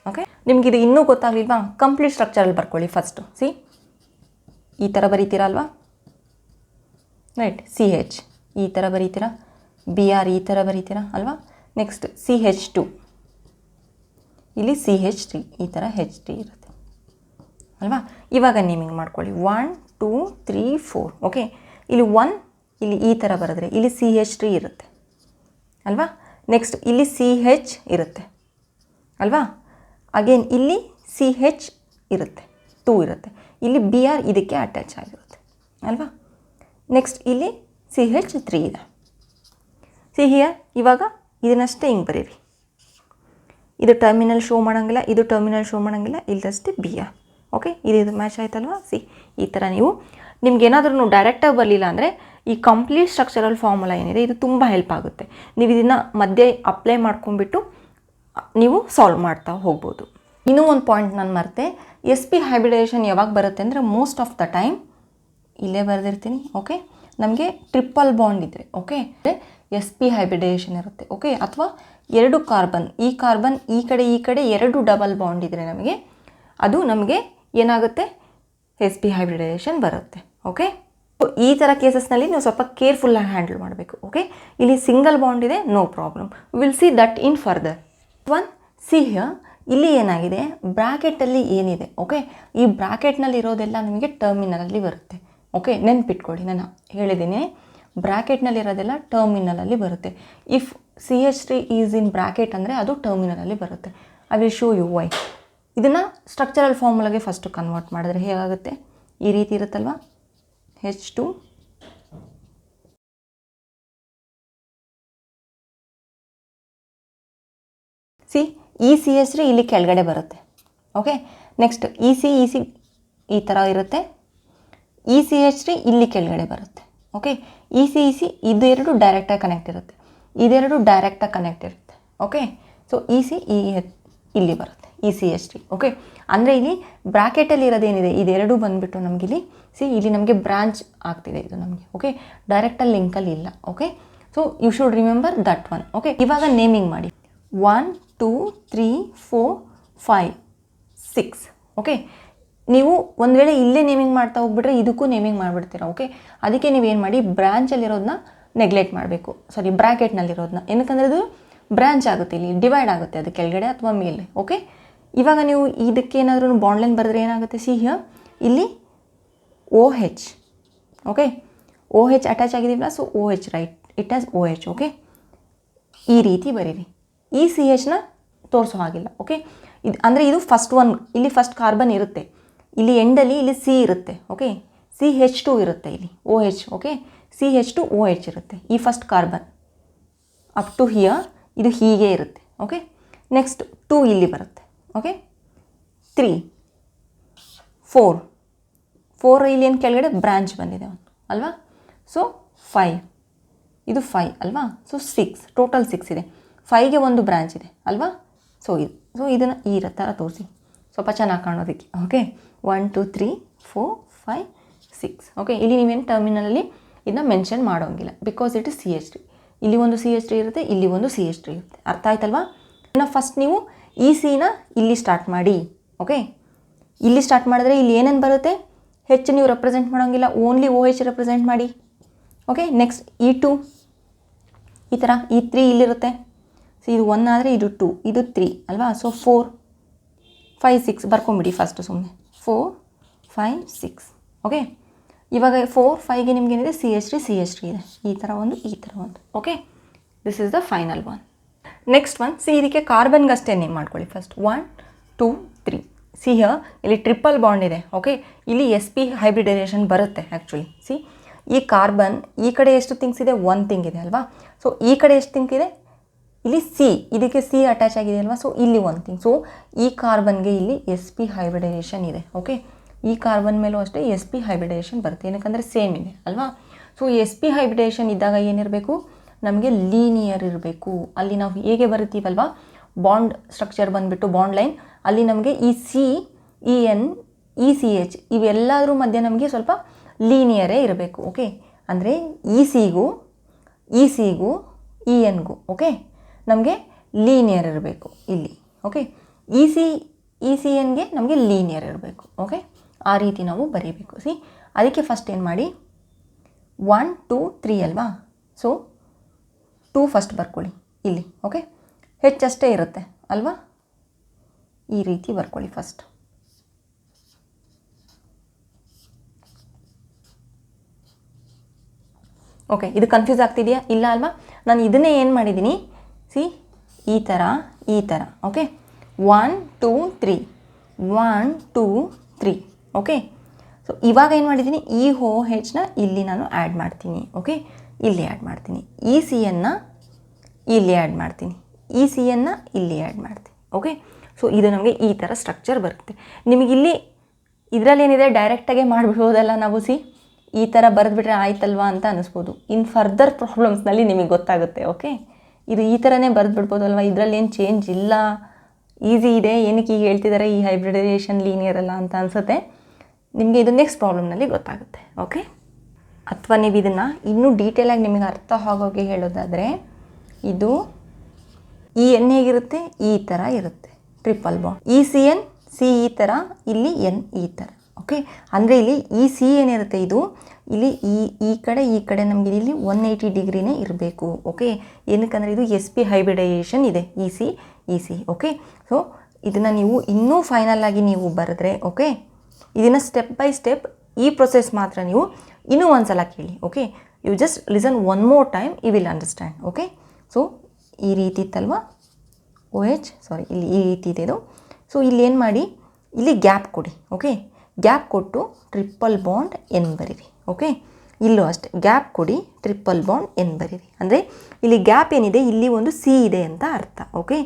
Okay, ನಿಮ್ಗೆ ಇದು ಇನ್ನೂ ಗೊತ್ತಾಗಲಿಲ್ವಾ? ಕಂಪ್ಲೀಟ್ ಸ್ಟ್ರಕ್ಚರಲ್ಲಿ ಬರ್ಕೊಳ್ಳಿ ಫಸ್ಟು. ಸಿ ಈ ಥರ ಬರೀತೀರಾ ಅಲ್ವಾ, ರೈಟ್. CH ಈ ಥರ ಬರೀತೀರಾ, Br ಈ ಥರ ಬರೀತೀರಾ ಅಲ್ವಾ. ನೆಕ್ಸ್ಟ್ CH2, ಇಲ್ಲಿ CH3 ಈ ಥರ H3 ಇರುತ್ತೆ ಅಲ್ವಾ. ಇವಾಗ ನೇಮಿಂಗ್ ಮಾಡ್ಕೊಳ್ಳಿ. 1 2 3 4. ಓಕೆ, ಇಲ್ಲಿ 1 ಇಲ್ಲಿ ಈ ಥರ ಬರೆದ್ರೆ ಇಲ್ಲಿ CH3 ಇರುತ್ತೆ ಅಲ್ವಾ. ನೆಕ್ಸ್ಟ್ ಇಲ್ಲಿ CH ಇರುತ್ತೆ ಅಲ್ವಾ. ಅಗೇನ್ ಇಲ್ಲಿ CH ಇರುತ್ತೆ, 2 ಇರುತ್ತೆ. ಇಲ್ಲಿ Br ಇದಕ್ಕೆ ಅಟ್ಯಾಚ್ ಆಗಿರುತ್ತೆ ಅಲ್ವಾ. ನೆಕ್ಸ್ಟ್ ಇಲ್ಲಿ CH3 ಇದೆ. ಸಿ ಹಿಯರ್, ಇವಾಗ ಇದನ್ನಷ್ಟೇ ಹಿಂಗೆ ಬರೀರಿ. ಇದು ಟರ್ಮಿನಲ್ ಶೋ ಮಾಡೋಂಗಿಲ್ಲ, ಇದು ಟರ್ಮಿನಲ್ ಶೋ ಮಾಡೋಂಗಿಲ್ಲ, ಇಲ್ಲದಷ್ಟೇ Br. ಓಕೆ, ಇದು ಮ್ಯಾಚ್ ಆಯ್ತಲ್ವಾ. ಸಿ ಈ ಥರ ನೀವು ನಿಮ್ಗೇನಾದ್ರೂ ಡೈರೆಕ್ಟಾಗಿ ಬರಲಿಲ್ಲ ಅಂದರೆ ಈ ಕಂಪ್ಲೀಟ್ ಸ್ಟ್ರಕ್ಚರಲ್ ಫಾರ್ಮುಲಾ ಏನಿದೆ ಇದು ತುಂಬ ಹೆಲ್ಪ್ ಆಗುತ್ತೆ. ನೀವು ಇದನ್ನು ಮಧ್ಯೆ ಅಪ್ಲೈ ಮಾಡ್ಕೊಂಡ್ಬಿಟ್ಟು ನೀವು ಸಾಲ್ವ್ ಮಾಡ್ತಾ ಹೋಗ್ಬೋದು. ಇನ್ನೂ ಒಂದು ಪಾಯಿಂಟ್ ನಾನು ಮರೆತೆ, SP ಹೈಬ್ರಿಡೈಸೇಷನ್ ಯಾವಾಗ ಬರುತ್ತೆ ಅಂದರೆ ಮೋಸ್ಟ್ ಆಫ್ ದ ಟೈಮ್ ಇಲ್ಲೇ ಬರೆದಿರ್ತೀನಿ. ಓಕೆ, ನಮಗೆ ಟ್ರಿಪಲ್ ಬಾಂಡ್ ಇದ್ದರೆ ಓಕೆ SP ಹೈಬ್ರಿಡೈಸೇಷನ್ ಇರುತ್ತೆ. ಓಕೆ, ಅಥವಾ 2 ಕಾರ್ಬನ್, ಈ ಕಾರ್ಬನ್ ಈ ಕಡೆ 2 ಡಬಲ್ ಬಾಂಡ್ ಇದ್ದರೆ ನಮಗೆ ಅದು ನಮಗೆ ಏನಾಗುತ್ತೆ, SP ಹೈಬ್ರಿಡೈಸೇಷನ್ ಬರುತ್ತೆ. ಓಕೆ, ಈ ಥರ ಕೇಸಸ್ನಲ್ಲಿ ನೀವು ಸ್ವಲ್ಪ ಕೇರ್ಫುಲ್ಲಾಗಿ ಹ್ಯಾಂಡಲ್ ಮಾಡಬೇಕು. ಓಕೆ, ಇಲ್ಲಿ ಸಿಂಗಲ್ ಬಾಂಡ್ ಇದೆ, no problem, will see that in further. See here, ಇಲ್ಲಿ ಏನಾಗಿದೆ ಬ್ರ್ಯಾಕೆಟಲ್ಲಿ ಏನಿದೆ. ಓಕೆ, ಈ ಬ್ರ್ಯಾಕೆಟ್ನಲ್ಲಿ ಇರೋದೆಲ್ಲ ನಿಮಗೆ ಟರ್ಮಿನಲಲ್ಲಿ ಬರುತ್ತೆ. ಓಕೆ, ನೆನ್ಪಿಟ್ಕೊಳ್ಳಿ, ನಾನು ಹೇಳಿದ್ದೀನಿ ಬ್ರ್ಯಾಕೆಟ್ನಲ್ಲಿರೋದೆಲ್ಲ ಟರ್ಮಿನಲಲ್ಲಿ ಬರುತ್ತೆ. If CH3 is in bracket ಅಂದರೆ ಅದು ಟರ್ಮಿನಲಲ್ಲಿ ಬರುತ್ತೆ. I will show you why. ಇದನ್ನು ಸ್ಟ್ರಕ್ಚರಲ್ ಫಾರ್ಮುಲಾಗೆ ಫಸ್ಟು ಕನ್ವರ್ಟ್ ಮಾಡಿದ್ರೆ ಹೇಗಾಗುತ್ತೆ, ಈ ರೀತಿ ಇರುತ್ತಲ್ವ. H2 ಸಿ ಈ CH3 ಇಲ್ಲಿ ಕೆಳಗಡೆ ಬರುತ್ತೆ. ಓಕೆ, ನೆಕ್ಸ್ಟ್ EC ಈ ಥರ ಇರುತ್ತೆ, ಈ CH3 ಇಲ್ಲಿ ಕೆಳಗಡೆ ಬರುತ್ತೆ. ಓಕೆ, EC ಇದೆರಡು ಡೈರೆಕ್ಟಾಗಿ ಕನೆಕ್ಟ್ ಇರುತ್ತೆ, ಇದೆರಡು ಡೈರೆಕ್ಟಾಗಿ ಕನೆಕ್ಟ್ ಇರುತ್ತೆ. ಓಕೆ, ಸೊ EC ಇಲ್ಲಿ ಬರುತ್ತೆ, CH3. ಓಕೆ, ಅಂದರೆ ಇಲ್ಲಿ ಬ್ರ್ಯಾಕೆಟಲ್ಲಿ ಇರೋದೇನಿದೆ ಇದೆರಡು ಬಂದುಬಿಟ್ಟು ನಮಗಿಲ್ಲಿ ಇಲ್ಲಿ ನಮಗೆ ಬ್ರಾಂಚ್ ಆಗ್ತಿದೆ ಇದು ನಮಗೆ. ಓಕೆ, ಡೈರೆಕ್ಟಲ್ಲಿ ಲಿಂಕಲ್ಲಿ ಇಲ್ಲ. Okay, so you should remember that one. Okay, ಇವಾಗ ನೇಮಿಂಗ್ ಮಾಡಿ. 1 2 3 4 5 6. ಓಕೆ, ನೀವು ಒಂದು ವೇಳೆ ಇಲ್ಲೇ ನೇಮಿಂಗ್ ಮಾಡ್ತಾ ಹೋಗ್ಬಿಟ್ರೆ ಇದಕ್ಕೂ ನೇಮಿಂಗ್ ಮಾಡಿಬಿಡ್ತೀರಾ. ಓಕೆ, ಅದಕ್ಕೆ ನೀವೇನು ಮಾಡಿ, ಬ್ರ್ಯಾಂಚಲ್ಲಿರೋದನ್ನ ನೆಗ್ಲೆಕ್ಟ್ ಮಾಡಬೇಕು, ಸಾರಿ ಬ್ರ್ಯಾಕೆಟ್ನಲ್ಲಿರೋದನ್ನ, ಏನಕ್ಕಂದರೆ ಅದು ಬ್ರಾಂಚ್ ಆಗುತ್ತೆ, ಇಲ್ಲಿ ಡಿವೈಡ್ ಆಗುತ್ತೆ ಅದು ಕೆಳಗಡೆ ಅಥವಾ ಮೇಲೆ. ಓಕೆ, ಇವಾಗ ನೀವು ಇದಕ್ಕೆ ಏನಾದರೂ ಬಾಂಡ್ ಲೈನ್ ಬರೆದ್ರೆ ಏನಾಗುತ್ತೆ, ಸಿ ಹಿಯರ್ ಇಲ್ಲಿ OH. ಓಕೆ, OH ಅಟ್ಯಾಚ್ ಆಗಿದೆಯಲ್ಲ, so OH right, it as OH. Okay, ಈ ರೀತಿ ಬರೀರಿ. ಈ CHನ ತೋರಿಸೋ ಹಾಗಿಲ್ಲ. ಓಕೆ, ಇದು ಅಂದರೆ ಇದು ಫಸ್ಟ್ ಒನ್, ಇಲ್ಲಿ ಫಸ್ಟ್ ಕಾರ್ಬನ್ ಇರುತ್ತೆ, ಇಲ್ಲಿ ಎಂಡಲ್ಲಿ ಇಲ್ಲಿ C ಇರುತ್ತೆ. ಓಕೆ, CH2 ಇರುತ್ತೆ, ಇಲ್ಲಿ OH. ಓಕೆ, CH2 OH ಇರುತ್ತೆ, ಈ first carbon up to here ಇದು ಹೀಗೆ ಇರುತ್ತೆ. ಓಕೆ, ನೆಕ್ಸ್ಟ್ 2 ಇಲ್ಲಿ ಬರುತ್ತೆ. ಓಕೆ, 3 4 ಇಲ್ಲಿ ಏನು ಕೆಳಗಡೆ ಬ್ರಾಂಚ್ ಬಂದಿದೆ ಒಂದು ಅಲ್ವಾ. ಸೊ 5 ಇದು 5 ಅಲ್ವಾ. ಸೊ 6 ಟೋಟಲ್ 6 ಇದೆ, 5ಗೆ ಒಂದು ಬ್ರಾಂಚ್ ಇದೆ ಅಲ್ವಾ. ಸೊ ಇದನ್ನು ಈ ಥರ ತೋರಿಸಿ ಸ್ವಲ್ಪ ಚೆನ್ನಾಗಿ ಕಾಣೋದಕ್ಕೆ. ಓಕೆ, 1 2 3 4 5 6. ಓಕೆ, ಇಲ್ಲಿ ನೀವೇನು ಟರ್ಮಿನಲಲ್ಲಿ ಇದನ್ನ ಮೆನ್ಷನ್ ಮಾಡೋಂಗಿಲ್ಲ, ಬಿಕಾಸ್ ಇಟ್ ಇಸ್ CH3. ಇಲ್ಲಿ ಒಂದು CH3 ಇರುತ್ತೆ, ಇಲ್ಲಿ ಒಂದು CH3 ಇರುತ್ತೆ. ಅರ್ಥ ಆಯ್ತಲ್ವಾ. ಇನ್ನು ಫಸ್ಟ್ ನೀವು ECನ ಇಲ್ಲಿ ಸ್ಟಾರ್ಟ್ ಮಾಡಿ. ಓಕೆ, ಇಲ್ಲಿ ಸ್ಟಾರ್ಟ್ ಮಾಡಿದ್ರೆ ಇಲ್ಲಿ ಏನೇನು ಬರುತ್ತೆ, H ನೀವು ರೆಪ್ರೆಸೆಂಟ್ ಮಾಡೋಂಗಿಲ್ಲ, ಓನ್ಲಿ OH ರೆಪ್ರೆಸೆಂಟ್ ಮಾಡಿ. ಓಕೆ, ನೆಕ್ಸ್ಟ್ E2 ಈ ಥರ, E3 ಇಲ್ಲಿರುತ್ತೆ. ಸೊ ಇದು 1 ಆದರೆ ಇದು 2, ಇದು 3 ಅಲ್ವಾ. ಸೊ 4 5 6 ಬರ್ಕೊಂಬಿಡಿ ಫಸ್ಟು ಸುಮ್ಮನೆ, 4 5 6. ಓಕೆ, ಇವಾಗ 4 5ಗೆ ನಿಮಗೇನಿದೆ CH3 ಇದೆ, ಈ ಥರ ಒಂದು. Okay, this is the final one. Next one, C ಇದಕ್ಕೆ ಕಾರ್ಬನ್ಗಷ್ಟೇ ನೇಮ್ ಮಾಡ್ಕೊಳ್ಳಿ ಫಸ್ಟ್. 1 2 3. ಸಿ ಹಿಯರ್ ಇಲ್ಲಿ ಟ್ರಿಪಲ್ ಬಾಂಡ್ ಇದೆ. ಓಕೆ, ಇಲ್ಲಿ SP ಹೈಬ್ರಿಡೈಸೇಷನ್ ಬರುತ್ತೆ ಆ್ಯಕ್ಚುಲಿ. ಸಿ ಈ ಕಾರ್ಬನ್ ಈ ಕಡೆ ಎಷ್ಟು ಥಿಂಗ್ಸ್ ಇದೆ, 1 ಥಿಂಗ್ ಇದೆ ಅಲ್ವಾ. ಸೊ ಈ ಕಡೆ ಎಷ್ಟು ಥಿಂಗ್ ಇದೆ, ಇಲ್ಲಿ C, ಇದಕ್ಕೆ C ಅಟ್ಯಾಚ್ ಆಗಿದೆ ಅಲ್ವಾ. ಸೊ ಇಲ್ಲಿ 1 ಥಿಂಗ್. ಸೊ ಈ ಕಾರ್ಬನ್ಗೆ ಇಲ್ಲಿ SP ಹೈಬ್ರಿಡೈಸೇಷನ್ ಇದೆ. ಓಕೆ, ಈ ಕಾರ್ಬನ್ ಮೇಲೂ ಅಷ್ಟೇ SP ಹೈಬ್ರಿಡೈಸೇಷನ್ ಬರುತ್ತೆ, ಏನಕ್ಕಂದರೆ ಸೇಮ್ ಇದೆ ಅಲ್ವಾ. ಸೊ SP ಹೈಬ್ರಿಡೈಸೇಷನ್ ಇದ್ದಾಗ ಏನಿರಬೇಕು, ನಮಗೆ ಲೀನಿಯರ್ ಇರಬೇಕು. ಅಲ್ಲಿ ನಾವು ಹೇಗೆ ಬರಿತೀವಲ್ವಾ, ಬಾಂಡ್ ಸ್ಟ್ರಕ್ಚರ್ ಬಂದುಬಿಟ್ಟು ಬಾಂಡ್ ಲೈನ್, ಅಲ್ಲಿ ನಮಗೆ ಈ C EN ECH ಇವೆಲ್ಲದ್ರ ಮಧ್ಯೆ ನಮಗೆ ಸ್ವಲ್ಪ ಲೀನಿಯರೇ ಇರಬೇಕು. ಓಕೆ, ಅಂದರೆ ECಗೂ ಇ ಸಿಗೂ ಇ ಎನ್ಗೂ ಓಕೆ ನಮಗೆ ಲೀನಿಯರ್ ಇರಬೇಕು ಇಲ್ಲಿ. ಓಕೆ ಇ ಸಿ ಎನ್ಗೆ ನಮಗೆ ಲೀನಿಯರ್ ಇರಬೇಕು. ಓಕೆ ಆ ರೀತಿ ನಾವು ಬರೀಬೇಕು. ಅದಕ್ಕೆ ಫಸ್ಟ್ ಏನು ಮಾಡಿ 1 2 3 ಅಲ್ವಾ, ಸೊ 2 ಫಸ್ಟ್ ಬರ್ಕೊಳ್ಳಿ ಇಲ್ಲಿ. ಓಕೆ ಹೆಚ್ಚಷ್ಟೇ ಇರುತ್ತೆ ಅಲ್ವಾ, ಈ ರೀತಿ ಬರ್ಕೊಳ್ಳಿ ಫಸ್ಟ್. ಓಕೆ ಇದು ಕನ್ಫ್ಯೂಸ್ ಆಗ್ತಿದೆಯಾ? ಇಲ್ಲ ಅಲ್ವಾ. ನಾನು ಇದನ್ನೇ ಏನು ಮಾಡಿದ್ದೀನಿ, ಈ ಥರ ಓಕೆ 1 2 3 1 2 3 ಓಕೆ. ಸೊ ಇವಾಗ ಏನು ಮಾಡಿದ್ದೀನಿ, ಈ OHನ ಇಲ್ಲಿ ನಾನು ಆ್ಯಡ್ ಮಾಡ್ತೀನಿ. ಓಕೆ ಇಲ್ಲಿ ಆ್ಯಡ್ ಮಾಡ್ತೀನಿ, ಈ ಸಿಯನ್ನು ಇಲ್ಲಿ ಆ್ಯಡ್ ಮಾಡ್ತೀನಿ, ಈ ಸಿಯನ್ನು ಇಲ್ಲಿ ಆ್ಯಡ್ ಮಾಡ್ತೀನಿ. ಓಕೆ ಸೊ ಇದು ನಮಗೆ ಈ ಥರ ಸ್ಟ್ರಕ್ಚರ್ ಬರುತ್ತೆ. ನಿಮಗಿಲ್ಲಿ ಇದರಲ್ಲೇನಿದೆ ಡೈರೆಕ್ಟಾಗೆ ಮಾಡಿಬಿಡ್ಬೋದಲ್ಲ ನಾವು. ಈ ಥರ ಬರೆದ್ಬಿಟ್ರೆ ಆಯ್ತಲ್ವಾ ಅಂತ ಅನ್ನಿಸ್ಬೋದು. ಇನ್ ಫರ್ದರ್ ಪ್ರಾಬ್ಲಮ್ಸ್ನಲ್ಲಿ ನಿಮಗೆ ಗೊತ್ತಾಗುತ್ತೆ. ಓಕೆ ಇದು ಈ ಥರನೇ ಬರೆದ್ಬಿಡ್ಬೋದಲ್ವ, ಇದರಲ್ಲಿ ಏನು ಚೇಂಜ್ ಇಲ್ಲ, ಈಸಿ ಇದೆ, ಏನಕ್ಕೆ ಈಗ ಹೇಳ್ತಿದ್ದಾರೆ ಈ ಹೈಬ್ರಿಡೈಸೇಷನ್ ಲೀನಿಯರ್ ಅಲ್ಲ ಅಂತ ಅನಿಸುತ್ತೆ ನಿಮಗೆ. ಇದು ನೆಕ್ಸ್ಟ್ ಪ್ರಾಬ್ಲಮ್ನಲ್ಲಿ ಗೊತ್ತಾಗುತ್ತೆ. ಓಕೆ ಅಥವಾ ನೀವು ಇದನ್ನು ಇನ್ನೂ ಡೀಟೇಲಾಗಿ ನಿಮಗೆ ಅರ್ಥ ಆಗೋಗೆ ಹೇಳೋದಾದರೆ, ಇದು ಈ ಎನ್ ಹೇಗಿರುತ್ತೆ, ಈ ಥರ ಇರುತ್ತೆ ಟ್ರಿಪಲ್ ಬಾಂಡ್. ಈ ಸಿ ಎನ್ ಸಿ ಈ ಥರ, ಇಲ್ಲಿ ಎನ್ ಈ ಥರ. ಓಕೆ ಅಂದರೆ ಇಲ್ಲಿ ಈ ಸಿ ಏನಿರುತ್ತೆ ಇದು ಇಲ್ಲಿ ಈ ಕಡೆ ನಮಗೆ ಇಲ್ಲಿ 180 ಡಿಗ್ರಿನೇ ಇರಬೇಕು. ಓಕೆ ಏನಕ್ಕಂದರೆ ಇದು SP ಹೈಬ್ರಿಡೈಸೇಷನ್ ಇದೆ, ಈ ಸಿ. ಓಕೆ ಸೊ ಇದನ್ನು ನೀವು ಇನ್ನೂ ಫೈನಲ್ ಆಗಿ ನೀವು ಬರೆದ್ರೆ, ಓಕೆ ಇದನ್ನು ಸ್ಟೆಪ್ ಬೈ ಸ್ಟೆಪ್ ಈ ಪ್ರೊಸೆಸ್ ಮಾತ್ರ ನೀವು ಇನ್ನೂ ಒಂದು ಸಲ ಕೇಳಿ. Okay you just listen one more time, you will understand. Okay so ಈ ರೀತಿ ಇತ್ತಲ್ವಾ OH, ಸಾರಿ ಇಲ್ಲಿ ಈ ರೀತಿ ಇದೆ ಇದು. ಸೊ ಇಲ್ಲಿ ಏನು ಮಾಡಿ, ಇಲ್ಲಿ ಗ್ಯಾಪ್ ಕೊಡಿ. ಓಕೆ ಗ್ಯಾಪ್ ಕೊಟ್ಟು ಟ್ರಿಪಲ್ ಬಾಂಡ್ ಎನ್ ಬರೀರಿ. ಓಕೆ ಇಲ್ಲೂ ಅಷ್ಟೇ ಗ್ಯಾಪ್ ಕೊಡಿ, ಟ್ರಿಪಲ್ ಬಾಂಡ್ ಎನ್ ಬರೀರಿ. ಅಂದರೆ ಇಲ್ಲಿ ಗ್ಯಾಪ್ ಏನಿದೆ, ಇಲ್ಲಿ ಒಂದು ಸಿ ಇದೆ ಅಂತ ಅರ್ಥ. ಓಕೆ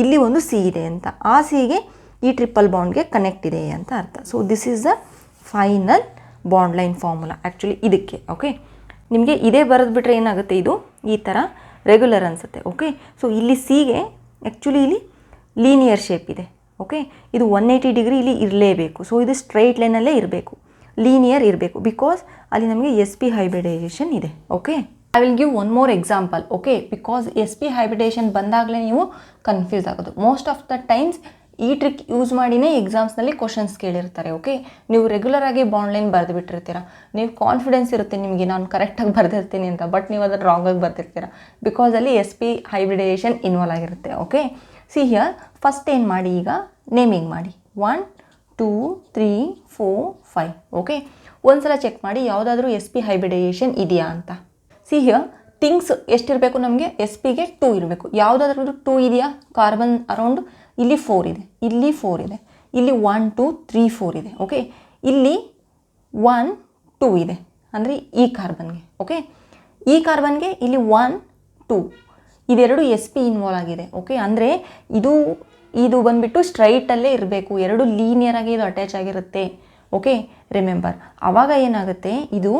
ಇಲ್ಲಿ ಒಂದು ಸಿ ಇದೆ ಅಂತ, ಆ ಸಿಗೆ ಈ ಟ್ರಿಪಲ್ ಬಾಂಡ್ಗೆ ಕನೆಕ್ಟ್ ಇದೆ ಅಂತ ಅರ್ಥ. So this is the final bond line formula actually ಇದಕ್ಕೆ. ಓಕೆ ನಿಮಗೆ ಇದೇ ಬರೆದ್ಬಿಟ್ರೆ ಏನಾಗುತ್ತೆ, ಇದು ಈ ಥರ ರೆಗ್ಯುಲರ್ ಅನಿಸುತ್ತೆ. ಓಕೆ ಸೊ ಇಲ್ಲಿ ಸಿಗೆ ಆ್ಯಕ್ಚುಲಿ ಇಲ್ಲಿ ಲೀನಿಯರ್ ಶೇಪ್ ಇದೆ. ಓಕೆ ಇದು 180 ಡಿಗ್ರಿ ಇಲ್ಲಿ ಇರಲೇಬೇಕು. ಸೊ ಇದು ಸ್ಟ್ರೈಟ್ ಲೈನಲ್ಲೇ ಇರಬೇಕು, ಲೀನಿಯರ್ ಇರಬೇಕು, ಬಿಕಾಸ್ ಅಲ್ಲಿ ನಮಗೆ SP ಹೈಬ್ರಿಡೈಸೇಷನ್ ಇದೆ. Okay I will give one more example. Okay because SP hybridization ಬಂದಾಗಲೇ ನೀವು ಕನ್ಫ್ಯೂಸ್ ಆಗೋದು. ಮೋಸ್ಟ್ ಆಫ್ ದ ಟೈಮ್ಸ್ ಈ ಟ್ರಿಕ್ ಯೂಸ್ ಮಾಡಿನೇ ಎಕ್ಸಾಮ್ಸ್ನಲ್ಲಿ ಕ್ವಶನ್ಸ್ ಕೇಳಿರ್ತಾರೆ. ಓಕೆ ನೀವು ರೆಗ್ಯುಲರ್ ಆಗಿ ಬಾಂಡ್ ಲೈನ್ ಬರೆದು ಬಿಟ್ಟಿರ್ತೀರ, ನೀವು ಕಾನ್ಫಿಡೆನ್ಸ್ ಇರುತ್ತೆ ನಿಮಗೆ ನಾನು ಕರೆಕ್ಟಾಗಿ ಬರೆದಿರ್ತೀನಿ ಅಂತ, ಬಟ್ ನೀವು ಅದನ್ನು ರಾಂಗಾಗಿ ಬರ್ತಿರ್ತೀರ ಬಿಕಾಸ್ ಅಲ್ಲಿ SP ಹೈಬ್ರಿಡೈಸೇಷನ್ ಇನ್ವಾಲ್ವ್ ಆಗಿರುತ್ತೆ. ಓಕೆ ಸಿ ಹಿಯರ್ ಫಸ್ಟ್ ಏನು ಮಾಡಿ, ಈಗ ನೇಮಿಂಗ್ ಮಾಡಿ 1 2 3 4 5. ಓಕೆ ಒಂದ್ಸಲ ಚೆಕ್ ಮಾಡಿ ಯಾವುದಾದ್ರೂ SP ಹೈಬ್ರಿಡೈಸೇಷನ್ ಇದೆಯಾ ಅಂತ. ಸಿ ಹಿಯರ್ ಥಿಂಗ್ಸ್ ಎಷ್ಟಿರಬೇಕು ನಮಗೆ, SPಗೆ 2 ಇರಬೇಕು. ಯಾವುದಾದ್ರೂ 2 ಇದೆಯಾ, ಕಾರ್ಬನ್ ಅರೌಂಡ್ ಇಲ್ಲಿ 4 ಇದೆ, ಇಲ್ಲಿ 4 ಇದೆ, ಇಲ್ಲಿ 1 2 3 4 ಇದೆ. ಓಕೆ ಇಲ್ಲಿ 1 2 ಇದೆ ಅಂದರೆ ಈ ಕಾರ್ಬನ್ಗೆ. ಓಕೆ ಈ ಕಾರ್ಬನ್ಗೆ ಇಲ್ಲಿ 1 2 ಇದೆರಡು SP ಇನ್ವಾಲ್ವ್ ಆಗಿದೆ. ಓಕೆ ಅಂದರೆ ಇದು ಬಂದುಬಿಟ್ಟು ಸ್ಟ್ರೈಟಲ್ಲೇ ಇರಬೇಕು, ಎರಡು ಲೀನಿಯರ್ ಆಗಿ ಇದು ಅಟ್ಯಾಚ್ ಆಗಿರುತ್ತೆ. ಓಕೆ ರಿಮೆಂಬರ್ ಆವಾಗ ಏನಾಗುತ್ತೆ, ಇದು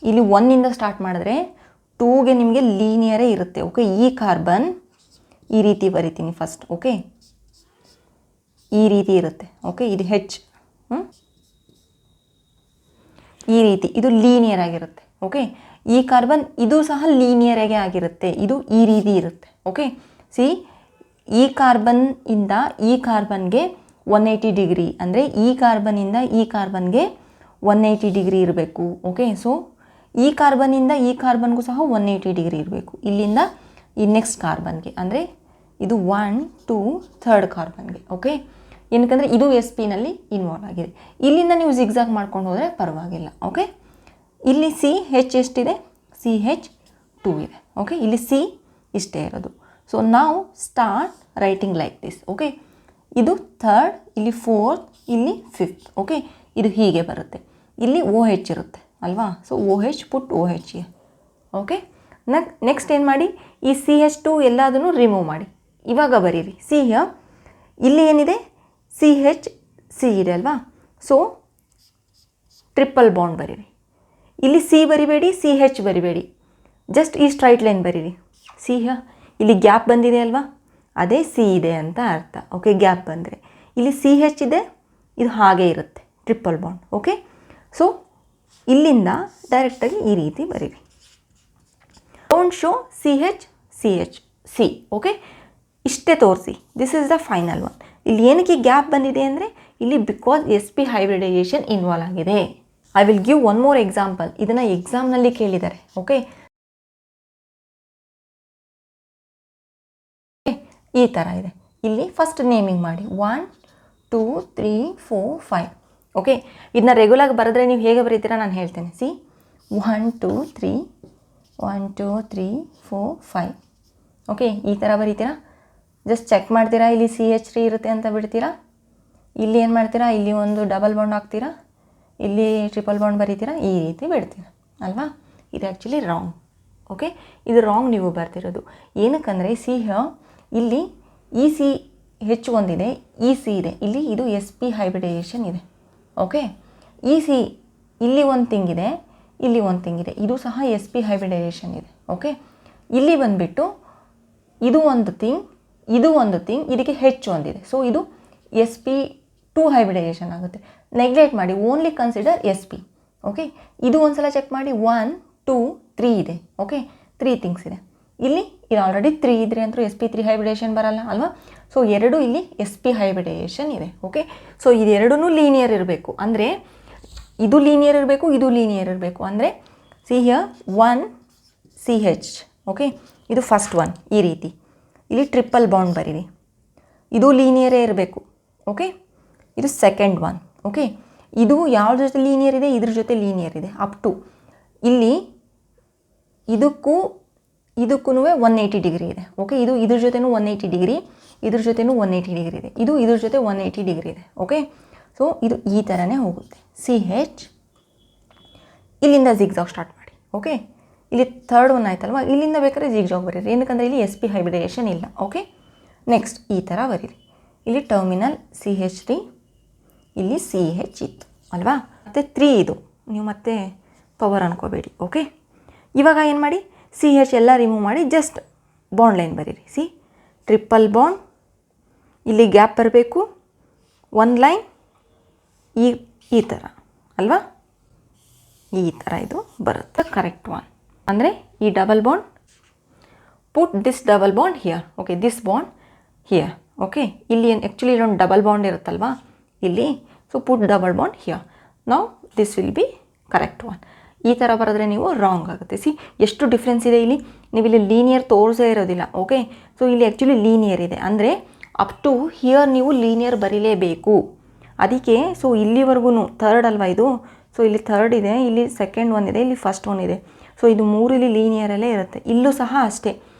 ಇಲ್ಲಿ 1ಇಂದ ಸ್ಟಾರ್ಟ್ ಮಾಡಿದ್ರೆ 2ಗೆ ನಿಮಗೆ ಲೀನಿಯರೇ ಇರುತ್ತೆ. ಓಕೆ ಈ ಕಾರ್ಬನ್ ಈ ರೀತಿ ಬರಿತೀನಿ ಫಸ್ಟ್. ಓಕೆ ಈ ರೀತಿ ಇರುತ್ತೆ. ಓಕೆ ಇದು H ಈ ರೀತಿ ಇದು ಲೀನಿಯರ್ ಆಗಿರುತ್ತೆ. ಓಕೆ ಈ ಕಾರ್ಬನ್ ಇದು ಸಹ ಲೀನಿಯರಾಗೆ ಆಗಿರುತ್ತೆ, ಇದು ಈ ರೀತಿ ಇರುತ್ತೆ. ಓಕೆ ಸಿ ಈ ಕಾರ್ಬನ್ನಿಂದ ಈ ಕಾರ್ಬನ್ಗೆ 180 ಡಿಗ್ರಿ ಅಂದರೆ ಈ ಕಾರ್ಬನ್ನಿಂದ ಈ ಕಾರ್ಬನ್ಗೆ 180 ಡಿಗ್ರಿ ಇರಬೇಕು. ಓಕೆ ಸೊ ಈ ಕಾರ್ಬನ್ನಿಂದ ಈ ಕಾರ್ಬನ್ಗೂ ಸಹ 180 ಡಿಗ್ರಿ ಇರಬೇಕು. ಇಲ್ಲಿಂದ ಈ ನೆಕ್ಸ್ಟ್ ಕಾರ್ಬನ್ಗೆ ಅಂದರೆ ಇದು 1 2 ಥರ್ಡ್ ಕಾರ್ಬನ್ಗೆ. ಓಕೆ ಏನಕ್ಕಂದರೆ ಇದು SPನಲ್ಲಿ ಇನ್ವಾಲ್ವ್ ಆಗಿದೆ. ಇಲ್ಲಿಂದ ನೀವು ಜಿಗ್ಜಾಗ್ ಮಾಡ್ಕೊಂಡು ಹೋದರೆ ಪರವಾಗಿಲ್ಲ. ಓಕೆ ಇಲ್ಲಿ CH ಎಷ್ಟಿದೆ, CH 2 ಇದೆ. ಓಕೆ ಇಲ್ಲಿ C ಇಷ್ಟೇ ಇರೋದು. ಸೊ ನಾವು start writing like this. Okay ಇದು ಥರ್ಡ್, ಇಲ್ಲಿ ಫೋರ್ತ್, ಇಲ್ಲಿ ಫಿಫ್ತ್. ಓಕೆ ಇದು ಹೀಗೆ ಬರುತ್ತೆ. ಇಲ್ಲಿ OH ಇರುತ್ತೆ ಅಲ್ವಾ, ಸೊ OH ಪುಟ್ OH. ಓಕೆ ನೆಕ್ಸ್ಟ್ ಏನು ಮಾಡಿ, ಈ CH2 ಎಲ್ಲದನ್ನು ರಿಮೂವ್ ಮಾಡಿ, ಇವಾಗ ಬರೀರಿ. ಇಲ್ಲಿ ಏನಿದೆ CH C ಇದೆ ಅಲ್ವಾ, ಸೊ ಟ್ರಿಪಲ್ ಬಾಂಡ್ ಬರೀರಿ. ಇಲ್ಲಿ C ಬರಿಬೇಡಿ, CH ಬರಿಬೇಡಿ, ಜಸ್ಟ್ ಈ ಸ್ಟ್ರೈಟ್ ಲೈನ್ ಬರೀರಿ. ಇಲ್ಲಿ ಗ್ಯಾಪ್ ಬಂದಿದೆ ಅಲ್ವಾ, ಅದೇ C ಇದೆ ಅಂತ ಅರ್ಥ. ಓಕೆ ಗ್ಯಾಪ್ ಬಂದರೆ ಇಲ್ಲಿ CH ಇದೆ, ಇದು ಹಾಗೆ ಇರುತ್ತೆ ಟ್ರಿಪಲ್ ಬಾಂಡ್. ಓಕೆ ಸೊ ಇಲ್ಲಿಂದ ಡೈರೆಕ್ಟಾಗಿ ಈ ರೀತಿ ಬರೀರಿ. ಡೋಂಟ್ ಶೋ CH ಓಕೆ, ಇಷ್ಟೇ ತೋರಿಸಿ. This is the final one. ಇಲ್ಲಿ ಏನಕ್ಕೆ ಗ್ಯಾಪ್ ಬಂದಿದೆ ಅಂದರೆ ಇಲ್ಲಿ ಬಿಕಾಸ್ SP ಹೈಬ್ರಿಡೈಸೇಷನ್ ಇನ್ವಾಲ್ವ್ ಆಗಿದೆ. I will give one more example. ಇದನ್ನು ಎಕ್ಸಾಮ್ನಲ್ಲಿ ಕೇಳಿದ್ದಾರೆ. ಓಕೆ, ಈ ಥರ ಇದೆ. ಇಲ್ಲಿ ಫಸ್ಟ್ ನೇಮಿಂಗ್ ಮಾಡಿ 1 2 3 4 5. ಓಕೆ, ಇದನ್ನ ರೆಗ್ಯುಲರ್ ಬರೆದ್ರೆ ನೀವು ಹೇಗೆ ಬರೀತೀರಾ ನಾನು ಹೇಳ್ತೇನೆ. ಸಿ 1 2 3 1 2 3 4 5. ಓಕೆ, ಈ ಥರ ಬರೀತೀರಾ. ಜಸ್ಟ್ ಚೆಕ್ ಮಾಡ್ತೀರಾ, ಇಲ್ಲಿ CH3 ಇರುತ್ತೆ ಅಂತ ಬಿಡ್ತೀರಾ. ಇಲ್ಲಿ ಏನು ಮಾಡ್ತೀರಾ, ಇಲ್ಲಿ ಒಂದು ಡಬಲ್ ಬಾಂಡ್ ಹಾಕ್ತೀರಾ, ಇಲ್ಲಿ ಟ್ರಿಪಲ್ ಬಾಂಡ್ ಬರೀತೀರಾ, ಈ ರೀತಿ ಬಿಡ್ತೀರಾ ಅಲ್ವಾ. ಇದು ಆ್ಯಕ್ಚುಲಿ ರಾಂಗ್. ಓಕೆ, ಇದು ರಾಂಗ್ ನೀವು ಬರ್ತಿರೋದು. ಏನಕ್ಕಂದರೆ ಇಲ್ಲಿ CH ಒಂದಿದೆ, EC ಇದೆ, ಇಲ್ಲಿ ಇದು SP ಹೈಬ್ರಿಡೈಸೇಷನ್ ಇದೆ. ಓಕೆ, EC ಇಲ್ಲಿ ಒಂದು ಥಿಂಗ್ ಇದೆ, ಇಲ್ಲಿ ಒಂದು ಥಿಂಗ್ ಇದೆ, ಇದು ಸಹ SP ಹೈಬ್ರಿಡೈಸೇಷನ್ ಇದೆ. ಓಕೆ, ಇಲ್ಲಿ ಬಂದುಬಿಟ್ಟು ಇದು ಒಂದು ಥಿಂಗ್, ಇದು ಒಂದು ಥಿಂಗ್, ಇದಕ್ಕೆ H ಒಂದಿದೆ. ಸೊ ಇದು SP2 ಹೈಬ್ರಿಡೈಸೇಷನ್ ಆಗುತ್ತೆ. ನೆಗ್ಲೆಕ್ಟ್ ಮಾಡಿ, ಓನ್ಲಿ ಕನ್ಸಿಡರ್ SP. ಓಕೆ, ಇದು ಒಂದು ಸಲ ಚೆಕ್ ಮಾಡಿ. 1 2 3 ಇದೆ. ಓಕೆ, 3 ಥಿಂಗ್ಸ್ ಇದೆ. ಇಲ್ಲಿ ಆಲ್ರೆಡಿ 3 ಇದ್ರೆ ಅಂತೂ SP3 ಹೈಬ್ರಿಡೈಸೇಷನ್ ಬರಲ್ಲ ಅಲ್ವಾ. ಸೊ ಎರಡು ಇಲ್ಲಿ SP ಹೈಬ್ರಿಡೈಸೇಷನ್ ಇದೆ. ಓಕೆ, ಸೊ ಇದೆರಡೂ ಲೀನಿಯರ್ ಇರಬೇಕು. ಅಂದರೆ ಇದು ಲೀನಿಯರ್ ಇರಬೇಕು, ಇದು ಲೀನಿಯರ್ ಇರಬೇಕು. ಅಂದರೆ ಹಿಯರ್ 1 CH. ಓಕೆ, ಇದು ಫಸ್ಟ್ ಒನ್. ಈ ರೀತಿ ಇಲ್ಲಿ ಟ್ರಿಪಲ್ ಬಾಂಡ್ ಬರೀರಿ, ಇದು ಲೀನಿಯರೇ ಇರಬೇಕು. ಓಕೆ, ಇದು ಸೆಕೆಂಡ್ ಒನ್. ಓಕೆ, ಇದು ಯಾವ್ದ್ರ ಜೊತೆ ಲೀನಿಯರ್ ಇದೆ, ಇದ್ರ ಜೊತೆ ಲೀನಿಯರ್ ಇದೆ ಅಪ್ ಟು ಇಲ್ಲಿ ಇದಕ್ಕೂ 180 ಡಿಗ್ರಿ ಇದೆ. ಓಕೆ, ಇದು ಇದ್ರ ಜೊತೆನೂ 180 ಡಿಗ್ರಿ, ಇದ್ರ ಜೊತೆನೂ 180 ಡಿಗ್ರಿ ಇದೆ, ಇದು ಇದ್ರ ಜೊತೆ 180 ಡಿಗ್ರಿ ಇದೆ. ಓಕೆ, ಸೊ ಇದು ಈ ಥರನೇ ಹೋಗುತ್ತೆ. CH ಇಲ್ಲಿಂದ ಜಿಗ್ಜಾಗ್ ಸ್ಟಾರ್ಟ್ ಮಾಡಿ. ಓಕೆ, ಇಲ್ಲಿ ಥರ್ಡ್ ಒನ್ ಆಯ್ತಲ್ವ, ಇಲ್ಲಿಂದ ಬೇಕಾದ್ರೆ ಜಿಗ್ಜಾಗ್ ಬರೀರಿ, ಏನಕ್ಕಂದರೆ ಇಲ್ಲಿ SP ಹೈಬ್ರಿಡೈಸೇಷನ್ ಇಲ್ಲ. ಓಕೆ, ನೆಕ್ಸ್ಟ್ ಈ ಥರ ಬರೀರಿ. ಇಲ್ಲಿ ಟರ್ಮಿನಲ್ CH3, ಇಲ್ಲಿ CH ಇತ್ತು ಅಲ್ವಾ. ಮತ್ತು 3 ಇದು ನೀವು ಮತ್ತೆ ಪವರ್ ಅನ್ಕೋಬೇಡಿ. ಓಕೆ, ಇವಾಗ ಏನು ಮಾಡಿ, CH ಎಲ್ಲ ರಿಮೂವ್ ಮಾಡಿ ಜಸ್ಟ್ ಬಾಂಡ್ ಲೈನ್ ಬರೀರಿ. ಸಿ ಟ್ರಿಪಲ್ ಬಾಂಡ್, ಇಲ್ಲಿ ಗ್ಯಾಪ್ ಬರಬೇಕು, ಒಂದು ಲೈನ್ ಈ ಥರ ಅಲ್ವಾ, ಈ ಥರ ಇದು ಬರುತ್ತೆ. ಕರೆಕ್ಟ್ ಒನ್ ಅಂದರೆ ಈ double bond, put this double bond here. Okay, this bond here. Okay, ಇಲ್ಲಿ ಏನು ಆ್ಯಕ್ಚುಲಿ ಇಲ್ಲೊಂದು ಡಬಲ್ ಬಾಂಡ್ ಇರುತ್ತಲ್ವಾ ಇಲ್ಲಿ. So put double bond here. Now this will B correct one. ಈ ಥರ ಬರೆದ್ರೆ ನೀವು ರಾಂಗ್ ಆಗುತ್ತೆ. ಸಿ ಎಷ್ಟು ಡಿಫ್ರೆನ್ಸ್ ಇದೆ ಇಲ್ಲಿ. ನೀವು ಇಲ್ಲಿ ಲೀನಿಯರ್ ತೋರಿಸೇ ಇರೋದಿಲ್ಲ. ಓಕೆ, ಸೊ ಇಲ್ಲಿ ಆ್ಯಕ್ಚುಲಿ ಲೀನಿಯರ್ ಇದೆ ಅಂದರೆ ಅಪ್ ಟು ಹಿಯರ್ ನೀವು ಲೀನಿಯರ್ ಬರೀಲೇಬೇಕು. ಅದಕ್ಕೆ ಸೊ ಇಲ್ಲಿವರೆಗೂ ಥರ್ಡ್ ಅಲ್ವಾ ಇದು. ಸೊ ಇಲ್ಲಿ ಥರ್ಡ್ ಇದೆ, ಇಲ್ಲಿ ಸೆಕೆಂಡ್ ಒನ್ ಇದೆ, ಇಲ್ಲಿ ಫಸ್ಟ್ ಒನ್ ಇದೆ. ಸೊ ಇದು 3 ಇಲ್ಲಿ ಲೀನಿಯರಲ್ಲೇ ಇರುತ್ತೆ, ಇಲ್ಲೂ ಸಹ ಅಷ್ಟೇ,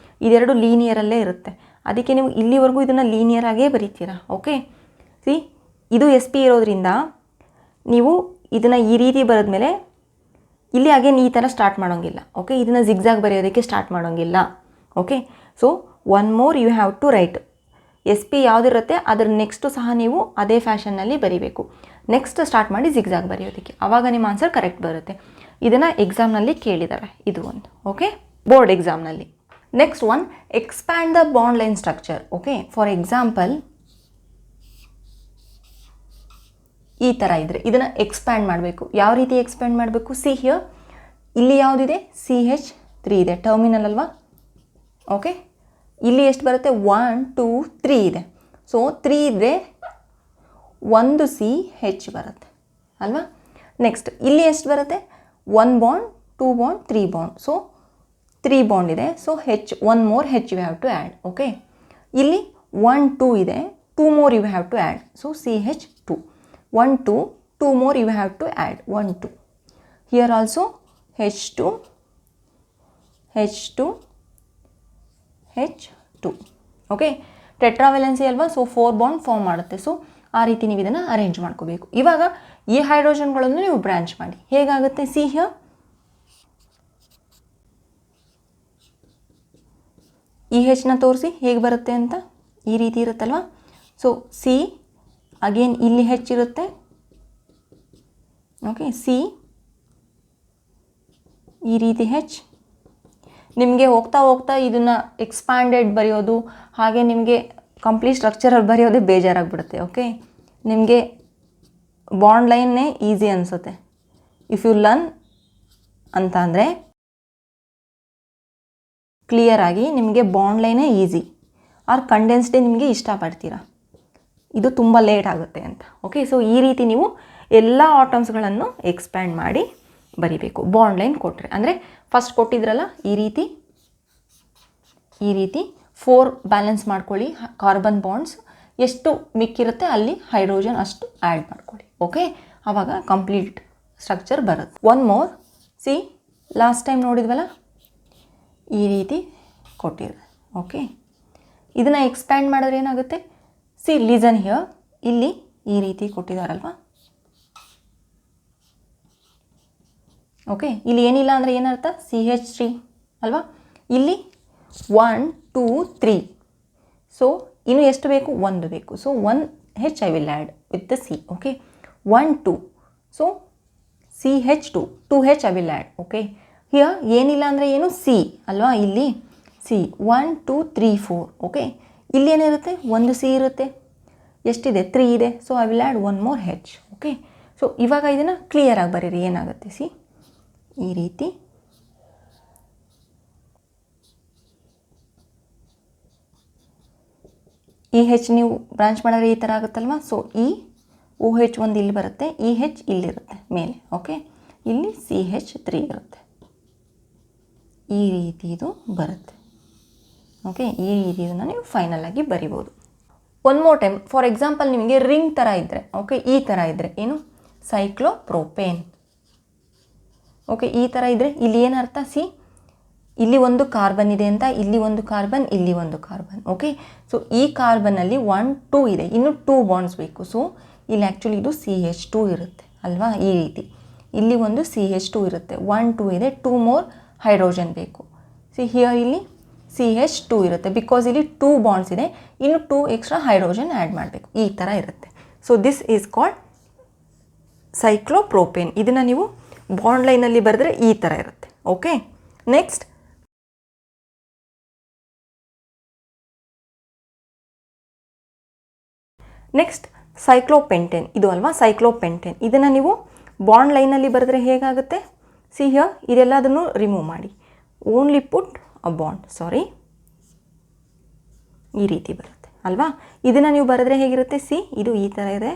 ಇದೆರಡು ಲೀನಿಯರಲ್ಲೇ ಇರುತ್ತೆ. ಅದಕ್ಕೆ ನೀವು ಇಲ್ಲಿವರೆಗೂ ಇದನ್ನು ಲೀನಿಯರ್ ಆಗೇ ಬರೀತೀರಾ. ಓಕೆ, ಸಿ ಇದು SP ಇರೋದ್ರಿಂದ ನೀವು ಇದನ್ನು ಈ ರೀತಿ ಬರೆದ್ಮೇಲೆ ಇಲ್ಲಿ ಅಗೇನ್ ಈ ಥರ ಸ್ಟಾರ್ಟ್ ಮಾಡೋಂಗಿಲ್ಲ. ಓಕೆ, ಇದನ್ನು ಜಿಗ್ಜಾಗ್ ಬರೆಯೋದಕ್ಕೆ ಸ್ಟಾರ್ಟ್ ಮಾಡೋಂಗಿಲ್ಲ. Okay, so one more you have to write. SP ಯಾವುದಿರುತ್ತೆ ಅದರ ನೆಕ್ಸ್ಟು ಸಹ ನೀವು ಅದೇ ಫ್ಯಾಷನ್ನಲ್ಲಿ ಬರೀಬೇಕು. ನೆಕ್ಸ್ಟ್ ಸ್ಟಾರ್ಟ್ ಮಾಡಿ ಜಿಗ್ಜಾಗ್ ಬರೆಯೋದಕ್ಕೆ, ಆವಾಗ ನಿಮ್ಮ ಆನ್ಸರ್ ಕರೆಕ್ಟ್ ಬರುತ್ತೆ. ಇದನ್ನು ಎಕ್ಸಾಮ್ನಲ್ಲಿ ಕೇಳಿದ್ದಾರೆ, ಇದು ಒಂದು. ಓಕೆ, ಬೋರ್ಡ್ ಎಕ್ಸಾಮ್ನಲ್ಲಿ. Next one, expand the bond line structure. Okay, for example ಈ ಥರ ಇದ್ದರೆ ಇದನ್ನು ಎಕ್ಸ್ಪ್ಯಾಂಡ್ ಮಾಡಬೇಕು. ಯಾವ ರೀತಿ ಎಕ್ಸ್ಪ್ಯಾಂಡ್ ಮಾಡಬೇಕು? ಸಿ ಹಿಯರ್, ಇಲ್ಲಿ ಯಾವುದಿದೆ? CH3 ಇದೆ, ಟರ್ಮಿನಲ್ ಅಲ್ವಾ. ಓಕೆ, ಇಲ್ಲಿ ಎಷ್ಟು ಬರುತ್ತೆ? 1 2 3 ಇದೆ. ಸೊ 3 ಇದ್ದರೆ ಒಂದು CH ಬರುತ್ತೆ ಅಲ್ವಾ. ನೆಕ್ಸ್ಟ್ ಇಲ್ಲಿ ಎಷ್ಟು ಬರುತ್ತೆ? 1 bond 2 bond 3 bond. So 3 bond ಇದೆ. So H, 1 more H you have to add. Okay, ಇಲ್ಲಿ 1 2 ಇದೆ, 2 more you have to add. So CH2. 1 2 2 more you have to add 1 2. Here also H2 H2 H2. Okay, tetravalency ಅಲ್ವಾ. So 4 bond form ಮಾಡುತ್ತೆ. So ಆ ರೀತಿ ನೀವು ಇದನ್ನು arrange ಮಾಡ್ಕೋಬೇಕು. ಇವಾಗ ಈ ಹೈಡ್ರೋಜನ್ಗಳನ್ನು ನೀವು ಬ್ರಾಂಚ್ ಮಾಡಿ ಹೇಗಾಗುತ್ತೆ? ಸಿ ಹಿಯರ್, ಈ Hನ ತೋರಿಸಿ ಹೇಗೆ ಬರುತ್ತೆ ಅಂತ. ಈ ರೀತಿ ಇರುತ್ತಲ್ವ. ಸೊ ಸಿ ಅಗೇನ್ ಇಲ್ಲಿ H ಇರುತ್ತೆ. ಓಕೆ, ಸಿ ಈ ರೀತಿ H. ನಿಮಗೆ ಹೋಗ್ತಾ ಹೋಗ್ತಾ ಇದನ್ನು ಎಕ್ಸ್ಪ್ಯಾಂಡೆಡ್ ಬರೆಯೋದು, ಹಾಗೆ ನಿಮಗೆ ಕಂಪ್ಲೀಟ್ ಸ್ಟ್ರಕ್ಚರಲ್ಲಿ ಬರೆಯೋದೇ ಬೇಜಾರಾಗಿಬಿಡುತ್ತೆ. ಓಕೆ, ನಿಮಗೆ ಬಾಂಡ್ ಲೈನ್ನೇ ಈಸಿ ಅನಿಸುತ್ತೆ ಇಫ್ ಯು ಲರ್ನ್ ಅಂತ ಅಂದರೆ ಕ್ಲಿಯರಾಗಿ ನಿಮಗೆ ಬಾಂಡ್ ಲೈನೇ ಈಸಿ ಆರ್ ಕಂಡೆನ್ಸ್ಡೇ ನಿಮಗೆ ಇಷ್ಟಪಡ್ತೀರಾ, ಇದು ತುಂಬ ಲೇಟ್ ಆಗುತ್ತೆ ಅಂತ. ಓಕೆ, ಸೊ ಈ ರೀತಿ ನೀವು ಎಲ್ಲ ಆಟಮ್ಸ್ಗಳನ್ನು ಎಕ್ಸ್ಪ್ಯಾಂಡ್ ಮಾಡಿ ಬರಿಬೇಕು ಬಾಂಡ್ ಲೈನ್ ಕೊಟ್ಟರೆ. ಅಂದರೆ ಫಸ್ಟ್ ಕೊಟ್ಟಿದ್ರಲ್ಲ ಈ ರೀತಿ 4 ಬ್ಯಾಲೆನ್ಸ್ ಮಾಡ್ಕೊಳ್ಳಿ ಕಾರ್ಬನ್ ಬಾಂಡ್ಸ್, ಎಷ್ಟು ಮಿಕ್ಕಿರುತ್ತೆ ಅಲ್ಲಿ ಹೈಡ್ರೋಜನ್ ಅಷ್ಟು ಆ್ಯಡ್ ಮಾಡ್ಕೊಳ್ಳಿ. ಓಕೆ, ಆವಾಗ ಕಂಪ್ಲೀಟ್ ಸ್ಟ್ರಕ್ಚರ್ ಬರುತ್ತೆ. One more, see last time ನೋಡಿದ್ವಲ್ಲ ಈ ರೀತಿ ಕೊಟ್ಟಿದೆ. ಓಕೆ, ಇದನ್ನು ಎಕ್ಸ್ಪ್ಯಾಂಡ್ ಮಾಡಿದ್ರೆ ಏನಾಗುತ್ತೆ, ಸಿ ಲಿಸನ್ ಹಿಯರ್, ಇಲ್ಲಿ ಈ ರೀತಿ ಕೊಟ್ಟಿದ್ದಾರಲ್ವ. ಓಕೆ, ಇಲ್ಲಿ ಏನಿಲ್ಲ ಅಂದರೆ ಏನರ್ಥ CH3 ಅಲ್ವಾ, ಇಲ್ಲಿ 1 2 3, ಸೊ ಇನ್ನು ಎಷ್ಟು ಬೇಕು, 1 ಬೇಕು. So 1H I will add with the C. Okay, 1 2, so CH2 2H I will add. Okay, here ಏನಿಲ್ಲ ಅಂದರೆ ಏನು C ಅಲ್ವಾ, ಇಲ್ಲಿ C 1 2 3 4. ಓಕೆ, ಇಲ್ಲಿ ಏನಿರುತ್ತೆ, ಒಂದು C ಇರುತ್ತೆ, ಎಷ್ಟಿದೆ 3 ಇದೆ, so I will add 1 more H. Okay, so ಇವಾಗ ಇದನ್ನು ಕ್ಲಿಯರಾಗಿ ಬರೀರಿ ಏನಾಗುತ್ತೆ. ಸಿ ಈ ರೀತಿ ಈ H ನೀವು ಬ್ರಾಂಚ್ ಮಾಡಿದ್ರೆ ಈ ಥರ ಆಗುತ್ತಲ್ವ. ಸೊ ಈ OH ಒಂದು ಇಲ್ಲಿ ಬರುತ್ತೆ, ಈ H ಇಲ್ಲಿರುತ್ತೆ ಮೇಲೆ. ಓಕೆ, ಇಲ್ಲಿ CH3 ಇರುತ್ತೆ, ಈ ರೀತಿ ಇದು ಬರುತ್ತೆ. ಓಕೆ, ಈ ರೀತಿ ಇದನ್ನು ನೀವು ಫೈನಲ್ ಆಗಿ ಬರಿಬೋದು. One more time, for example ನಿಮಗೆ ರಿಂಗ್ ಥರ ಇದ್ದರೆ, ಓಕೆ ಈ ಥರ ಇದ್ದರೆ ಏನು, ಸೈಕ್ಲೋಪ್ರೋಪೇನ್. ಓಕೆ, ಈ ಥರ ಇದ್ದರೆ ಇಲ್ಲಿ ಏನರ್ಥ, ಸಿ ಇಲ್ಲಿ ಒಂದು ಕಾರ್ಬನ್ ಇದೆ ಅಂತ, ಇಲ್ಲಿ ಒಂದು ಕಾರ್ಬನ್, ಇಲ್ಲಿ ಒಂದು ಕಾರ್ಬನ್. ಓಕೆ, ಸೊ ಈ ಕಾರ್ಬನ್ನಲ್ಲಿ 1 2 ಇದೆ, ಇನ್ನು 2 ಬಾಂಡ್ಸ್ ಬೇಕು. ಸೊ ಇಲ್ಲಿ ಆ್ಯಕ್ಚುಲಿ ಇದು CH2 ಇರುತ್ತೆ ಅಲ್ವಾ, ಈ ರೀತಿ ಇಲ್ಲಿ ಒಂದು CH2 ಇರುತ್ತೆ, 1 2 ಇದೆ, 2 more ಹೈಡ್ರೋಜನ್ ಬೇಕು. ಸಿ ಹಿಯರ್ ಇಲ್ಲಿ CH2 ಇರುತ್ತೆ, ಬಿಕಾಸ್ ಇಲ್ಲಿ 2 ಬಾಂಡ್ಸ್ ಇದೆ, ಇನ್ನು 2 ಎಕ್ಸ್ಟ್ರಾ ಹೈಡ್ರೋಜನ್ ಆ್ಯಡ್ ಮಾಡಬೇಕು, ಈ ಥರ ಇರುತ್ತೆ. So this is called ಸೈಕ್ಲೋಪ್ರೋಪೇನ್. ಇದನ್ನು ನೀವು ಬಾಂಡ್ ಲೈನಲ್ಲಿ ಬರೆದ್ರೆ ಈ ಥರ ಇರುತ್ತೆ. ಓಕೆ, ನೆಕ್ಸ್ಟ್ ಸೈಕ್ಲೋಪೆಂಟೇನ್, ಇದು ಅಲ್ವಾ ಸೈಕ್ಲೋಪೆಂಟೇನ್. ಇದನ್ನು ನೀವು ಬಾಂಡ್ ಲೈನಲ್ಲಿ ಬರೆದ್ರೆ ಹೇಗಾಗುತ್ತೆ, ಸಿ ಹಿಯರ್ ಇದೆಲ್ಲದನ್ನು ರಿಮೂವ್ ಮಾಡಿ, ಓನ್ಲಿ ಪುಟ್ ಅ ಬಾಂಡ್, ಸಾರಿ ಈ ರೀತಿ ಬರುತ್ತೆ ಅಲ್ವಾ. ಇದನ್ನು ನೀವು ಬರೆದ್ರೆ ಹೇಗಿರುತ್ತೆ, ಸಿ ಇದು ಈ ಥರ ಇದೆ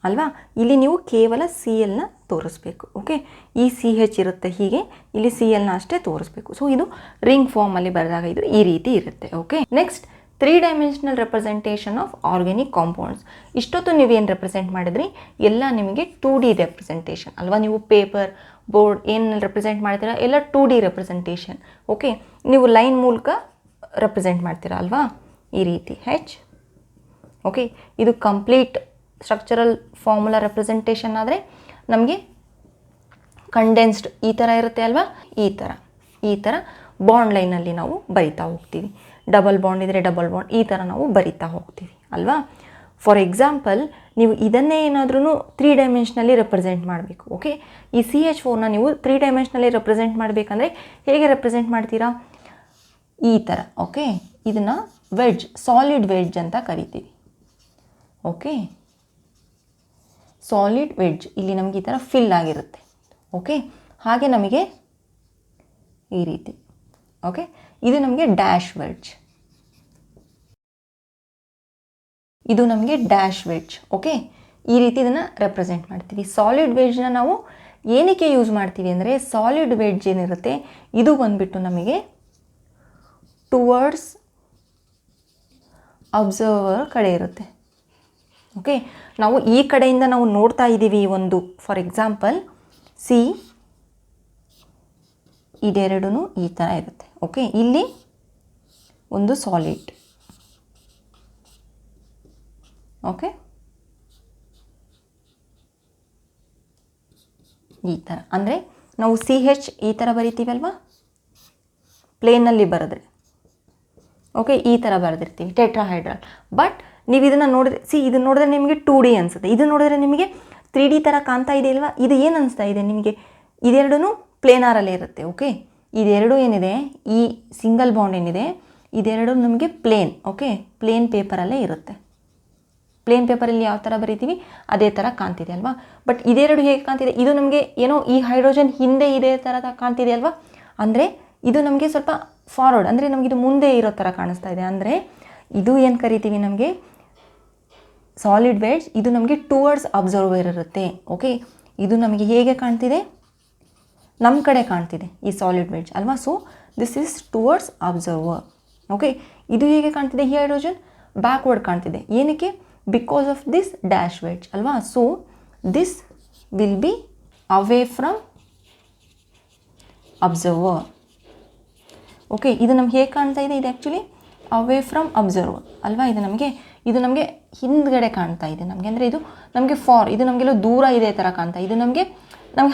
ಅಲ್ವಾ, ಇಲ್ಲಿ ನೀವು ಕೇವಲ CLನ ತೋರಿಸ್ಬೇಕು. ಓಕೆ, ಈ CH ಇರುತ್ತೆ ಹೀಗೆ, ಇಲ್ಲಿ CLನ ಅಷ್ಟೇ ತೋರಿಸ್ಬೇಕು. ಸೊ ಇದು ರಿಂಗ್ ಫಾರ್ಮಲ್ಲಿ ಬರೆದಾಗ ಇದು ಈ ರೀತಿ ಇರುತ್ತೆ. Okay, next 3 dimensional representation of organic compounds. ಇಷ್ಟೊತ್ತು ನೀವೇನು ರೆಪ್ರೆಸೆಂಟ್ ಮಾಡಿದ್ರಿ ಎಲ್ಲ ನಿಮಗೆ 2D ರೆಪ್ರೆಸೆಂಟೇಷನ್ ಅಲ್ವಾ. ನೀವು ಪೇಪರ್ ಬೋರ್ಡ್ ಏನು ರೆಪ್ರೆಸೆಂಟ್ ಮಾಡ್ತೀರಾ ಎಲ್ಲ 2D ರೆಪ್ರೆಸೆಂಟೇಷನ್. ಓಕೆ, ನೀವು ಲೈನ್ ಮೂಲಕ ರೆಪ್ರೆಸೆಂಟ್ ಮಾಡ್ತೀರಾ ಅಲ್ವಾ, ಈ ರೀತಿ H. ಓಕೆ, ಇದು ಕಂಪ್ಲೀಟ್ ಸ್ಟ್ರಕ್ಚರಲ್ ಫಾರ್ಮುಲಾ ರೆಪ್ರೆಸೆಂಟೇಷನ್ ಆದರೆ ನಮಗೆ ಕಂಡೆನ್ಸ್ಡ್ ಈ ಥರ ಇರುತ್ತೆ ಅಲ್ವಾ, ಈ ಥರ ಬಾಂಡ್ ಲೈನಲ್ಲಿ ನಾವು ಬರಿತಾ ಹೋಗ್ತೀವಿ. ಡಬಲ್ ಬಾಂಡ್ ಇದ್ದರೆ ಡಬಲ್ ಬಾಂಡ್, ಈ ಥರ ನಾವು ಬರಿತಾ ಹೋಗ್ತೀವಿ ಅಲ್ವಾ. ಫಾರ್ ಎಕ್ಸಾಂಪಲ್ ನೀವು ಇದನ್ನೇ ಏನಾದ್ರೂ 3 ಡೈಮೆನ್ಷನಲ್ಲಿ ರೆಪ್ರೆಸೆಂಟ್ ಮಾಡಬೇಕು. ಓಕೆ, ಈ CH4ನ ನೀವು 3 ಡೈಮೆನ್ಷನಲ್ಲಿ ರೆಪ್ರೆಸೆಂಟ್ ಮಾಡಬೇಕಂದ್ರೆ ಹೇಗೆ ರೆಪ್ರೆಸೆಂಟ್ ಮಾಡ್ತೀರಾ, ಈ ಥರ. ಓಕೆ, ಇದನ್ನು ವೆಡ್ಜ್, ಸಾಲಿಡ್ ವೆಡ್ಜ್ ಅಂತ ಕರಿತೀವಿ. ಓಕೆ, ಸಾಲಿಡ್ ವೆಡ್ಜ್ ಇಲ್ಲಿ ನಮಗೆ ಈ ಥರ ಫಿಲ್ ಆಗಿರುತ್ತೆ. ಓಕೆ, ಹಾಗೆ ನಮಗೆ ಈ ರೀತಿ. ಓಕೆ, ಇದು ನಮಗೆ ಡ್ಯಾಶ್ ವೆಡ್ಜ್, ಇದು ನಮಗೆ ಡ್ಯಾಶ್ ವೆಡ್ಜ್. ಓಕೆ, ಈ ರೀತಿ ಇದನ್ನು ರೆಪ್ರೆಸೆಂಟ್ ಮಾಡ್ತೀವಿ. ಸಾಲಿಡ್ ವೆಡ್ಜ್ನ ನಾವು ಏನಕ್ಕೆ ಯೂಸ್ ಮಾಡ್ತೀವಿ ಅಂದರೆ, ಸಾಲಿಡ್ ವೆಡ್ಜ್ ಏನಿರುತ್ತೆ ಇದು ಬಂದುಬಿಟ್ಟು ನಮಗೆ ಟುವರ್ಡ್ಸ್ ಅಬ್ಸರ್ವರ್ ಕಡೆ ಇರುತ್ತೆ. ಓಕೆ, ನಾವು ಈ ಕಡೆಯಿಂದ ನಾವು ನೋಡ್ತಾ ಇದ್ದೀವಿ ಒಂದು, ಫಾರ್ ಎಕ್ಸಾಂಪಲ್ ಸಿ ಇದೆರಡೂ ಈ ಥರ ಇರುತ್ತೆ. ಓಕೆ, ಇಲ್ಲಿ ಒಂದು ಸಾಲಿಡ್. ಓಕೆ, ಈ ಥರ ಅಂದರೆ ನಾವು CH ಈ ಥರ ಬರಿತೀವಲ್ವಾ ಪ್ಲೇನಲ್ಲಿ ಬರೆದ್ರೆ. ಓಕೆ, ಈ ಥರ ಬರೆದಿರ್ತೀವಿ ಟೆಟ್ರಾಹೈಡ್ರಲ್. ಬಟ್ ನೀವು ಇದನ್ನು ನೋಡಿದ್ರೆ, ಇದನ್ನು ನೋಡಿದ್ರೆ ನಿಮಗೆ 2D ಅನಿಸುತ್ತೆ, ಇದು ನೋಡಿದ್ರೆ ನಿಮಗೆ 3D ಥರ ಕಾಣ್ತಾ ಇದೆ ಅಲ್ವಾ. ಇದು ಏನು ಅನಿಸ್ತಾ ಇದೆ ನಿಮಗೆ, ಇದೆರಡೂ ಪ್ಲೇನಾರಲ್ಲೇ ಇರುತ್ತೆ. ಓಕೆ, ಇದೆರಡು ಏನಿದೆ, ಈ ಸಿಂಗಲ್ ಬಾಂಡ್ ಏನಿದೆ ಇದೆರಡು ನಮಗೆ ಪ್ಲೇನ್. ಓಕೆ, ಪ್ಲೇನ್ ಪೇಪರಲ್ಲೇ ಇರುತ್ತೆ. ಪ್ಲೇನ್ ಪೇಪರಲ್ಲಿ ಯಾವ ಥರ ಬರಿತೀವಿ ಅದೇ ಥರ ಕಾಣ್ತಿದೆ ಅಲ್ವಾ. ಬಟ್ ಇದೆರಡು ಹೇಗೆ ಕಾಣ್ತಿದೆ, ಇದು ನಮಗೆ ಏನೋ ಈ ಹೈಡ್ರೋಜನ್ ಹಿಂದೆ ಇದೇ ಥರ ಕಾಣ್ತಿದೆ ಅಲ್ವಾ. ಅಂದರೆ ಇದು ನಮಗೆ ಸ್ವಲ್ಪ ಫಾರ್ವರ್ಡ್ ಅಂದರೆ ನಮಗಿದು ಮುಂದೆ ಇರೋ ಥರ ಕಾಣಿಸ್ತಾ ಇದೆ. ಅಂದರೆ ಇದು ಏನು ಕರಿತೀವಿ ನಮಗೆ ಸಾಲಿಡ್ ವೆಡ್ಜ್, ಇದು ನಮಗೆ ಟುವರ್ಡ್ಸ್ ಅಬ್ಸರ್ವರ್ ಇರುತ್ತೆ. ಓಕೆ, ಇದು ನಮಗೆ ಹೇಗೆ ಕಾಣ್ತಿದೆ, ನಮ್ಮ ಕಡೆ ಕಾಣ್ತಿದೆ ಈ ಸಾಲಿಡ್ ವೆಡ್ಜ್ ಅಲ್ವಾ. So this is towards observer. Okay, ಇದು ಹೇಗೆ ಕಾಣ್ತಿದೆ, ಈ ಹೈಡ್ರೋಜನ್ ಬ್ಯಾಕ್ವರ್ಡ್ ಕಾಣ್ತಿದೆ. ಏನಕ್ಕೆ, because of this dash wedge ಅಲ್ವಾ. So this will be away from observer. Okay, ಇದು ನಮ್ಗೆ ಹೇಗೆ ಕಾಣ್ತಾ ಇದೆ, ಇದು ಆ್ಯಕ್ಚುಲಿ ಅವೇ ಫ್ರಮ್ ಅಬ್ಸರ್ವರ್ ಅಲ್ವಾ. ಇದು ನಮಗೆ ಹಿಂದ್ಗಡೆ ಕಾಣ್ತಾ ಇದೆ ನಮಗೆ, ಅಂದರೆ ಇದು ನಮಗೆ ಇದು ನಮಗೆಲ್ಲ ದೂರ ಇದೆ ಥರ ಕಾಣ್ತಾ, ಇದು ನಮಗೆ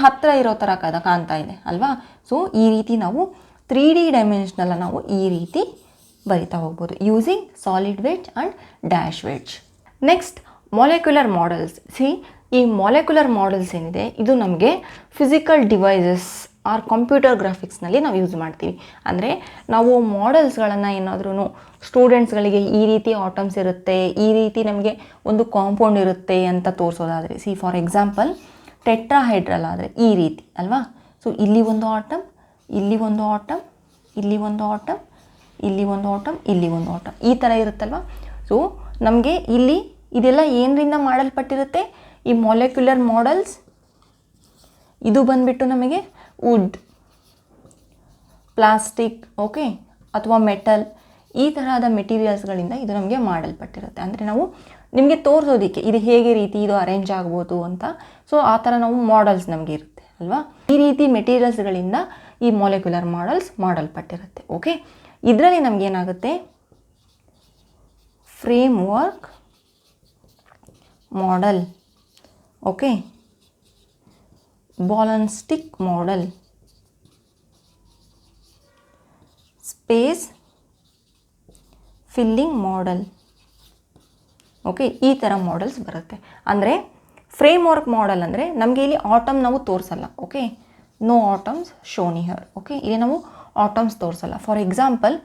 ಹತ್ತಿರ ಇರೋ ಥರ ಕಾಣ್ತಾ ಇದೆ ಅಲ್ವಾ. ಸೊ ಈ ರೀತಿ ನಾವು 3D ಡೈಮೆನ್ಷನಲ್ಲ ನಾವು ಈ ರೀತಿ ಬರಿತಾ ಹೋಗ್ಬೋದು using solid wedge and dash wedge. Next molecular models. ಈ ಮಾಲಿಕ್ಯುಲರ್ ಮಾಡೆಲ್ಸ್ ಏನಿದೆ ಇದು ನಮಗೆ ಫಿಸಿಕಲ್ ಡಿವೈಸಸ್ ಆರ್ ಕಂಪ್ಯೂಟರ್ ಗ್ರಾಫಿಕ್ಸ್ನಲ್ಲಿ ನಾವು ಯೂಸ್ ಮಾಡ್ತೀವಿ. ಅಂದರೆ ನಾವು ಮಾಡೆಲ್ಸ್ಗಳನ್ನು ಏನಾದ್ರೂ ಸ್ಟೂಡೆಂಟ್ಸ್ಗಳಿಗೆ ಈ ರೀತಿ ಆಟಮ್ಸ್ ಇರುತ್ತೆ, ಈ ರೀತಿ ನಮಗೆ ಒಂದು ಕಾಂಪೌಂಡ್ ಇರುತ್ತೆ ಅಂತ ತೋರಿಸೋದಾದರೆ, ಫಾರ್ ಎಕ್ಸಾಂಪಲ್ ಟೆಟ್ರಾಹೈಡ್ರಲ್ ಆದರೆ ಈ ರೀತಿ ಅಲ್ವಾ. ಸೊ ಇಲ್ಲಿ ಒಂದು ಆಟಮ್, ಇಲ್ಲಿ ಒಂದು ಆಟಮ್, ಇಲ್ಲಿ ಒಂದು ಆಟಮ್, ಇಲ್ಲಿ ಒಂದು ಆಟಮ್, ಇಲ್ಲಿ ಒಂದು ಆಟಮ್, ಈ ಥರ ಇರುತ್ತಲ್ವ. ಸೊ ನಮಗೆ ಇಲ್ಲಿ ಇದೆಲ್ಲ ಏನರಿಂದ ಮಾಡಲ್ಪಟ್ಟಿರುತ್ತೆ, ಈ ಮಾಲಿಕ್ಯುಲರ್ ಮಾಡೆಲ್ಸ್. ಇದು ಬಂದುಬಿಟ್ಟು ನಮಗೆ ವುಡ್, ಪ್ಲಾಸ್ಟಿಕ್, ಓಕೆ, ಅಥವಾ ಮೆಟಲ್, ಈ ತರಹದ ಮೆಟೀರಿಯಲ್ಸ್ಗಳಿಂದ ಇದು ನಮಗೆ ಮಾಡಲ್ಪಟ್ಟಿರುತ್ತೆ. ಅಂದರೆ ನಾವು ನಿಮಗೆ ತೋರಿಸೋದಕ್ಕೆ ಇದು ಹೇಗೆ ರೀತಿ ಇದು ಅರೇಂಜ್ ಆಗ್ಬೋದು ಅಂತ. ಸೊ ಆ ಥರ ನಾವು ಮಾಡೆಲ್ಸ್ ನಮಗೆ ಇರುತ್ತೆ ಅಲ್ವಾ. ಈ ರೀತಿ ಮೆಟೀರಿಯಲ್ಸ್ಗಳಿಂದ ಈ ಮಾಲಿಕ್ಯುಲರ್ ಮಾಡೆಲ್ಸ್ ಮಾಡಲ್ಪಟ್ಟಿರುತ್ತೆ. ಓಕೆ, ಇದರಲ್ಲಿ ನಮಗೇನಾಗುತ್ತೆ, framework model, okay, ball and stick model, space filling model, okay, ಈ ಥರ ಮಾಡೆಲ್ಸ್ ಬರುತ್ತೆ. ಅಂದರೆ ಫ್ರೇಮ್ ವರ್ಕ್ ಮಾಡೆಲ್ ಅಂದರೆ ನಮಗೆ ಇಲ್ಲಿ ಆಟಮ್ ನಾವು ತೋರಿಸಲ್ಲ. Okay, no atoms shown here. Okay, ಇಲ್ಲಿ ನಾವು ಆಟಮ್ಸ್ ತೋರಿಸಲ್ಲ. ಫಾರ್ ಎಕ್ಸಾಂಪಲ್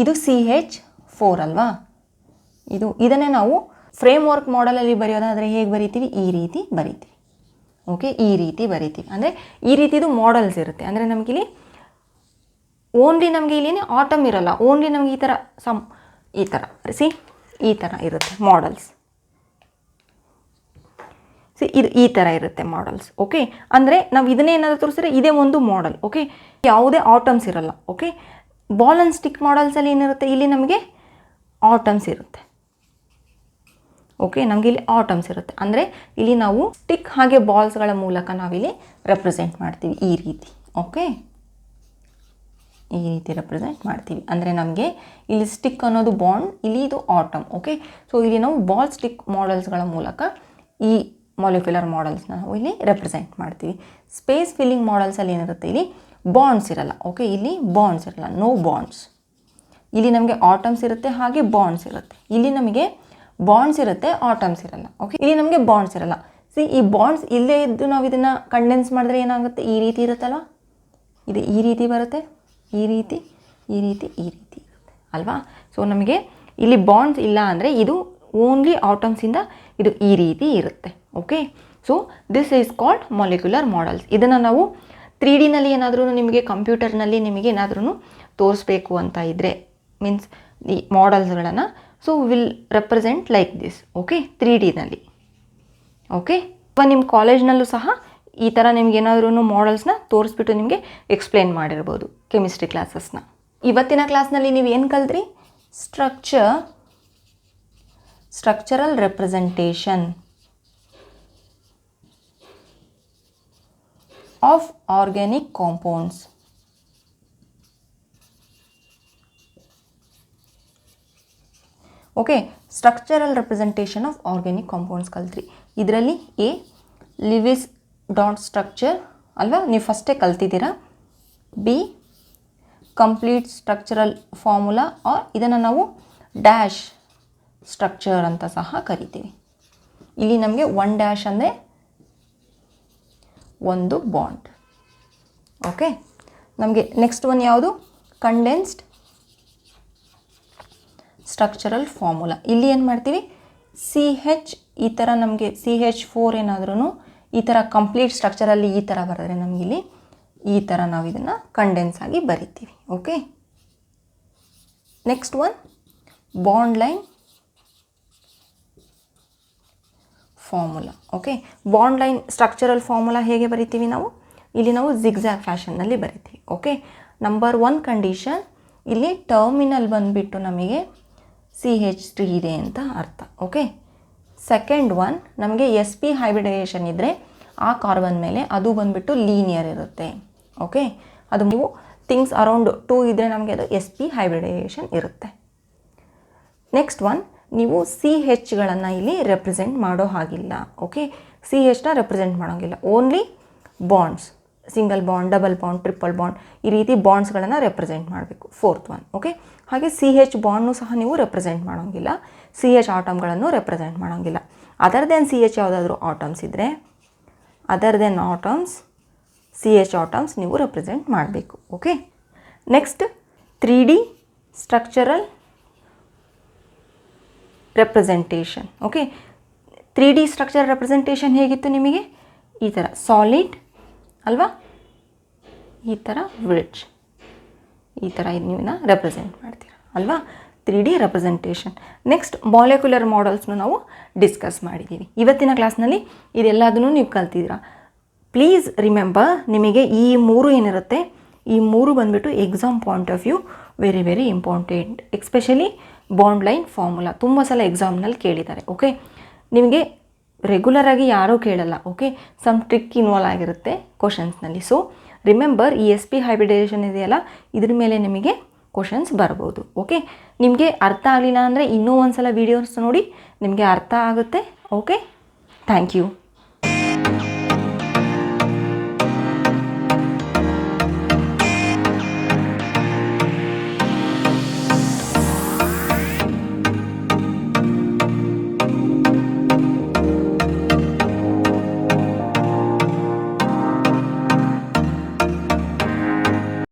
ಇದು CH4 ಅಲ್ವಾ, ಇದನ್ನೇ ನಾವು ಫ್ರೇಮ್ ವರ್ಕ್ ಮಾಡೆಲಲ್ಲಿ ಬರೆಯೋದಾದರೆ ಹೇಗೆ ಬರಿತೀವಿ, ಈ ರೀತಿ ಬರಿತೀವಿ. ಓಕೆ, ಈ ರೀತಿ ಬರಿತೀವಿ. ಅಂದರೆ ಈ ರೀತಿದು ಮಾಡೆಲ್ಸ್ ಇರುತ್ತೆ. ಅಂದರೆ ನಮಗಿಲ್ಲಿ ಓನ್ಲಿ ನಮಗೆ ಇಲ್ಲಿ ಆಟಮ್ ಇರಲ್ಲ, ಓನ್ಲಿ ನಮಗೆ ಈ ಥರ ಈ ಥರ ಈ ಥರ ಇರುತ್ತೆ ಮಾಡೆಲ್ಸ್. ಇದು ಈ ಥರ ಇರುತ್ತೆ ಮಾಡೆಲ್ಸ್. ಓಕೆ, ಅಂದರೆ ನಾವು ಇದನ್ನೇ ಏನಾದರೂ ತೋರಿಸಿದ್ರೆ ಇದೇ ಒಂದು ಮಾಡೆಲ್. ಓಕೆ, ಯಾವುದೇ ಆಟಮ್ಸ್ ಇರಲ್ಲ. ಓಕೆ, ಬಾಲ್ ಆ್ಯಂಡ್ ಸ್ಟಿಕ್ ಮಾಡೆಲ್ಸಲ್ಲಿ ಏನಿರುತ್ತೆ, ಇಲ್ಲಿ ನಮಗೆ ಆಟಮ್ಸ್ ಇರುತ್ತೆ. ಓಕೆ, ನಮಗೆ ಇಲ್ಲಿ ಆಟಮ್ಸ್ ಇರುತ್ತೆ. ಅಂದರೆ ಇಲ್ಲಿ ನಾವು ಸ್ಟಿಕ್ ಹಾಗೆ ಬಾಲ್ಸ್ಗಳ ಮೂಲಕ ನಾವಿಲ್ಲಿ ರೆಪ್ರೆಸೆಂಟ್ ಮಾಡ್ತೀವಿ ಈ ರೀತಿ. ಓಕೆ, ಈ ರೀತಿ ರೆಪ್ರೆಸೆಂಟ್ ಮಾಡ್ತೀವಿ. ಅಂದರೆ ನಮಗೆ ಇಲ್ಲಿ ಸ್ಟಿಕ್ ಅನ್ನೋದು ಬಾಂಡ್, ಇಲ್ಲಿ ಇದು ಆಟಮ್. ಓಕೆ, ಸೊ ಇಲ್ಲಿ ನಾವು ಬಾಲ್ ಸ್ಟಿಕ್ ಮಾಡೆಲ್ಸ್ಗಳ ಮೂಲಕ ಈ ಮಾಲಿಕ್ಯುಲರ್ ಮಾಡೆಲ್ಸ್ನ ನಾವು ಇಲ್ಲಿ ರೆಪ್ರೆಸೆಂಟ್ ಮಾಡ್ತೀವಿ. ಸ್ಪೇಸ್ ಫಿಲ್ಲಿಂಗ್ ಮಾಡೆಲ್ಸಲ್ಲಿ ಏನಿರುತ್ತೆ, ಇಲ್ಲಿ ಬಾಂಡ್ಸ್ ಇರಲ್ಲ. ಓಕೆ, ಇಲ್ಲಿ ಬಾಂಡ್ಸ್ ಇರಲ್ಲ, ನೋ ಬಾಂಡ್ಸ್. ಇಲ್ಲಿ ನಮಗೆ ಆಟಮ್ಸ್ ಇರುತ್ತೆ, ಹಾಗೆ ಬಾಂಡ್ಸ್ ಇರುತ್ತೆ. ಇಲ್ಲಿ ನಮಗೆ ಬಾಂಡ್ಸ್ ಇರುತ್ತೆ, ಆಟಮ್ಸ್ ಇರಲ್ಲ. ಓಕೆ, ಇಲ್ಲಿ ನಮಗೆ ಬಾಂಡ್ಸ್ ಇರಲ್ಲ. ಈ ಬಾಂಡ್ಸ್ ಇಲ್ಲೇ ಇದ್ದು ನಾವು ಇದನ್ನು ಕಂಡೆನ್ಸ್ ಮಾಡಿದ್ರೆ ಏನಾಗುತ್ತೆ, ಈ ರೀತಿ ಇರುತ್ತಲ್ವ, ಇದು ಈ ರೀತಿ ಬರುತ್ತೆ, ಈ ರೀತಿ, ಈ ರೀತಿ, ಈ ರೀತಿ ಇರುತ್ತೆ ಅಲ್ವಾ. ಸೊ ನಮಗೆ ಇಲ್ಲಿ ಬಾಂಡ್ಸ್ ಇಲ್ಲ ಅಂದರೆ ಇದು ಓನ್ಲಿ ಆಟಮ್ಸಿಂದ ಇದು ಈ ರೀತಿ ಇರುತ್ತೆ. Okay, so this is called molecular models. ಇದನ್ನು ನಾವು 3Dನಲ್ಲಿ ಏನಾದರೂ ನಿಮಗೆ ಕಂಪ್ಯೂಟರ್ನಲ್ಲಿ ನಿಮಗೆ ಏನಾದ್ರೂ ತೋರಿಸ್ಬೇಕು ಅಂತ ಇದ್ದರೆ, ಮೀನ್ಸ್ ಈ ಮಾಡೆಲ್ಸ್ಗಳನ್ನು, so will represent like this. Okay, 3Dನಲ್ಲಿ. ಓಕೆ, ಅಥವಾ ನಿಮ್ಮ ಕಾಲೇಜ್ನಲ್ಲೂ ಸಹ ಈ ಥರ ನಿಮ್ಗೆ ಏನಾದ್ರೂ ಮಾಡೆಲ್ಸ್ನ ತೋರಿಸ್ಬಿಟ್ಟು ನಿಮಗೆ ಎಕ್ಸ್ಪ್ಲೇನ್ ಮಾಡಿರ್ಬೋದು ಕೆಮಿಸ್ಟ್ರಿ ಕ್ಲಾಸಸ್ನ. ಇವತ್ತಿನ ಕ್ಲಾಸ್ನಲ್ಲಿ ನೀವು ಏನು ಕಲಿತ್ರಿ, structural representation of organic compounds. Okay, structural representation of organic compounds ಕಲ್ತ್ರಿ. ಇದರಲ್ಲಿ ಎ ಲಿವಿಸ್ ಡಾಟ್ ಸ್ಟ್ರಕ್ಚರ್ ಅಲ್ವಾ, ನೀವು ಫಸ್ಟೇ ಕಲ್ತಿದ್ದೀರಾ. B complete structural formula, or ಇದನ್ನು ನಾವು ಡ್ಯಾಶ್ ಸ್ಟ್ರಕ್ಚರ್ ಅಂತ ಸಹ ಕರಿತೀವಿ. ಇಲ್ಲಿ ನಮಗೆ 1 ಡ್ಯಾಶ್ ಅಂದರೆ ಒಂದು ಬಾಂಡ್. ಓಕೆ, ನಮಗೆ ನೆಕ್ಸ್ಟ್ ಒನ್ ಯಾವುದು, ಕಂಡೆನ್ಸ್ಡ್ ಸ್ಟ್ರಕ್ಚರಲ್ ಫಾರ್ಮುಲಾ. ಇಲ್ಲಿ ಏನು ಮಾಡ್ತೀವಿ, CH ಈ ಥರ ನಮಗೆ CH4 ಏನಾದ್ರೂ ಈ ಥರ ಕಂಪ್ಲೀಟ್ ಸ್ಟ್ರಕ್ಚರಲ್ಲಿ ಈ ಥರ ಬರೆದ್ರೆ ನಮಗಿಲ್ಲಿ ಈ ಥರ ನಾವು ಇದನ್ನು ಕಂಡೆನ್ಸ್ ಆಗಿ ಬರಿತೀವಿ. Okay, next one bond line formula. Okay, bond line structural formula ಹೇಗೆ ಬರಿತೀವಿ ನಾವು? ಇಲ್ಲಿ ನಾವು ಜಿಗ್ಜ್ಯಾಗ್ ಫ್ಯಾಷನ್ನಲ್ಲಿ ಬರಿತೀವಿ. ಓಕೆ, ನಂಬರ್ 1 ಕಂಡೀಷನ್, ಇಲ್ಲಿ ಟರ್ಮಿನಲ್ ಬಂದುಬಿಟ್ಟು ನಮಗೆ CH3 ಇದೆ ಅಂತ ಅರ್ಥ. ಓಕೆ, ಸೆಕೆಂಡ್ ಒನ್, ನಮಗೆ sp ಹೈಬ್ರಿಡೈಸೇಷನ್ ಇದ್ದರೆ ಆ ಕಾರ್ಬನ್ ಮೇಲೆ ಅದು ಬಂದುಬಿಟ್ಟು ಲೀನಿಯರ್ ಇರುತ್ತೆ. ಓಕೆ, ಅದು ನೀವು ಥಿಂಗ್ಸ್ ಅರೌಂಡ್ 2 ಇದ್ದರೆ ನಮಗೆ ಅದು sp ಹೈಬ್ರಿಡೈಸೇಷನ್ ಇರುತ್ತೆ. ನೆಕ್ಸ್ಟ್ ಒನ್, ನೀವು CHಗಳನ್ನು ಇಲ್ಲಿ ರೆಪ್ರೆಸೆಂಟ್ ಮಾಡೋ ಹಾಗಿಲ್ಲ. ಓಕೆ, CHನ ರೆಪ್ರೆಸೆಂಟ್ ಮಾಡೋಂಗಿಲ್ಲ, only bonds, single bond, double bond, triple bond, ಈ ರೀತಿ ಬಾಂಡ್ಸ್ಗಳನ್ನು ರೆಪ್ರೆಸೆಂಟ್ ಮಾಡಬೇಕು. Fourth one. ಓಕೆ, ಹಾಗೆ CH ಬಾಂಡ್ನು ಸಹ ನೀವು ರೆಪ್ರೆಸೆಂಟ್ ಮಾಡೋಂಗಿಲ್ಲ, CH ಆಟಮ್ಗಳನ್ನು ರೆಪ್ರೆಸೆಂಟ್ ಮಾಡೋಂಗಿಲ್ಲ. ಅದರ್ ದೆನ್ CH ಯಾವುದಾದ್ರೂ ಆಟಮ್ಸ್ ಇದ್ದರೆ, other than atoms, CH atoms ನೀವು ರೆಪ್ರೆಸೆಂಟ್ ಮಾಡಬೇಕು. Okay, next 3D structural representation. Okay, 3D structure representation ಹೇಗಿತ್ತು ನಿಮಗೆ? ಈ ಥರ ಸಾಲಿಡ್ ಅಲ್ವಾ, ಈ ಥರ ಬ್ರಿಡ್ಜ್, ಈ ಥರ ನೀವನ್ನ ರೆಪ್ರೆಸೆಂಟ್ ಮಾಡ್ತೀರಾ ಅಲ್ವಾ, 3D ರೆಪ್ರೆಸೆಂಟೇಷನ್. ನೆಕ್ಸ್ಟ್ ಮಾಲಿಕ್ಯುಲರ್ ಮಾಡೆಲ್ಸ್ನು ನಾವು ಡಿಸ್ಕಸ್ ಮಾಡಿದ್ದೀವಿ ಇವತ್ತಿನ ಕ್ಲಾಸ್ನಲ್ಲಿ. ಇದೆಲ್ಲದನ್ನು ನೀವು ಕಲ್ತಿದ್ದೀರಾ. ಪ್ಲೀಸ್ ರಿಮೆಂಬರ್, ನಿಮಗೆ ಈ 3 ಏನಿರುತ್ತೆ, ಈ 3 ಬಂದುಬಿಟ್ಟು exam point of view very very important. Especially bond line formula ತುಂಬ ಸಲ ಎಕ್ಸಾಮ್ನಲ್ಲಿ ಕೇಳಿದ್ದಾರೆ. ಓಕೆ, ನಿಮಗೆ ರೆಗ್ಯುಲರಾಗಿ ಯಾರೂ ಕೇಳಲ್ಲ. ಓಕೆ, ಸಮ್ ಟ್ರಿಕ್ ಇನ್ವಾಲ್ವ್ ಆಗಿರುತ್ತೆ ಕ್ವಶನ್ಸ್ನಲ್ಲಿ. ಸೊ ರಿಮೆಂಬರ್, ಈ sp ಹೈಬ್ರಿಡೈಸೇಷನ್ ಇದೆಯಲ್ಲ, ಇದ್ರ ಮೇಲೆ ನಿಮಗೆ ಕ್ವಶನ್ಸ್ ಬರ್ಬೋದು. ಓಕೆ, ನಿಮಗೆ ಅರ್ಥ ಆಗಲಿಲ್ಲ ಅಂದರೆ ಇನ್ನೂ ಒಂದು ಸಲ ವೀಡಿಯೋಸ್ ನೋಡಿ, ನಿಮಗೆ ಅರ್ಥ ಆಗುತ್ತೆ. Okay, thank you.